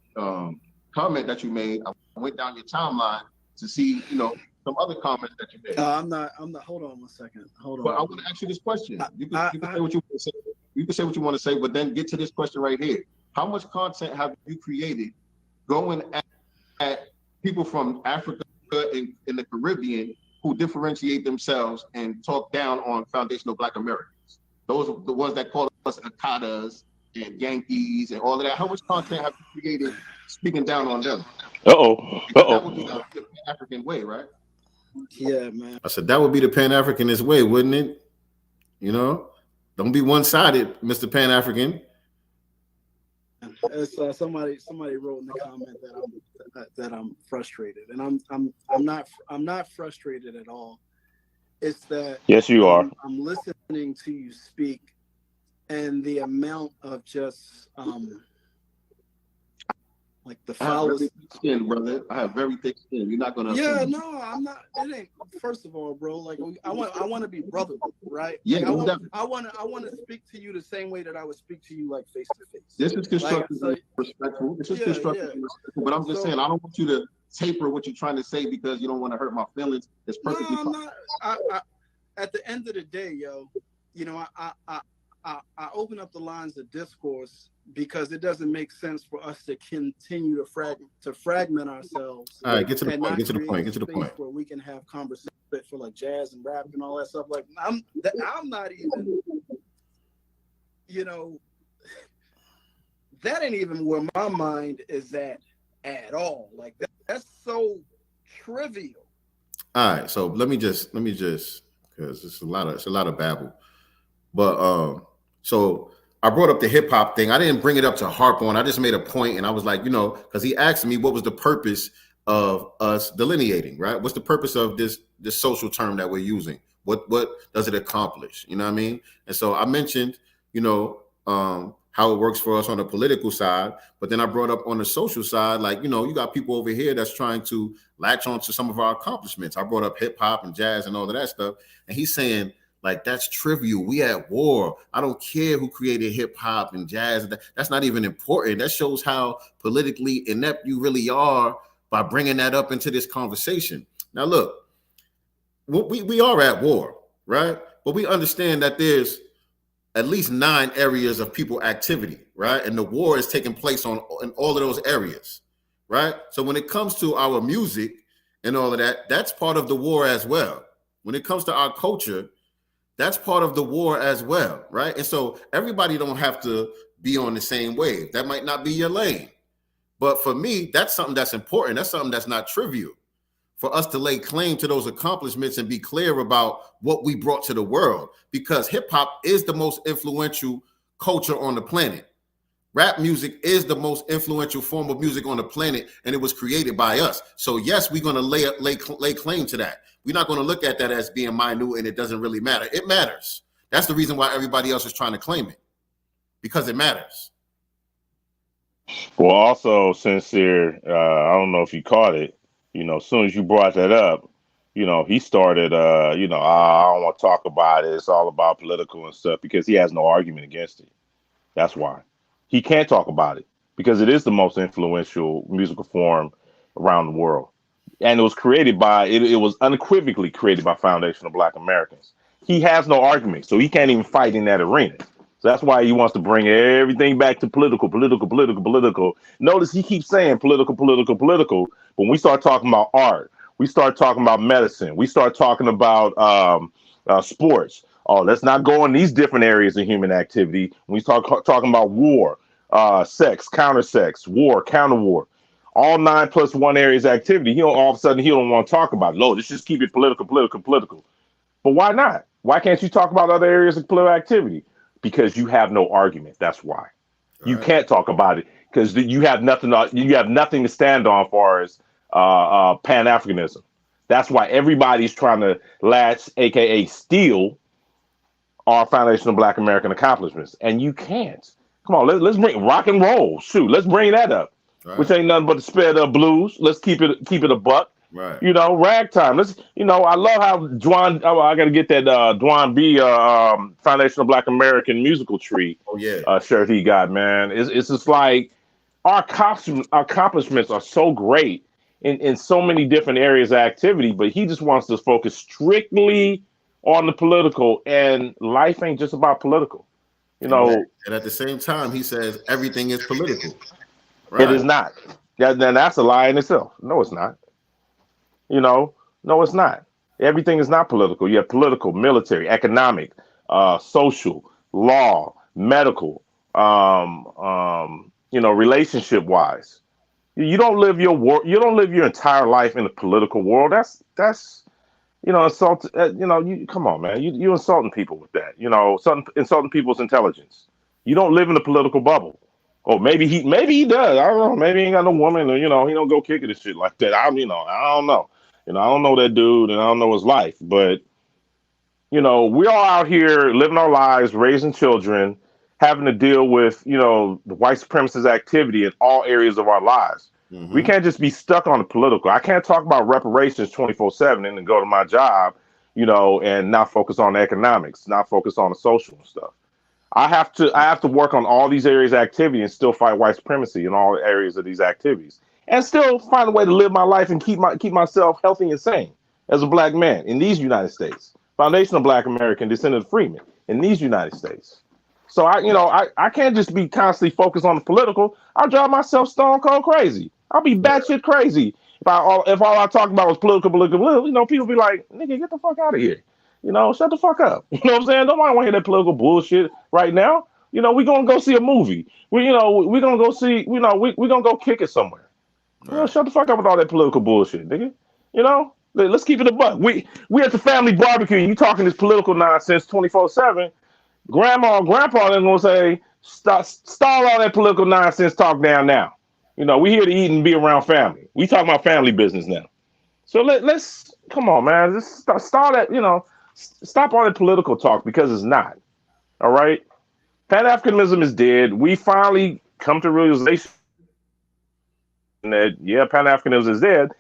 comment that you made, I went down your timeline to see, some other comments that you made. I'm not. Hold on one second. Hold on. But I want to ask you this question. You can say what you want to say. You can say what you want to say, but then get to this question right here. How much content have you created going at people from Africa and in the Caribbean who differentiate themselves and talk down on foundational Black Americans? Those are the ones that call us Akadas and Yankees and all of that. How much content have you created speaking down on them? That would be the African way, right? Yeah, man. I said that would be the Pan-Africanist way, wouldn't it? Don't be one-sided, Mr. Pan-African. Somebody wrote in the comment that I'm frustrated, and I'm not frustrated at all. It's that yes, you are. I'm listening to you speak, and the amount of just like the fallacy. Skin, brother. I have very thick skin. You're not gonna. Yeah, no, I'm not. It ain't. First of all, bro, like I want to be brotherly, right? Yeah, like, I want to speak to you the same way that I would speak to you, like face to face. This is constructive and respectful. This is constructive and respectful. But I'm just saying, I don't want you to taper what you're trying to say because you don't want to hurt my feelings. It's perfectly fine. Not. At the end of the day, yo, I open up the lines of discourse because it doesn't make sense for us to continue to fragment ourselves. All right, get to the point. Get to the point. Where we can have conversations for like jazz and rap and all that stuff. Like I'm not even, that ain't even where my mind is at all. Like that's so trivial. All right, so let me just because it's a lot of babble, but so I brought up the hip hop thing. I didn't bring it up to harp on. I just made a point, and I was like, because he asked me what was the purpose of us delineating, right? What's the purpose of this social term that we're using? What does it accomplish? You know what I mean? And so I mentioned, how it works for us on the political side, but then I brought up on the social side, like, you got people over here that's trying to latch on to some of our accomplishments. I brought up hip hop and jazz and all of that stuff. And he's saying, like, that's trivial. We at war. I don't care who created hip hop and jazz. That's not even important. That shows how politically inept you really are by bringing that up into this conversation. Now, look, we are at war, right? But we understand that there's at least 9 areas of people activity, right? And the war is taking place in all of those areas, right? So when it comes to our music and all of that, that's part of the war as well. When it comes to our culture, that's part of the war as well, right? And so everybody don't have to be on the same wave. That might not be your lane. But for me, that's something that's important. That's something that's not trivial. For us to lay claim to those accomplishments and be clear about what we brought to the world, because hip hop is the most influential culture on the planet. Rap music is the most influential form of music on the planet, and it was created by us. So yes, we're going to lay claim to that. We're not going to look at that as being minute and it doesn't really matter. It matters. That's the reason why everybody else is trying to claim it, because it matters. Well, also, Sincere, I don't know if you caught it, as soon as you brought that up, he started, I don't want to talk about it. It's all about political and stuff, because he has no argument against it. That's why. He can't talk about it, because it is the most influential musical form around the world. And it was created by, it was unequivocally created by foundational Black Americans. He has no argument, so he can't even fight in that arena. So that's why he wants to bring everything back to political. Notice he keeps saying political. But when we start talking about art, we start talking about medicine, we start talking about sports. Oh, let's not go in these different areas of human activity. When we start talking about war, sex, counter sex, war, counter war, all 9+1 areas of activity, all of a sudden he don't want to talk about it. No, let's just keep it political. But why not? Why can't you talk about other areas of political activity? Because you have no argument. That's why. You can't talk about it, because you have nothing to stand on as far as pan-Africanism. That's why everybody's trying to latch, aka steal, our foundational Black American accomplishments, and you can't. Come on, let's bring rock and roll. Shoot, let's bring that up. Right. Which ain't nothing but the sped up blues. Let's keep it a buck. Right. Ragtime. Let's. I love how Dwan. Oh, I got to get that Dwan B. Foundational Black American musical tree. Oh yeah. Shirt he got, man. It's just like our accomplishments are so great in so many different areas of activity, but he just wants to focus strictly on the political, and life ain't just about political. And at the same time, he says everything is political. Right. It is not. Then that's a lie in itself. No, it's not. No, it's not. Everything is not political. You have political, military, economic, social, law, medical, relationship wise. You don't live your entire life in the political world. That's insult. You come on, man. You insulting people with that. Insulting people's intelligence. You don't live in the political bubble. Oh, maybe he does. I don't know. Maybe he ain't got no woman, or he don't go kicking and shit like that. I don't know. I don't know that dude, and I don't know his life. But we're all out here living our lives, raising children, having to deal with the white supremacist activity in all areas of our lives. Mm-hmm. We can't just be stuck on the political. I can't talk about reparations 24/7 and then go to my job, and not focus on the economics, not focus on the social and stuff. I have to work on all these areas of activity and still fight white supremacy in all areas of these activities, and still find a way to live my life and keep myself healthy and sane as a Black man in these United States, foundational Black American, descendant of freemen in these United States. So I can't just be constantly focused on the political. I'll drive myself stone cold crazy. I'll be batshit crazy if all I talk about was political. People be like, nigga, get the fuck out of here. Shut the fuck up. You know what I'm saying? Nobody want to hear that political bullshit right now. We gonna go see a movie. We gonna go see. We gonna go kick it somewhere. Right. Shut the fuck up with all that political bullshit, nigga. Let's keep it a buck. We at the family barbecue. You talking this political nonsense 24/7. Grandma and grandpa are gonna say, stall all that political nonsense talk down now. You know, we here to eat and be around family. We talking about family business now. So let's come on, man. Let's start at, stop all the political talk because it's not. All right. Pan-Africanism is dead. We finally come to realization that, yeah, Pan-Africanism is dead.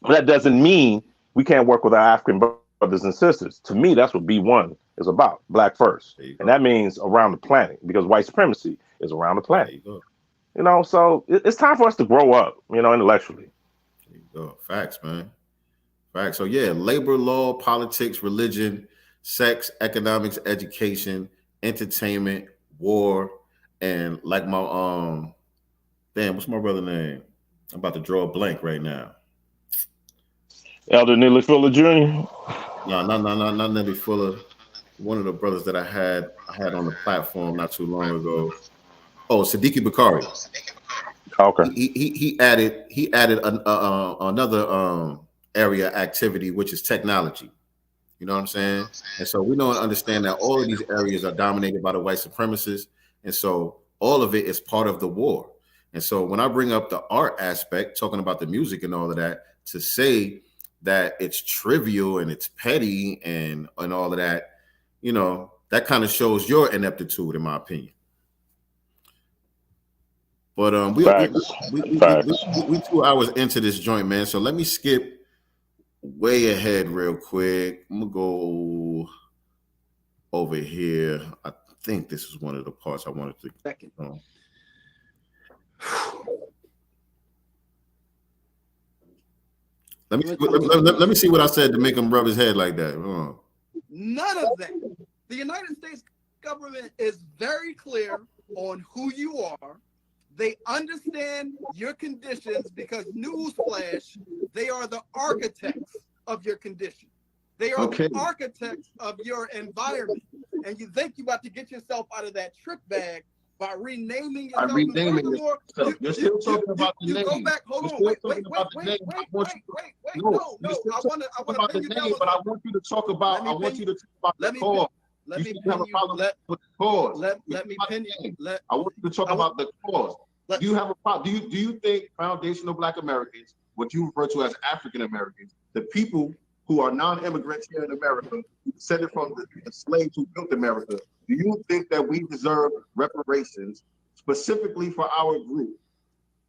But that doesn't mean we can't work with our African brothers and sisters. To me, that's what B1 is about, black first. And that means around the planet, because white supremacy is around the planet. So it's time for us to grow up, intellectually. There you go. Facts, man. Facts. So yeah, labor law, politics, religion, sex, economics, education, entertainment, war, and like my what's my brother's name? I'm about to draw a blank right now. Elder Neely Fuller Jr. No, not Nelly Fuller. One of the brothers that I had on the platform not too long ago. Oh, Siddiqui Bakari. Okay. He added another area activity, which is technology. You know what I'm saying? And so we know and understand that all of these areas are dominated by the white supremacists, and so all of it is part of the war. And so when I bring up the art aspect, talking about the music and all of that, to say that it's trivial and it's petty and all of that, that kind of shows your ineptitude, in my opinion. But we 2 hours into this joint, man. So let me skip way ahead real quick. I'm gonna go over here. I think this is one of the parts I wanted to. Second. Let me see what I said to make him rub his head like that. None of that. The United States government is very clear on who you are. They understand your conditions because, newsflash, they are the architects of your condition. They are the architects of your environment. And you think you're about to get yourself out of that trick bag by renaming yourself. You're still talking about the name. Go back. Hold on. Wait. No, I want to pin you down. But I want you to talk about. I want you to talk about the cause. Let me pin you. Let me pin you. I want you to talk about the cause. Do you have a problem? Do you think foundational Black Americans, what you refer to as African Americans, the people who are non-immigrants here in America, descended from the slaves who built America, do you think that we deserve reparations specifically for our group,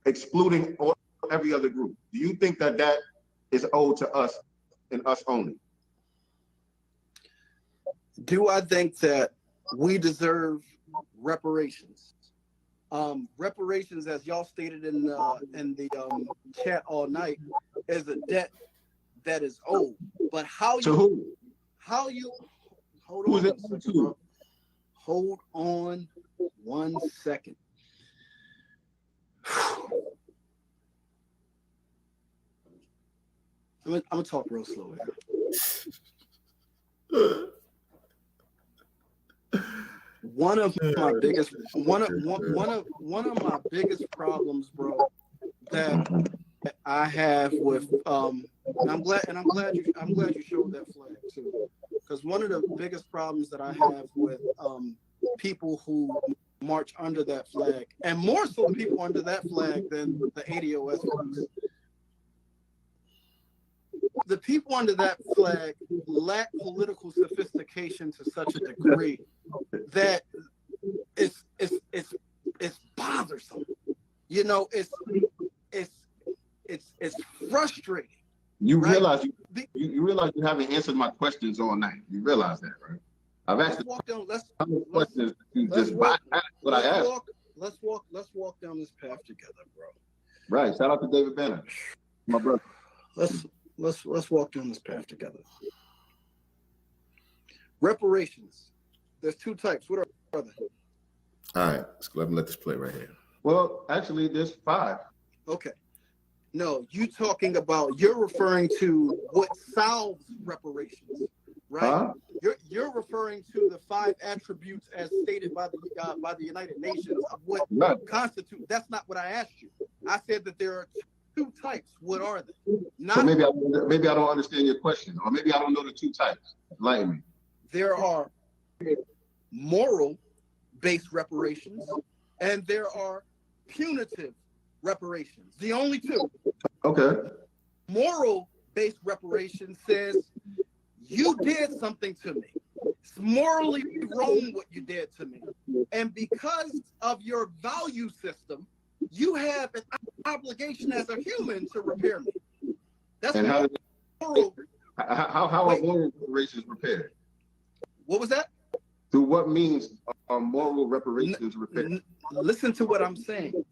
excluding every other group? Do you think that that is owed to us and us only? Do I think that we deserve reparations? Reparations, as y'all stated in the chat all night, is a debt that is owed. But how to you who? How you hold Who on is it a second, to? bro. Hold on 1 second. I'm gonna talk real slow here. One of my biggest problems, bro, that I have with and I'm glad you showed that flag too, because one of the biggest problems that I have with people who march under that flag, and more so the people under that flag than the ADOS folks, the people under that flag lack political sophistication to such a degree that it's bothersome. It's frustrating. You right? realize you realize you haven't answered my questions all night. You realize that, right? I've asked questions. Let's walk down this path together, bro. Right. Shout out to David Banner, my brother. Let's walk down this path together. Reparations. There's two types. What are they? All right. Let me let this play right here. Well, actually, there's 5. Okay. No, you're referring to what solves reparations, right? Huh? You're referring to the 5 attributes as stated by the United Nations of what constitute. That's not what I asked you. I said that there are 2 types. What are they? So maybe I don't understand your question, or maybe I don't know the 2 types. Enlighten me. There are moral-based reparations, and there are punitive reparations. The only two. Okay. Moral-based reparations says you did something to me. It's morally wrong what you did to me. And because of your value system, you have an obligation as a human to repair me. That's and how moral. How are moral reparations repaired? What was that? Through what means are moral reparations repaired? Listen to what I'm saying.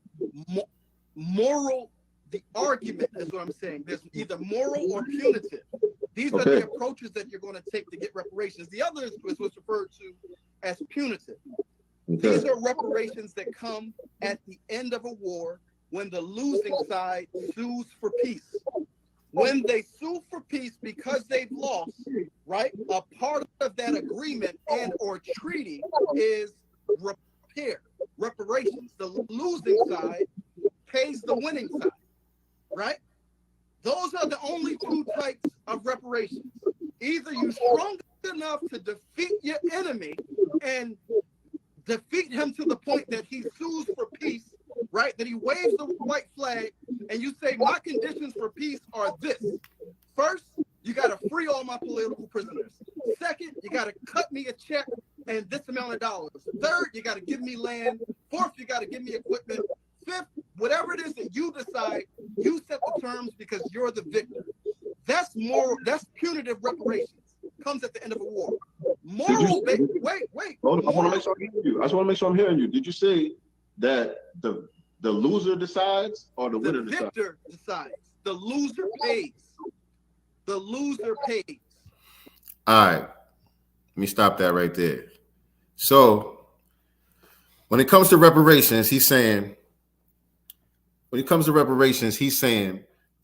Moral, the argument is what I'm saying. There's either moral or punitive. These are the approaches that you're going to take to get reparations. The other is what's referred to as punitive. These are reparations that come at the end of a war when the losing side sues for peace. When they sue for peace because they've lost, right? A part of that agreement and or treaty is reparations. The losing side pays the winning side, right? Those are the only two types of reparations. Either you're strong enough to defeat your enemy and defeat him to the point that he sues for peace, right? That he waves the white flag and you say, my conditions for peace are this. First, you got to free all my political prisoners. Second, you got to cut me a check and this amount of dollars. Third, you got to give me land. Fourth, you got to give me equipment. Fifth, whatever it is that you decide, you set the terms because you're the victor. That's moral. That's punitive reparations. Comes at the end of a war. Moral. Wait. Hold on, I want to make sure I'm hearing you. I just want to make sure I'm hearing you. Did you say that the loser decides or the winner decides? The victor decides. The loser pays. The loser pays. All right. Let me stop that right there. So when it comes to reparations, he's saying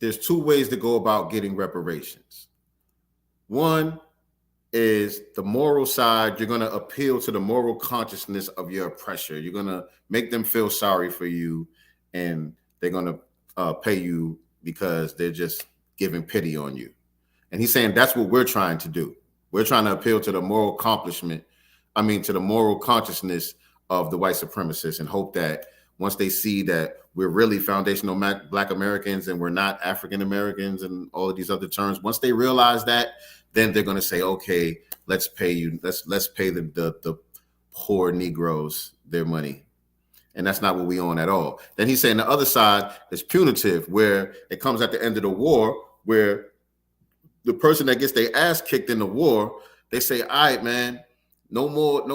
there's two ways to go about getting reparations. One is the moral side. You're going to appeal to the moral consciousness of your oppressor. You're going to make them feel sorry for you, and they're going to pay you because they're just giving pity on you. And he's saying that's what we're trying to do. We're trying to appeal to the moral to the moral consciousness of the white supremacists and hope that once they see that we're really foundational Black Americans and we're not African Americans and all of these other terms, once they realize that, then they're going to say, okay, let's pay you. Let's pay the poor Negroes their money. And that's not what we on at all. Then he's saying the other side is punitive, where it comes at the end of the war, where the person that gets their ass kicked in the war, they say, all right, man, no more,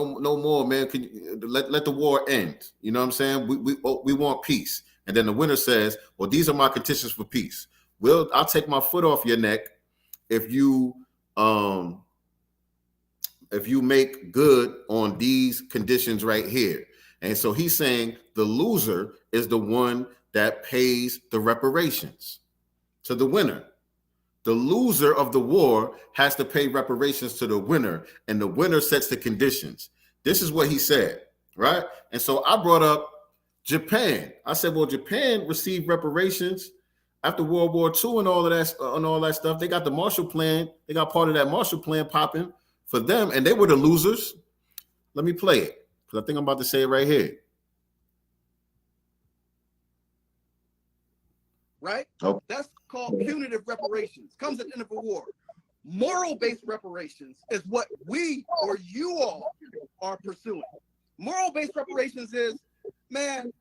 man. Can you, let the war end. You know what I'm saying? We want peace. And then the winner says, well, these are my conditions for peace. I'll take my foot off your neck if you make good on these conditions right here. And so he's saying the loser is the one that pays the reparations to the winner. The loser of the war has to pay reparations to the winner, and the winner sets the conditions. This is what he said, right? And so I brought up Japan. I said, well, Japan received reparations after World War II and all of that stuff. They got the Marshall Plan. They got part of that Marshall Plan popping for them, and they were the losers. Let me play it, because I think I'm about to say it right here. Right? Oh. That's called punitive reparations. Comes at the end of a war. Moral-based reparations is what we or you all are pursuing. Moral-based reparations is, man,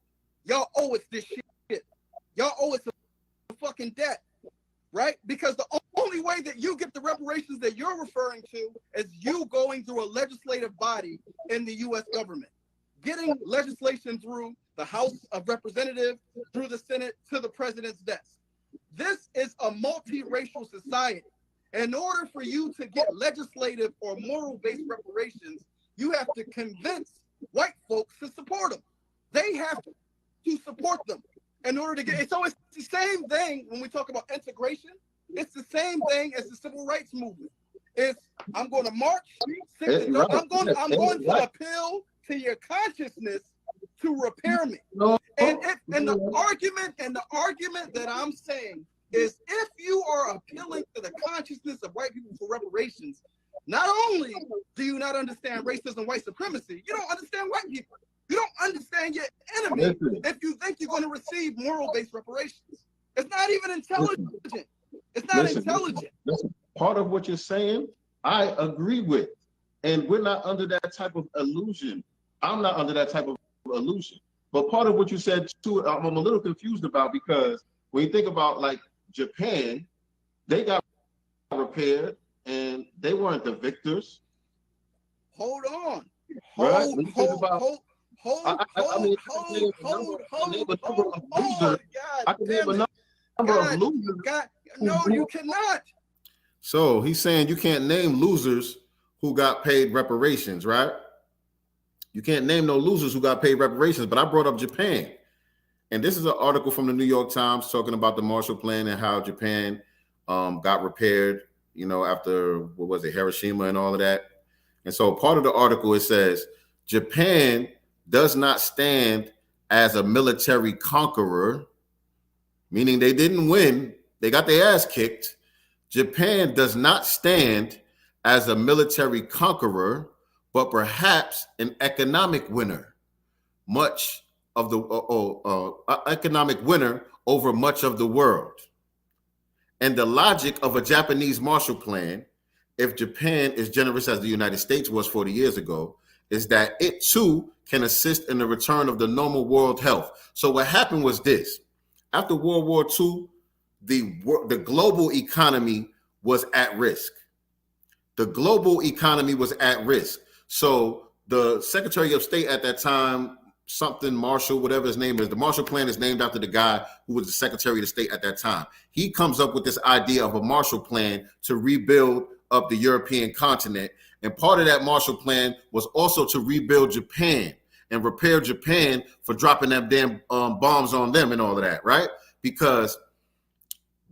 y'all owe us this shit. Y'all owe us a fucking debt, right? Because the only way that you get the reparations that you're referring to is you going through a legislative body in the U.S. government, getting legislation through the House of Representatives, through the Senate, to the president's desk. This is a multiracial society. In order for you to get legislative or moral-based reparations, you have to convince white folks to support them. They have to support them in order to get it. So it's the same thing when we talk about integration. It's the same thing as the civil rights movement. It's I'm going to march. I'm going to appeal to your consciousness to repair me. And the argument that I'm saying is, if you are appealing to the consciousness of white people for reparations, not only do you not understand racism, white supremacy, you don't understand white people. You don't understand your enemy if you think you're going to receive moral-based reparations. It's not even intelligent. It's not intelligent. Listen, part of what you're saying, I agree with. And we're not under that type of illusion. I'm not under that type of illusion. But part of what you said too, I'm a little confused about, because when you think about like Japan, they got repaired and they weren't the victors. Hold on. Hold on. No, you cannot. So he's saying you can't name losers who got paid reparations, right? You can't name no losers who got paid reparations, but I brought up Japan. And this is an article from the New York Times talking about the Marshall Plan and how Japan got repaired, you know, after, what was it, Hiroshima and all of that. And so part of the article, it says, Japan does not stand as a military conqueror, meaning they didn't win. They got their ass kicked. Japan does not stand as a military conqueror, but perhaps an economic winner, much of the economic winner over much of the world. And the logic of a Japanese Marshall Plan, if Japan is generous as the United States was 40 years ago, is that it too can assist in the return of the normal world health. So what happened was this: after World War II, the global economy was at risk. The global economy was at risk. So the Secretary of State at that time, something Marshall, whatever his name is, the Marshall Plan is named after the guy who was the Secretary of State at that time. He comes up with this idea of a Marshall Plan to rebuild up the European continent. And part of that Marshall Plan was also to rebuild Japan and repair Japan for dropping them damn bombs on them and all of that, right? Because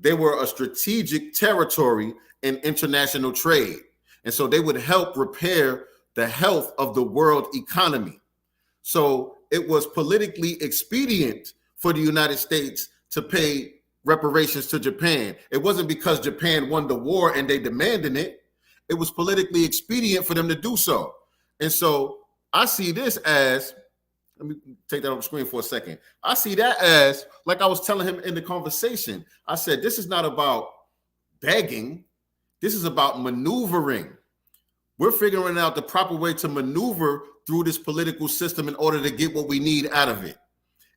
they were a strategic territory in international trade. And so they would help repair the health of the world economy. So it was politically expedient for the United States to pay reparations to Japan. It wasn't because Japan won the war and they demanded it. It was politically expedient for them to do so. And so I see this as, let me take that off the screen for a second. I see that as, like I was telling him in the conversation, I said, this is not about begging. This is about maneuvering. We're figuring out the proper way to maneuver through this political system in order to get what we need out of it.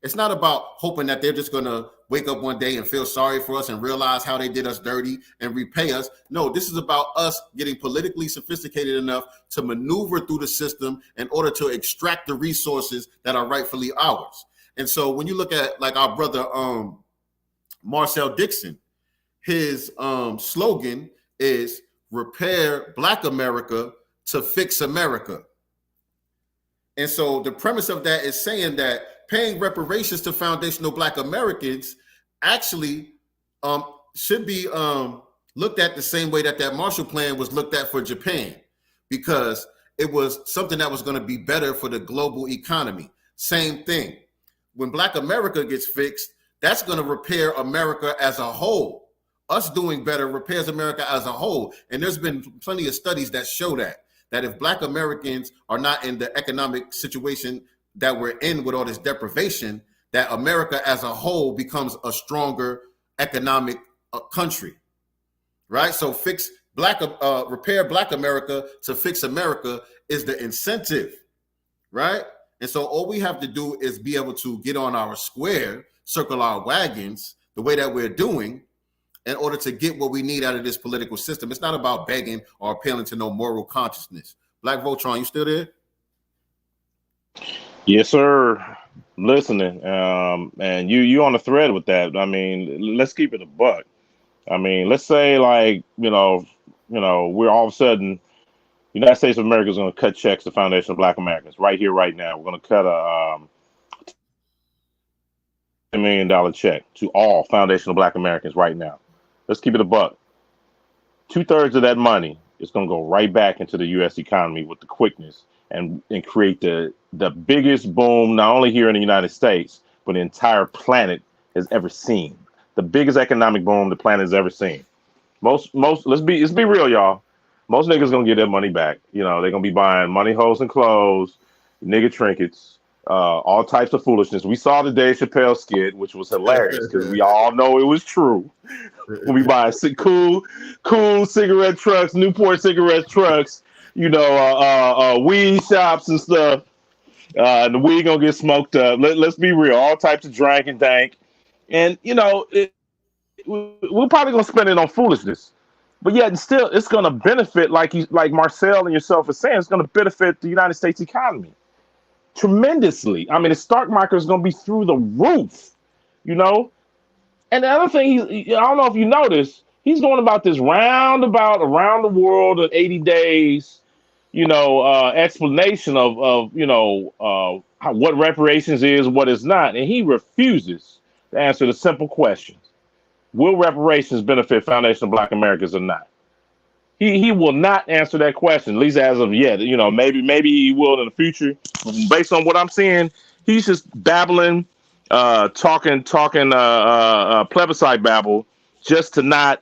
It's not about hoping that they're just going to wake up one day and feel sorry for us and realize how they did us dirty and repay us. No, this is about us getting politically sophisticated enough to maneuver through the system in order to extract the resources that are rightfully ours. And so when you look at like our brother Marcel Dixon, his slogan is repair Black America to fix America. And so the premise of that is saying that paying reparations to foundational Black Americans actually should be looked at the same way that that Marshall Plan was looked at for Japan, because it was something that was going to be better for the global economy. Same thing. When Black America gets fixed, that's going to repair America as a whole. Us doing better repairs America as a whole. And there's been plenty of studies that show that if Black Americans are not in the economic situation that we're in with all this deprivation, that America as a whole becomes a stronger economic country, right? So repair Black America to fix America is the incentive, right? And so all we have to do is be able to get on our square, circle our wagons the way that we're doing in order to get what we need out of this political system. It's not about begging or appealing to no moral consciousness. Black Voltron, you still there? Yes, sir. Listening. And you on the thread with that. I mean, let's keep it a buck. I mean, let's say like, we're all of a sudden, United States of America is going to cut checks to Foundation of Black Americans right here, right now. We're going to cut a $10 million check to all Foundation of Black Americans right now. Let's keep it a buck. 2/3 of that money is going to go right back into the U.S. economy with the quickness and create the biggest boom, not only here in the United States, but the entire planet has ever seen. The biggest economic boom the planet has ever seen. Most let's be real, y'all. Most niggas gonna get their money back. They're gonna be buying money holes and clothes, nigga trinkets, all types of foolishness. We saw the Dave Chappelle skit, which was hilarious because we all know it was true. We buy cool cigarette trucks, Newport cigarette trucks, weed shops and stuff. The weed gonna get smoked up. Let's be real. All types of drank and dank, and we're probably gonna spend it on foolishness. But yet, still, it's gonna benefit, like Marcel and yourself are saying, it's gonna benefit the United States economy tremendously. I mean, the stock market is gonna be through the roof, And the other thing, I don't know if you noticed, he's going about this roundabout around the world in 80 days. Explanation of what reparations is, what is not, and he refuses to answer the simple questions: will reparations benefit foundational Black Americans or not? He will not answer that question, at least as of yet. Maybe he will in the future. Based on what I'm seeing, he's just babbling, talking plebiscite babble, just to not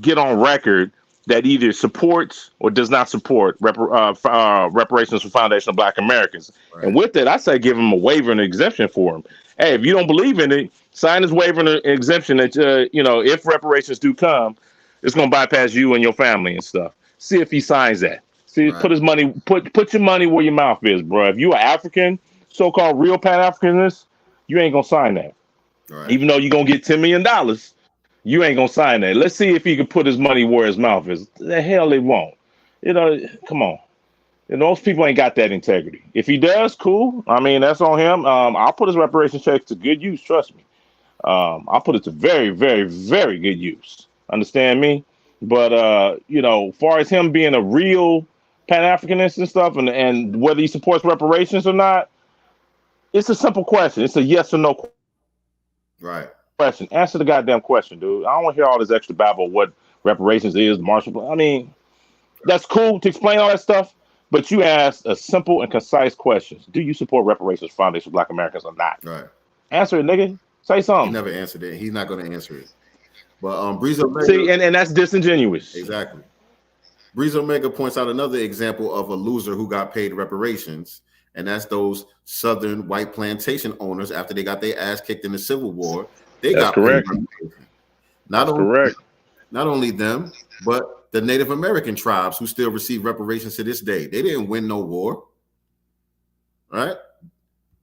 get on record that either supports or does not support reparations for foundational Black Americans. Right. And with that, I say give him a waiver and exemption for him. Hey, if you don't believe in it, sign this waiver and exemption that, if reparations do come, it's going to bypass you and your family and stuff. See if he signs that. See, right. Put your money where your mouth is, bro. If you are African, so-called real pan-Africanist, you ain't going to sign that. Right. Even though you're going to get $10 million, you ain't gonna sign that. Let's see if he can put his money where his mouth is. The hell it won't. Come on. Those people ain't got that integrity. If he does, cool. I mean, that's on him. I'll put his reparations check to good use. Trust me. I'll put it to very, very, very good use. Understand me? But far as him being a real Pan-Africanist and stuff, and whether he supports reparations or not, it's a simple question. It's a yes or no question. Right. Question. Answer the goddamn question, dude. I don't want to hear all this extra babble of what reparations is, Marshall Plan. I mean, that's cool to explain all that stuff, but you asked a simple and concise question. Do you support reparations for foundational Black Americans or not? Right. Answer it, nigga. Say something. He never answered it. He's not going to answer it. But Breeze Omega, see, and that's disingenuous. Exactly. Breeze Omega points out another example of a loser who got paid reparations, and that's those Southern white plantation owners after they got their ass kicked in the Civil War. They got correct. Not only them, but the Native American tribes who still receive reparations to this day. They didn't win no war, right?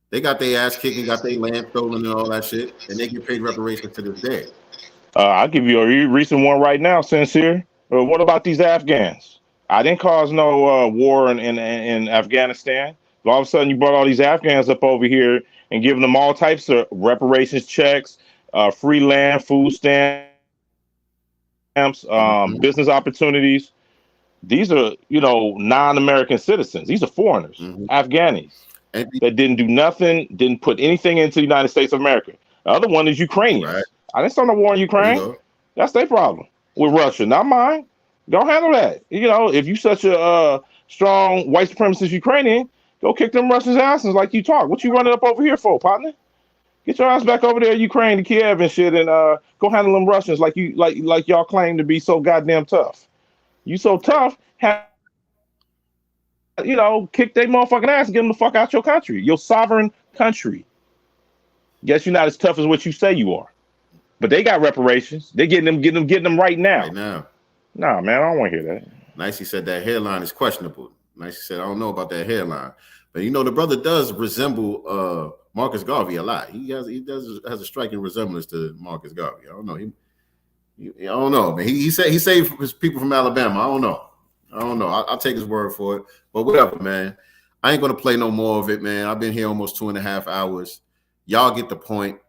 They got their ass kicked and got their land stolen and all that shit, and they get paid reparations to this day. I'll give you a recent one right now, Sincere. What about these Afghans? I didn't cause no war in Afghanistan. All of a sudden, you brought all these Afghans up over here and giving them all types of reparations checks. Free land, food stamps, business opportunities. These are, non-American citizens. These are foreigners, Afghanis, that didn't do nothing, didn't put anything into the United States of America. The other one is Ukrainians. Right. I didn't start no war in Ukraine. That's their problem with Russia, not mine. Don't handle that. If you such a strong white supremacist Ukrainian, go kick them Russians' asses like you talk. What you running up over here for, partner? Get your ass back over there, Ukraine, to Kiev and shit, and go handle them Russians like y'all claim to be so goddamn tough. You so tough, kick their motherfucking ass and get them the fuck out your country, your sovereign country. Guess you're not as tough as what you say you are, but they got reparations. They getting them right now. Right now. Nah, man, I don't want to hear that. Nicey said that hairline is questionable. Nicey said I don't know about that hairline, but the brother does resemble Marcus Garvey a lot. He has a striking resemblance to Marcus Garvey. I don't know. I don't know, man. He saved his people from Alabama. I don't know. I'll take his word for it. But whatever, man. I ain't gonna play no more of it, man. I've been here almost 2.5 hours. Y'all get the point.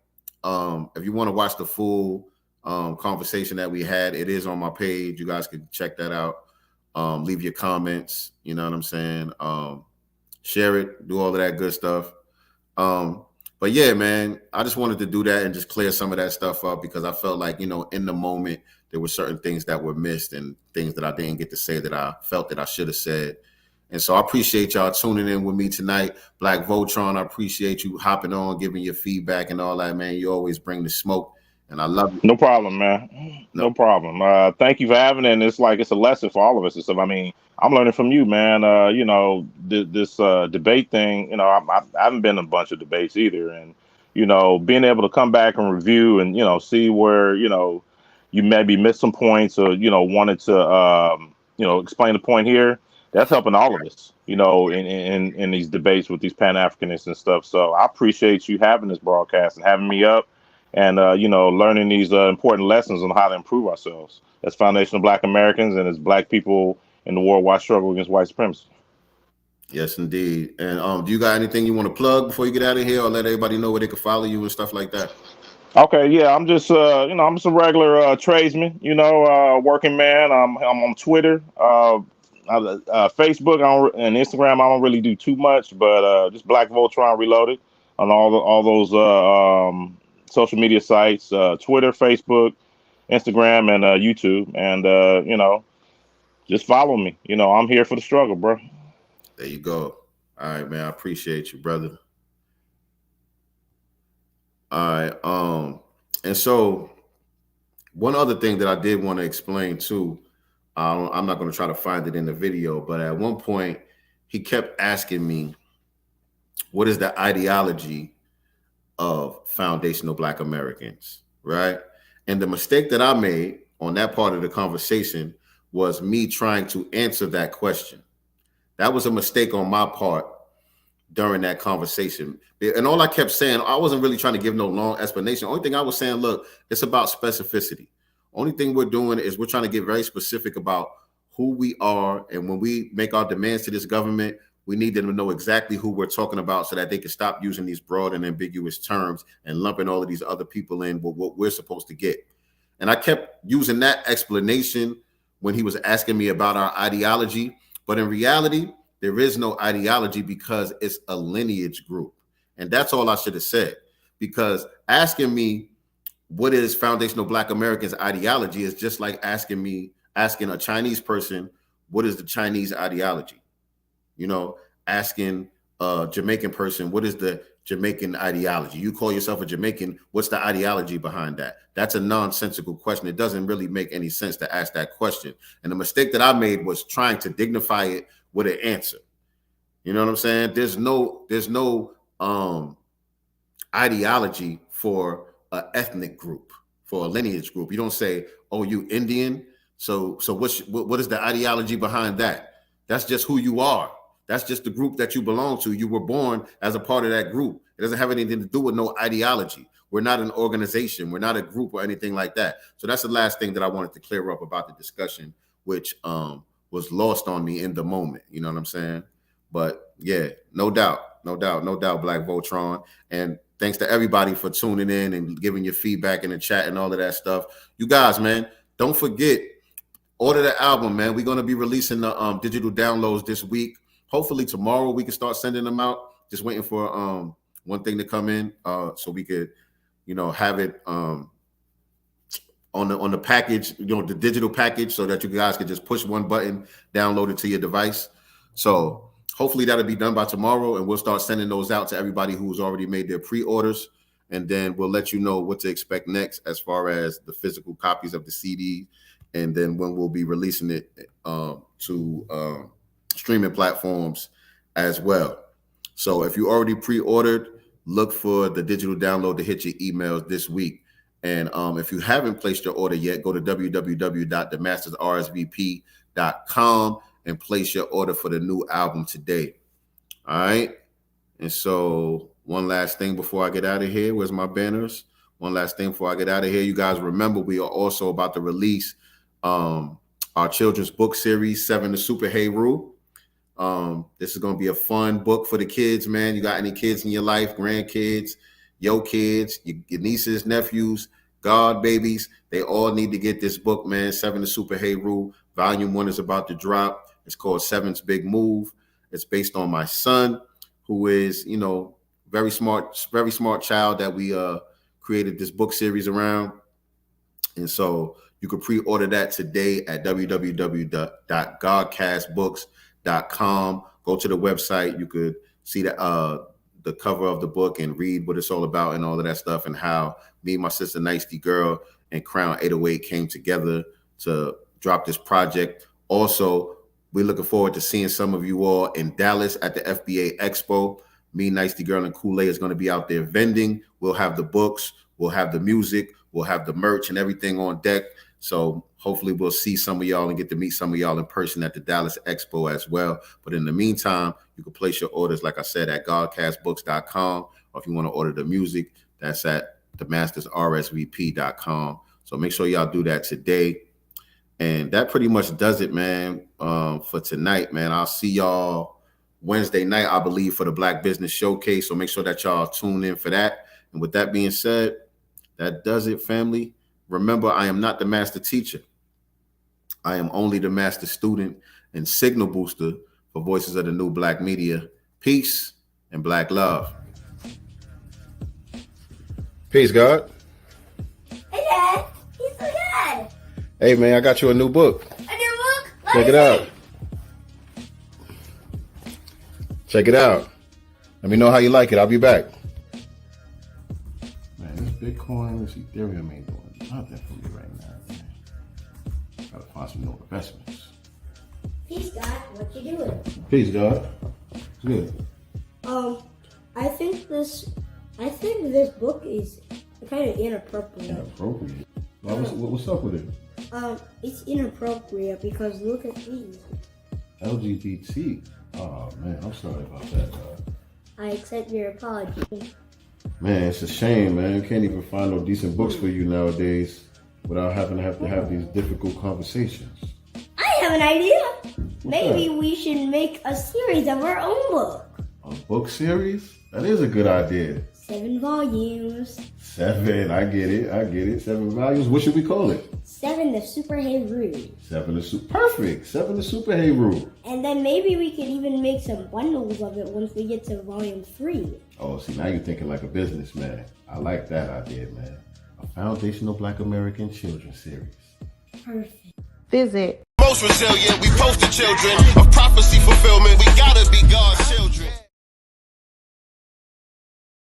If you want to watch the full conversation that we had, it is on my page. You guys can check that out. Leave your comments. You know what I'm saying? Share it. Do all of that good stuff. But yeah, man, I just wanted to do that and just clear some of that stuff up because I felt like, in the moment, there were certain things that were missed and things that I didn't get to say that I felt that I should have said. And so I appreciate y'all tuning in with me tonight. Black Voltron, I appreciate you hopping on, giving your feedback and all that, man. You always bring the smoke And I love it. No problem, man. No problem. Thank you for having it. And it's like it's a lesson for all of us and stuff. I mean, I'm learning from you, man. This debate thing. I haven't been in a bunch of debates either, and being able to come back and review and see where you maybe missed some points or wanted to explain the point here. That's helping all of us, in these debates with these Pan-Africanists and stuff. So I appreciate you having this broadcast and having me up. And learning these important lessons on how to improve ourselves as foundational Black Americans and as Black people in the worldwide struggle against white supremacy. Yes, indeed. And do you got anything you want to plug before you get out of here, or let everybody know where they can follow you and stuff like that? Okay, yeah, I'm just I'm just a regular tradesman, working man. I'm on Twitter, Facebook, and Instagram. I don't really do too much, but just Black Voltron Reloaded on all those social media sites, Twitter, Facebook, Instagram, and YouTube. And, just follow me. I'm here for the struggle, bro. There you go. All right, man. I appreciate you, brother. All right. And so one other thing that I did want to explain too, I'm not going to try to find it in the video, but at one point he kept asking me, what is the ideology of foundational Black Americans, right? And the mistake that I made on that part of the conversation was me trying to answer that question. That was a mistake on my part during that conversation. And all I kept saying, I wasn't really trying to give no long explanation. Only thing I was saying, look, it's about specificity. Only thing we're doing is we're trying to get very specific about who we are. And when we make our demands to this government, we need them to know exactly who we're talking about so that they can stop using these broad and ambiguous terms and lumping all of these other people in with what we're supposed to get. And I kept using that explanation when he was asking me about our ideology. But in reality, there is no ideology because it's a lineage group. And that's all I should have said, because asking me what is foundational Black Americans ideology is just like asking a Chinese person, what is the Chinese ideology? Asking a Jamaican person, what is the Jamaican ideology? You call yourself a Jamaican, what's the ideology behind that? That's a nonsensical question. It doesn't really make any sense to ask that question. And the mistake that I made was trying to dignify it with an answer. You know what I'm saying? There's no ideology for an ethnic group, for a lineage group. You don't say, oh, you Indian, so what is the ideology behind that? That's just who you are. That's just the group that you belong to. You were born as a part of that group. It doesn't have anything to do with no ideology. We're not an organization. We're not a group or anything like that. So that's the last thing that I wanted to clear up about the discussion, which was lost on me in the moment. You know what I'm saying? But yeah, no doubt, Black Voltron. And thanks to everybody for tuning in and giving your feedback in the chat and all of that stuff. You guys, man, don't forget, order the album, man. We're going to be releasing the digital downloads this week. Hopefully tomorrow we can start sending them out. Just waiting for one thing to come in so we could, have it on the package, the digital package, so that you guys can just push one button, download it to your device. So hopefully that'll be done by tomorrow, and we'll start sending those out to everybody who's already made their pre-orders. And then we'll let you know what to expect next as far as the physical copies of the CD, and then when we'll be releasing it to streaming platforms as well. So if you already pre-ordered, look for the digital download to hit your emails this week. And if you haven't placed your order yet, go to www.themastersrsvp.com and place your order for the new album today. All right. And so one last thing before I get out of here. Where's my banners? One last thing before I get out of here. You guys remember we are also about to release our children's book series, 7 to Super Hey Rule. This is going to be a fun book for the kids, man. You got any kids in your life, grandkids, your kids, your nieces, nephews, God babies, they all need to get this book, man. 7 to Super Hey Rule. Volume 1 is about to drop. It's called Seven's Big Move. It's based on my son, who is, very smart child that we created this book series around. And so you can pre-order that today at www.godcastbooks.com. Go to the website. You could see the the cover of the book and read what it's all about and all of that stuff, and how me, my sister Nicety Girl, and Crown 808 came together to drop this project. Also, we're looking forward to seeing some of you all in Dallas at the FBA Expo. Me, Nicety Girl, and Kool-Aid is going to be out there vending. We'll have the books, we'll have the music, we'll have the merch and everything on deck. So hopefully we'll see some of y'all and get to meet some of y'all in person at the Dallas Expo as well. But in the meantime, you can place your orders, like I said, at godcastbooks.com. Or if you want to order the music, that's at themastersrsvp.com. So make sure y'all do that today. And that pretty much does it, man, for tonight, man. I'll see y'all Wednesday night, I believe, for the Black Business Showcase. So make sure that y'all tune in for that. And with that being said, that does it, family. Remember, I am not the master teacher. I am only the master student and signal booster for Voices of the New Black Media. Peace and Black love. Peace, God. Hey, Dad. He's so good. Hey, man, I got you a new book. A new book? Check it out. Check it out. Let me know how you like it. I'll be back. Man, this Bitcoin, this Ethereum ain't doing nothing for me right now, man. Gotta find some new investments. Peace, God. What you doing? Peace, God. Good. I think this book is kind of inappropriate. Inappropriate? What's up with it? It's inappropriate because look at these. LGBT. Oh man, I'm sorry about that, God. I accept your apology. Man, it's a shame, man. You can't even find no decent books for you nowadays without having to have these difficult conversations. I have an idea. Maybe we should make a series of our own book. A book series? That is a good idea. 7 volumes. 7, I get it. 7 volumes. What should we call it? 7 the Super Heru. Perfect. 7 the Super Heru. And then maybe we could even make some bundles of it once we get to volume 3. Oh, see, now you're thinking like a businessman. I like that idea, man. A foundational Black American children's series. Perfect. Visit Most resilient, we poster children of prophecy fulfillment. We gotta be God's children.